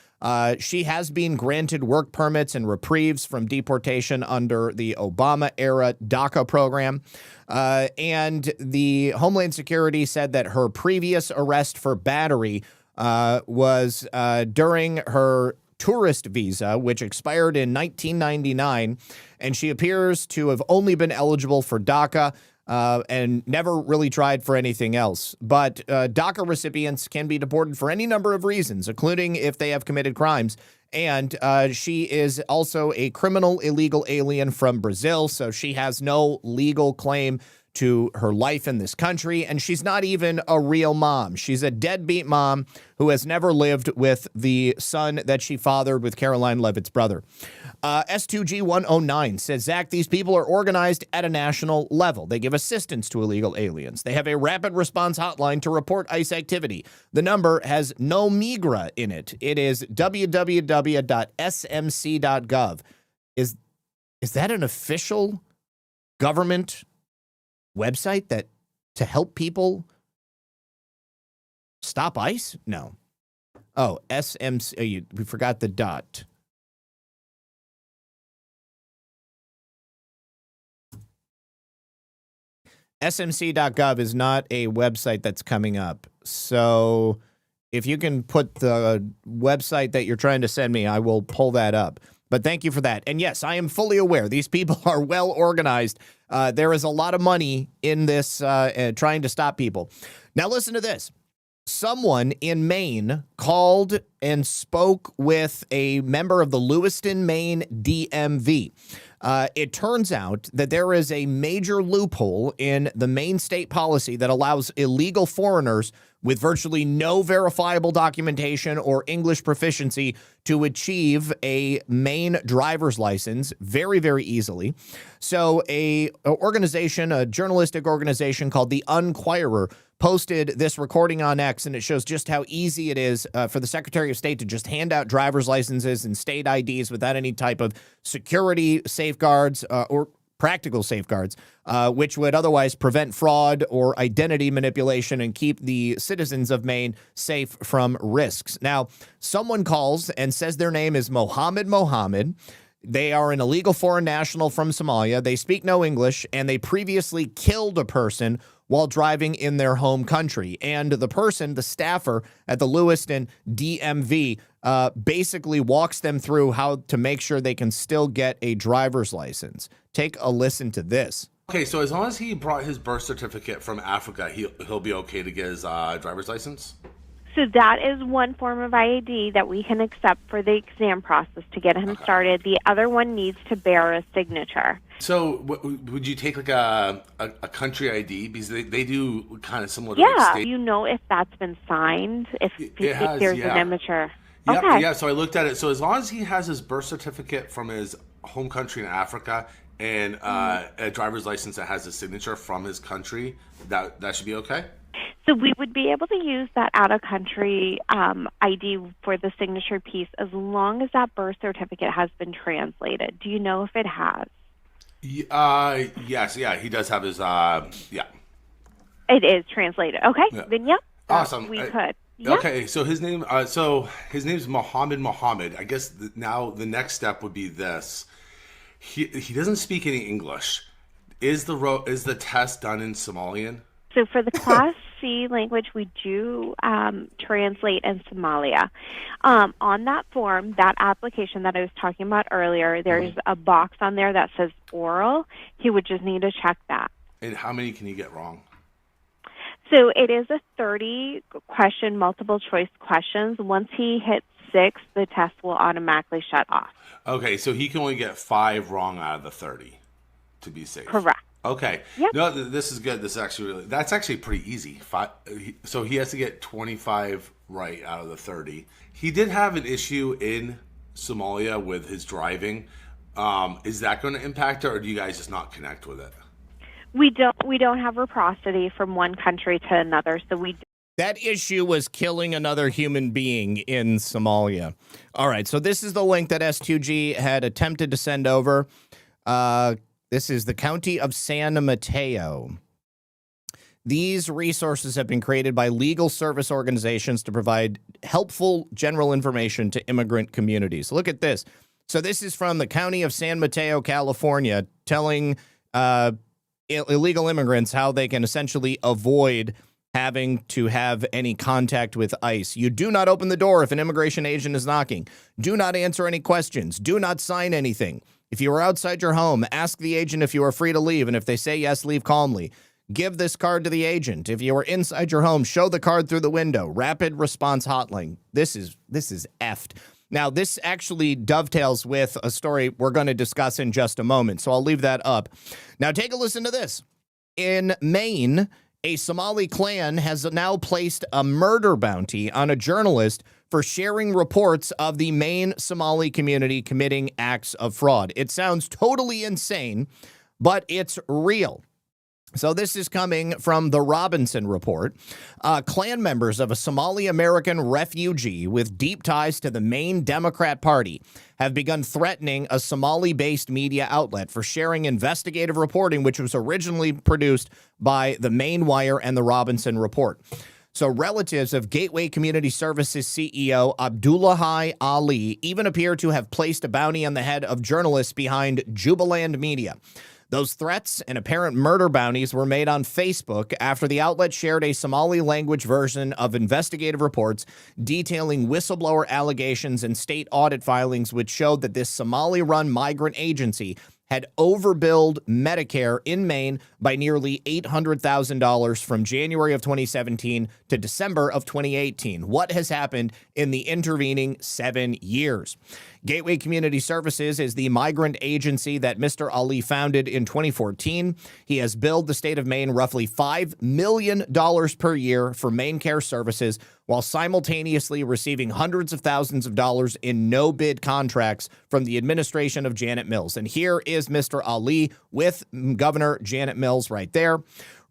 She has been granted work permits and reprieves from deportation under the Obama-era DACA program. And the Homeland Security said that her previous arrest for battery was during her tourist visa, which expired in 1999, and she appears to have only been eligible for DACA and never really tried for anything else. But DACA recipients can be deported for any number of reasons, including if they have committed crimes. And she is also a criminal illegal alien from Brazil, so she has no legal claim to her life in this country, and she's not even a real mom. She's a deadbeat mom who has never lived with the son that she fathered with Caroline Levitt's brother. S2G109 says, Zach, these people are organized at a national level. They give assistance to illegal aliens. They have a rapid response hotline to report ICE activity. The number has no migra in it. It is www.smc.gov. Is Is that an official government website that to help people stop ICE? No. Oh, SMC. We forgot the dot. SMC.gov is not a website that's coming up. So if you can put the website that you're trying to send me, I will pull that up. But thank you for that. And yes, I am fully aware these people are well organized. There is a lot of money in this trying to stop people. Now listen to this. Someone in Maine called and spoke with a member of the Lewiston, Maine DMV. It turns out that there is a major loophole in the Maine state policy that allows illegal foreigners with virtually no verifiable documentation or English proficiency to achieve a Maine driver's license very, very easily. So a journalistic organization called The Unquirer posted this recording on X, and it shows just how easy it is for the Secretary of State to just hand out driver's licenses and state IDs without any type of security safeguards or practical safeguards, which would otherwise prevent fraud or identity manipulation and keep the citizens of Maine safe from risks. Now, someone calls and says their name is Mohammed. They are an illegal foreign national from Somalia. They speak no English, and they previously killed a person while driving in their home country. And the person, the staffer at the Lewiston DMV, basically walks them through how to make sure they can still get a driver's license. Take a listen to this. Okay, so as long as he brought his birth certificate from Africa, he'll be okay to get his driver's license? So that is one form of ID that we can accept for the exam process to get him started. The other one needs to bear a signature. So would you take like a country ID? Because they do kind of similar to like state. You know if that's been signed, if there's an immature. Yep, okay. Yeah, so I looked at it. So as long as he has his birth certificate from his home country in Africa and a driver's license that has his signature from his country, that should be okay? So we would be able to use that out-of-country ID for the signature piece as long as that birth certificate has been translated. Do you know if it has? Yes, yeah, he does have his, yeah. It is translated. Okay, Yeah. Then yep. Awesome. We could. Yep. Okay, so his name's Mohammed. I guess now the next step would be this. He doesn't speak any English. Is the test done in Somalian? So for the Class C language, we do translate in Somalia. On that form, that application that I was talking about earlier, there's a box on there that says oral. He would just need to check that. And how many can he get wrong? So it is a 30-question multiple-choice questions. Once he hits 6, the test will automatically shut off. Okay, so he can only get 5 wrong out of the 30 to be safe. Correct. Okay. Yep. No, this is good. This is that's actually pretty easy. So he has to get 25 right out of the 30. He did have an issue in Somalia with his driving. Is that going to impact it, or do you guys just not connect with it? We don't have reciprocity from one country to another, so we. That issue was killing another human being in Somalia. All right, so this is the link that S2G had attempted to send over. This is the County of San Mateo. These resources have been created by legal service organizations to provide helpful general information to immigrant communities. Look at this. So this is from the County of San Mateo, California, telling illegal immigrants how they can essentially avoid having to have any contact with ICE. You do not open the door if an immigration agent is knocking. Do not answer any questions. Do not sign anything. If you are outside your home, ask the agent if you are free to leave, and if they say yes, leave calmly. Give this card to the agent. If you are inside your home, show the card through the window. Rapid response hotline. This is effed. Now, this actually dovetails with a story we're going to discuss in just a moment, so I'll leave that up. Now, take a listen to this. In Maine, a Somali clan has now placed a murder bounty on a journalist for sharing reports of the Maine Somali community committing acts of fraud. It sounds totally insane, but it's real. So this is coming from the Robinson Report. Clan members of a Somali American refugee with deep ties to the main Democrat Party have begun threatening a Somali-based media outlet for sharing investigative reporting, which was originally produced by the Main Wire and the Robinson Report. So relatives of Gateway Community Services CEO Abdullahi Ali even appear to have placed a bounty on the head of journalists behind Jubaland Media. Those threats and apparent murder bounties were made on Facebook after the outlet shared a Somali language version of investigative reports detailing whistleblower allegations and state audit filings, which showed that this Somali-run migrant agency had overbilled Medicare in Maine by nearly $800,000 from January of 2017 to December of 2018. What has happened in the intervening 7 years? Gateway Community Services is the migrant agency that Mr. Ali founded in 2014. He has billed the state of Maine roughly $5 million per year for Maine care services, while simultaneously receiving hundreds of thousands of dollars in no-bid contracts from the administration of Janet Mills. And here is Mr. Ali with Governor Janet Mills right there.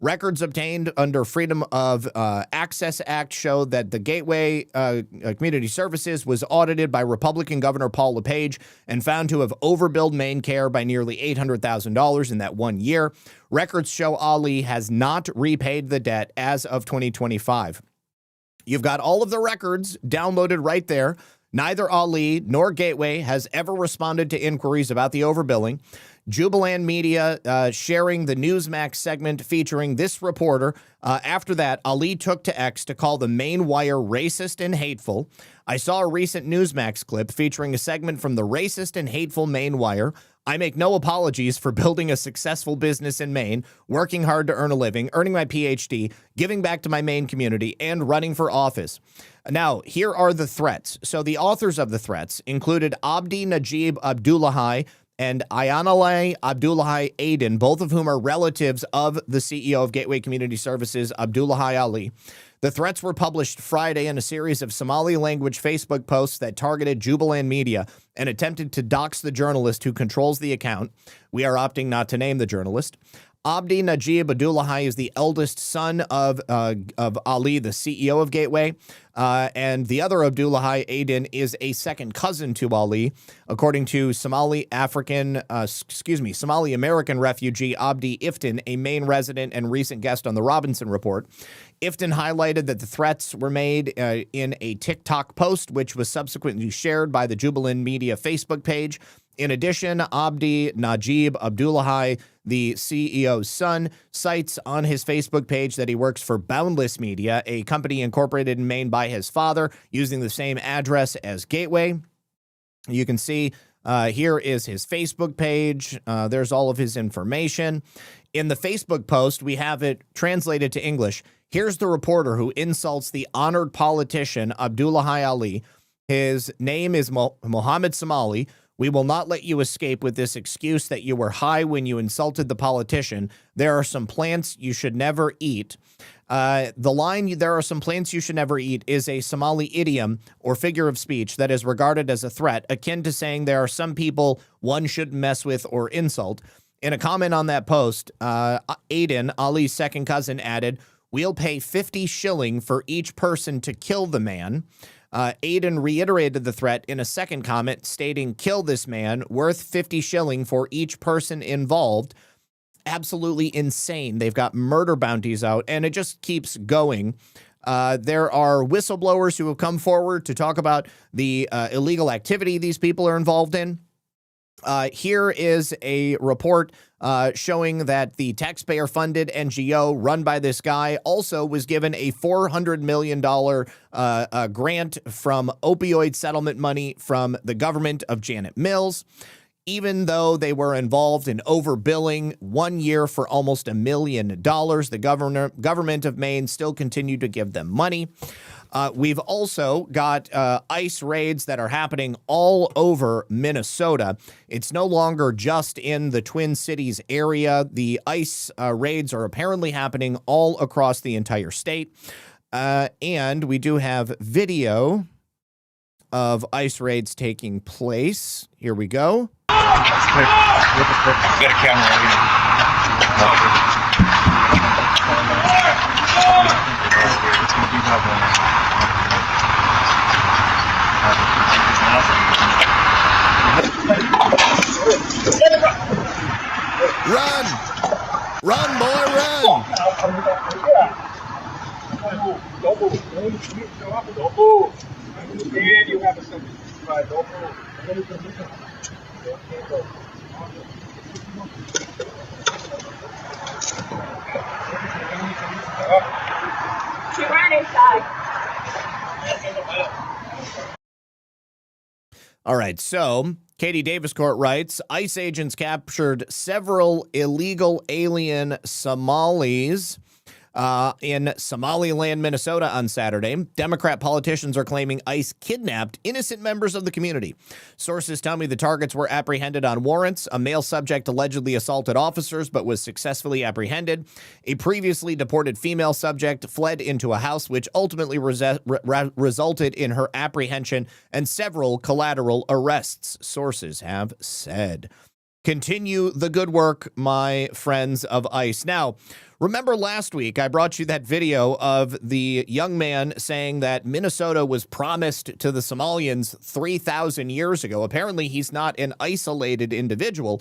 Records obtained under Freedom of Access Act show that the Gateway Community Services was audited by Republican Governor Paul LePage and found to have overbilled Maine Care by nearly $800,000 in that 1 year. Records show Ali has not repaid the debt as of 2025. You've got all of the records downloaded right there. Neither Ali nor Gateway has ever responded to inquiries about the overbilling. Jubaland Media sharing the Newsmax segment featuring this reporter. After that, Ali took to X to call the Main Wire racist and hateful. I saw a recent Newsmax clip featuring a segment from the racist and hateful Main Wire. I make no apologies for building a successful business in Maine, working hard to earn a living, earning my PhD, giving back to my Maine community, and running for office. Now, here are the threats. So the authors of the threats included Abdi Najib Abdullahi and Ayanalai Abdullahi Aden, both of whom are relatives of the CEO of Gateway Community Services, Abdullahi Ali. The threats were published Friday in a series of Somali-language Facebook posts that targeted Jubaland Media and attempted to dox the journalist who controls the account. We are opting not to name the journalist. Abdi Najib Abdullahi is the eldest son of Ali, the CEO of Gateway, and the other Abdullahi Aden is a second cousin to Ali, according to Somali American refugee Abdi Iftin, a Maine resident and recent guest on the Robinson Report. Iftin highlighted that the threats were made in a TikTok post, which was subsequently shared by the Jubaland Media Facebook page. In addition, Abdi Najib Abdullahi, the CEO's son, cites on his Facebook page that he works for Boundless Media, a company incorporated in Maine by his father, using the same address as Gateway. You can see here is his Facebook page. There's all of his information. In the Facebook post, we have it translated to English. Here's the reporter who insults the honored politician Abdullahi Ali. His name is Mohammed Somali. We will not let you escape with this excuse that you were high when you insulted the politician. There are some plants you should never eat. The line, there are some plants you should never eat, is a Somali idiom or figure of speech that is regarded as a threat, akin to saying there are some people one shouldn't mess with or insult. In a comment on that post, Aden, Ali's second cousin, added, "We'll pay 50 shilling for each person to kill the man." Aden reiterated the threat in a second comment, stating, "Kill this man, worth 50 shilling for each person involved." Absolutely insane. They've got murder bounties out, and it just keeps going. There are whistleblowers who have come forward to talk about the illegal activity these people are involved in. Here is a report showing that the taxpayer-funded NGO run by this guy also was given a $400 million grant from opioid settlement money from the government of Janet Mills, even though they were involved in overbilling 1 year for almost $1 million. The government of Maine still continued to give them money. We've also got ICE raids that are happening all over Minnesota. It's no longer just in the Twin Cities area. The ICE raids are apparently happening all across the entire state. And we do have video of ICE raids taking place. Here we go. Got a camera. Run! Run, boy, run! Don't move. Don't move. And you have a sentence. Right, don't move. She ran inside. All right, so Katie Davis Court writes, ICE agents captured several illegal alien Somalis in Somaliland, Minnesota on Saturday. Democrat politicians are claiming ICE kidnapped innocent members of the community. Sources tell me the targets were apprehended on warrants. A male subject allegedly assaulted officers but was successfully apprehended. A previously deported female subject fled into a house, which ultimately resulted in her apprehension and several collateral arrests, sources have said. Continue the good work, my friends of ICE. Now, remember last week I brought you that video of the young man saying that Minnesota was promised to the Somalians 3,000 years ago. Apparently, he's not an isolated individual.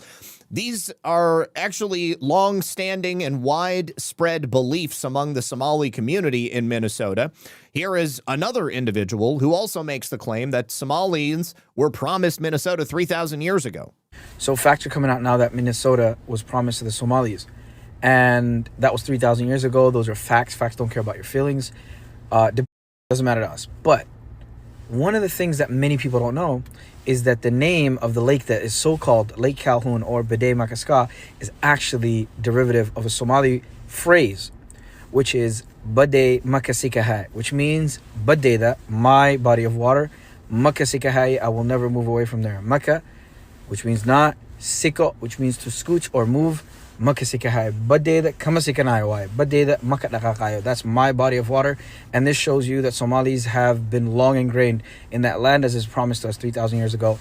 These are actually long-standing and widespread beliefs among the Somali community in Minnesota. Here is another individual who also makes the claim that Somalians were promised Minnesota 3,000 years ago. So facts are coming out now that Minnesota was promised to the Somalis. And that was 3,000 years ago. Those are facts. Facts don't care about your feelings. Doesn't matter to us. But one of the things that many people don't know is that the name of the lake that is so-called Lake Calhoun or Bede Makaska is actually derivative of a Somali phrase, which is Bade Makasikahai, which means Badeda, my body of water. Makasikahai, I will never move away from there. Maka, which means not. Siko, which means to scooch or move. Makasikahai. Badeda Kamasikanai. Badeda Makatakayo. That's my body of water. And this shows you that Somalis have been long ingrained in that land as is promised to us 3,000 years ago.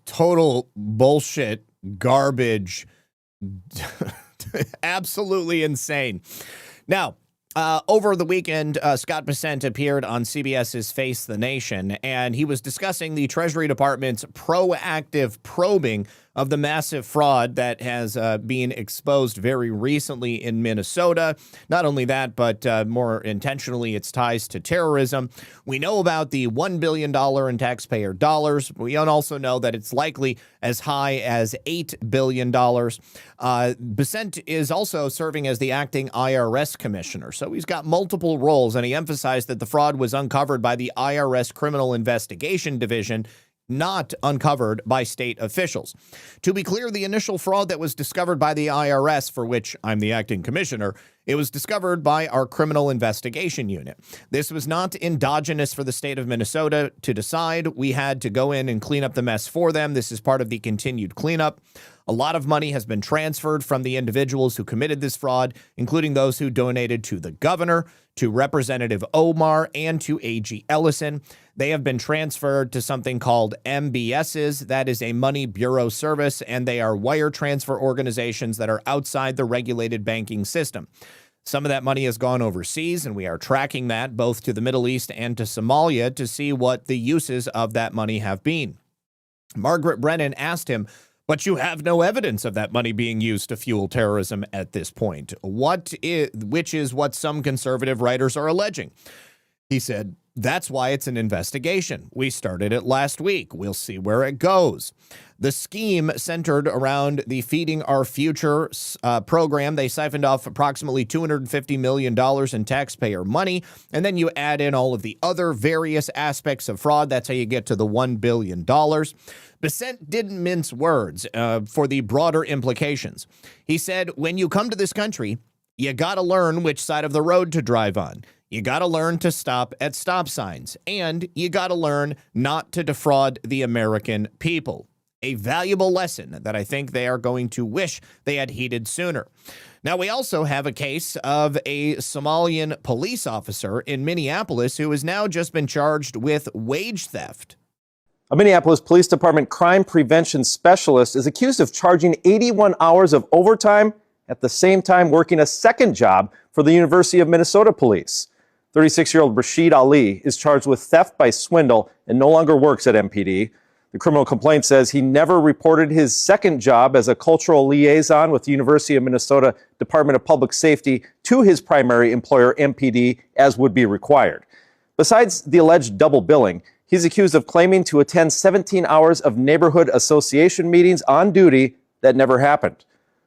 Total bullshit, garbage, absolutely insane. Now, over the weekend, Scott Paine appeared on CBS's Face the Nation, and he was discussing the Treasury Department's proactive probing of the massive fraud that has been exposed very recently in Minnesota. Not only that, but more intentionally, its ties to terrorism. We know about the $1 billion in taxpayer dollars. We also know that it's likely as high as $8 billion. Besant is also serving as the acting IRS commissioner. So he's got multiple roles, and he emphasized that the fraud was uncovered by the IRS Criminal Investigation Division, not uncovered by state officials. To be clear, the initial fraud that was discovered by the IRS, for which I'm the acting commissioner, it was discovered by our criminal investigation unit. This was not endogenous for the state of Minnesota to decide. We had to go in and clean up the mess for them. This is part of the continued cleanup. A lot of money has been transferred from the individuals who committed this fraud, including those who donated to the governor, to Representative Omar, and to A.G. Ellison. They have been transferred to something called MBSs. That is a money bureau service, and they are wire transfer organizations that are outside the regulated banking system. Some of that money has gone overseas, and we are tracking that both to the Middle East and to Somalia to see what the uses of that money have been. Margaret Brennan asked him, but you have no evidence of that money being used to fuel terrorism at this point. Which is what some conservative writers are alleging. He said, that's why it's an investigation. We started it last week. We'll see where it goes. The scheme centered around the Feeding Our Future program. They siphoned off approximately $250 million in taxpayer money, and then you add in all of the other various aspects of fraud. That's how you get to the $1 billion. Besant didn't mince words for the broader implications. He said, when you come to this country, you got to learn which side of the road to drive on. You got to learn to stop at stop signs, and you got to learn not to defraud the American people. A valuable lesson that I think they are going to wish they had heeded sooner. Now, we also have a case of a Somalian police officer in Minneapolis who has now just been charged with wage theft. A Minneapolis Police Department crime prevention specialist is accused of charging 81 hours of overtime at the same time working a second job for the University of Minnesota Police. 36-year-old Rashid Ali is charged with theft by swindle and no longer works at MPD. The criminal complaint says he never reported his second job as a cultural liaison with the University of Minnesota Department of Public Safety to his primary employer, MPD, as would be required. Besides the alleged double billing, he's accused of claiming to attend 17 hours of neighborhood association meetings on duty that never happened.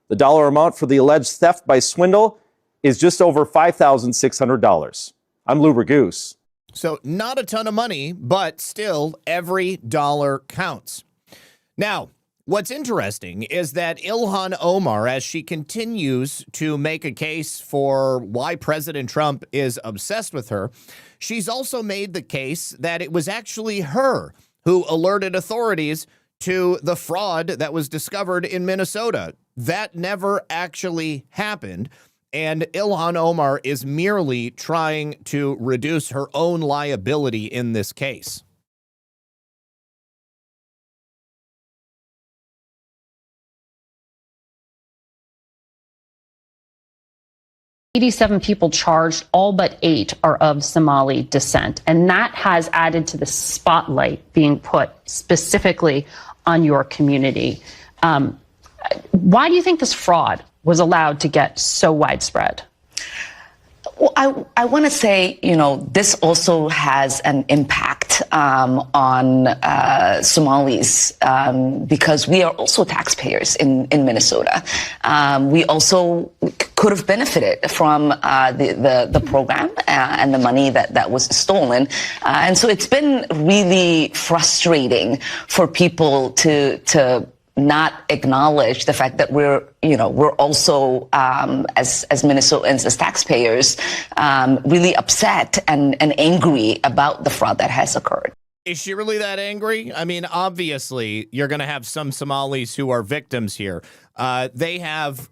The dollar amount for the alleged theft by swindle is just over $5,600. I'm Lou Ragoose. So not a ton of money, but still every dollar counts. Now, what's interesting is that Ilhan Omar, as she continues to make a case for why President Trump is obsessed with her, she's also made the case that it was actually her who alerted authorities to the fraud that was discovered in Minnesota. That never actually happened. And Ilhan Omar is merely trying to reduce her own liability in this case. 87 people charged, all but 8 are of Somali descent. And that has added to the spotlight being put specifically on your community. Why do you think this fraud was allowed to get so widespread? Well, I want to say, this also has an impact on Somalis because we are also taxpayers in Minnesota. We also could have benefited from the program and the money that was stolen. And so it's been really frustrating for people to not acknowledge the fact that we're also, as Minnesotans, as taxpayers, really upset and angry about the fraud that has occurred. Is she really that angry? I mean, obviously, you're going to have some Somalis who are victims here. They have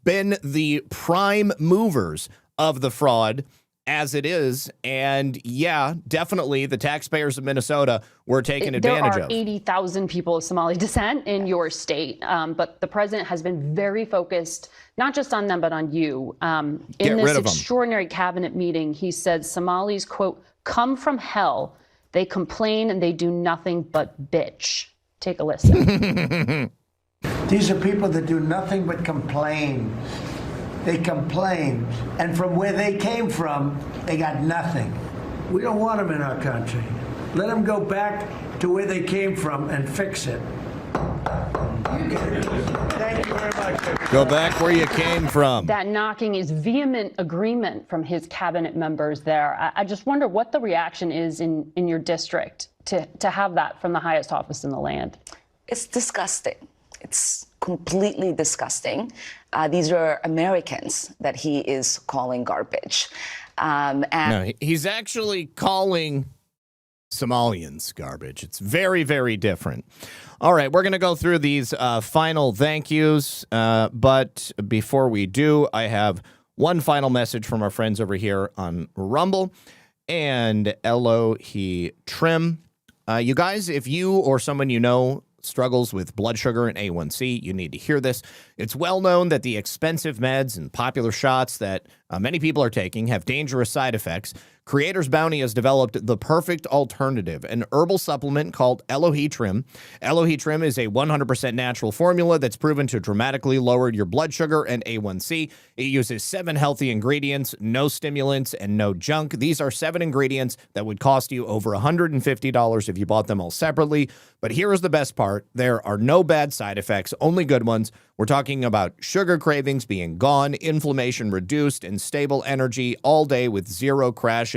been the prime movers of the fraud as it is. And yeah, definitely the taxpayers of Minnesota were taken advantage of. There are 80,000 people of Somali descent in your state, but the president has been very focused, not just on them, but on you. In this extraordinary cabinet meeting, he said Somalis, quote, come from hell. They complain and they do nothing but bitch. Take a listen. These are people that do nothing but complain. They complain, and from where they came from, they got nothing. We don't want them in our country. Let them go back to where they came from and fix it. Thank you very much. Go back where you came from. That knocking is vehement agreement from his cabinet members there. I just wonder what the reaction is in your district to have that from the highest office in the land. It's disgusting. It's completely disgusting. These are Americans that he is calling garbage. No, he's actually calling Somalians garbage. It's very, very different. All right, we're going to go through these final thank yous. But before we do, I have one final message from our friends over here on Rumble and Elohi Trim. You guys, if you or someone you know struggles with blood sugar and A1C, you need to hear this. It's well known that the expensive meds and popular shots that many people are taking have dangerous side effects. Creator's Bounty has developed the perfect alternative, an herbal supplement called Elohi Trim. Elohi Trim is a 100% natural formula that's proven to dramatically lower your blood sugar and A1C. It uses 7 healthy ingredients, no stimulants, and no junk. These are 7 ingredients that would cost you over $150 if you bought them all separately. But here is the best part. There are no bad side effects, only good ones. We're talking about sugar cravings being gone, inflammation reduced, and stable energy all day with 0 crashes.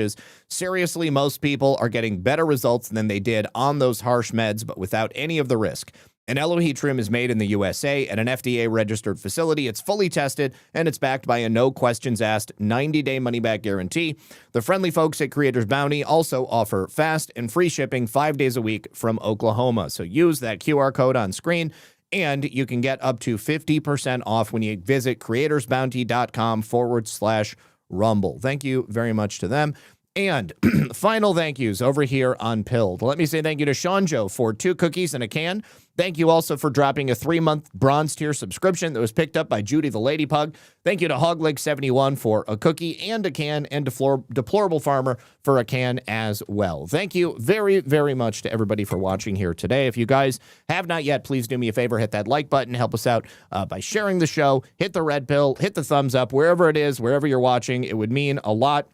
Seriously, most people are getting better results than they did on those harsh meds, but without any of the risk. An Elohi Trim is made in the USA at an FDA-registered facility. It's fully tested, and it's backed by a no-questions-asked 90-day money-back guarantee. The friendly folks at Creator's Bounty also offer fast and free shipping 5 days a week from Oklahoma. So use that QR code on screen, and you can get up to 50% off when you visit creatorsbounty.com/rumble. Thank you very much to them. And final thank yous over here on Pilled. Let me say thank you to Sean Joe for 2 cookies and a can. Thank you also for dropping a 3-month bronze tier subscription that was picked up by Judy the Lady Pug. Thank you to Hogleg71 for a cookie and a can, and Deplorable Farmer for a can as well. Thank you very, very much to everybody for watching here today. If you guys have not yet, please do me a favor, hit that like button, help us out by sharing the show, hit the red pill, hit the thumbs up, wherever it is, wherever you're watching. It would mean a lot.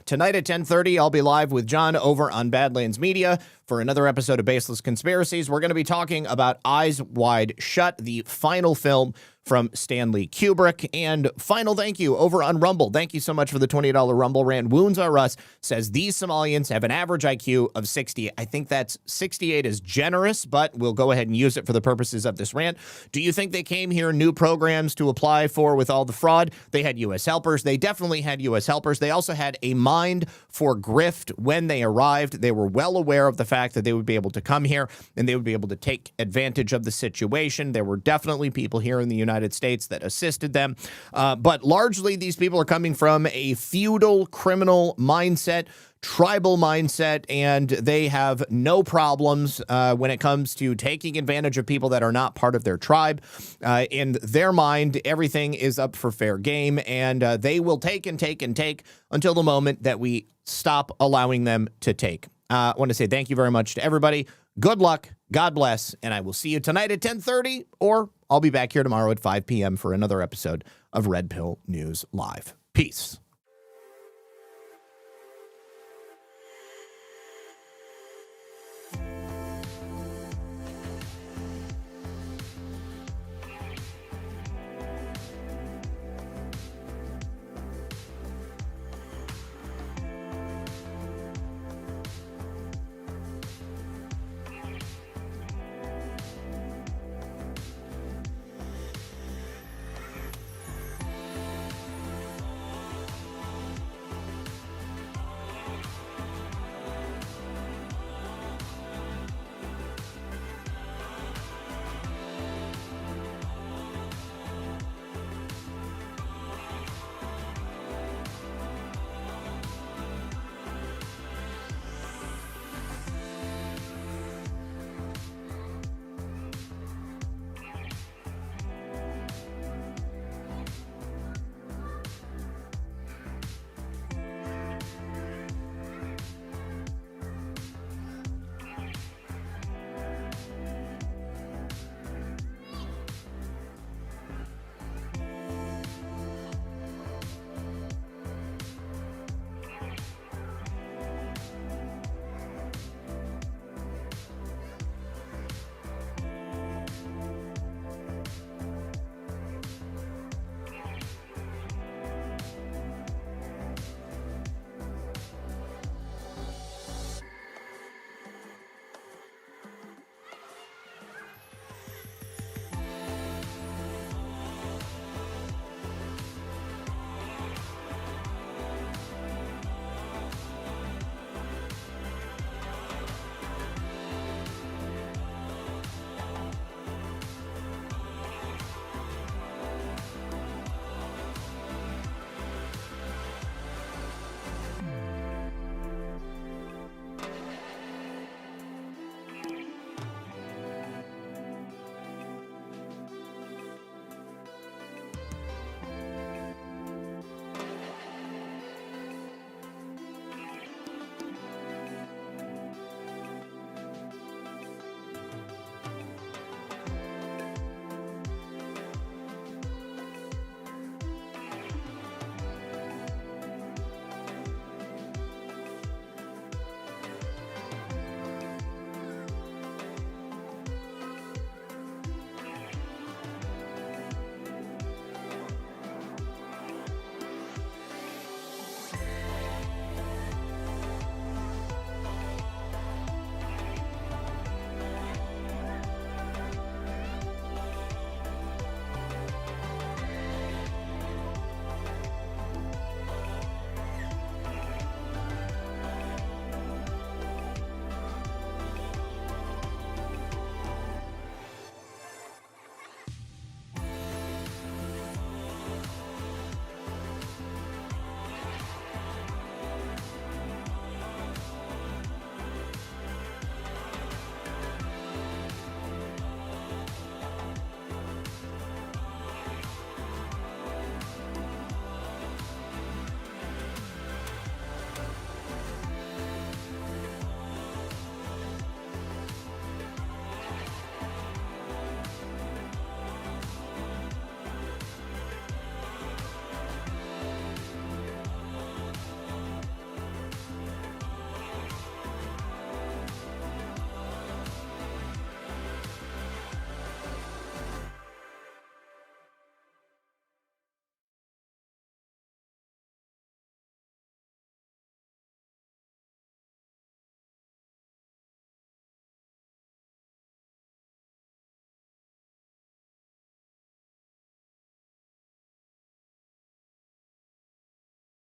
Tonight at 10:30, I'll be live with John over on Badlands Media for another episode of Baseless Conspiracies. We're going to be talking about Eyes Wide Shut, the final film from Stanley Kubrick. And final thank you over on Rumble. Thank you so much for the $20 Rumble rant. Wounds Are Us says these Somalians have an average IQ of 60. I think that's 68 is generous, but we'll go ahead and use it for the purposes of this rant. Do you think they came here, new programs to apply for with all the fraud? They had U.S. helpers. They definitely had U.S. helpers. They also had a mind for grift when they arrived. They were well aware of the fact that they would be able to come here and they would be able to take advantage of the situation. There were definitely people here in the United States that assisted them. But largely, these people are coming from a feudal criminal mindset, tribal mindset, and they have no problems when it comes to taking advantage of people that are not part of their tribe. In their mind, everything is up for fair game, and they will take and take and take until the moment that we stop allowing them to take. I want to say thank you very much to everybody. Good luck. God bless. And I will see you tonight at 10:30, or I'll be back here tomorrow at 5 p.m. for another episode of Red Pill News Live. Peace.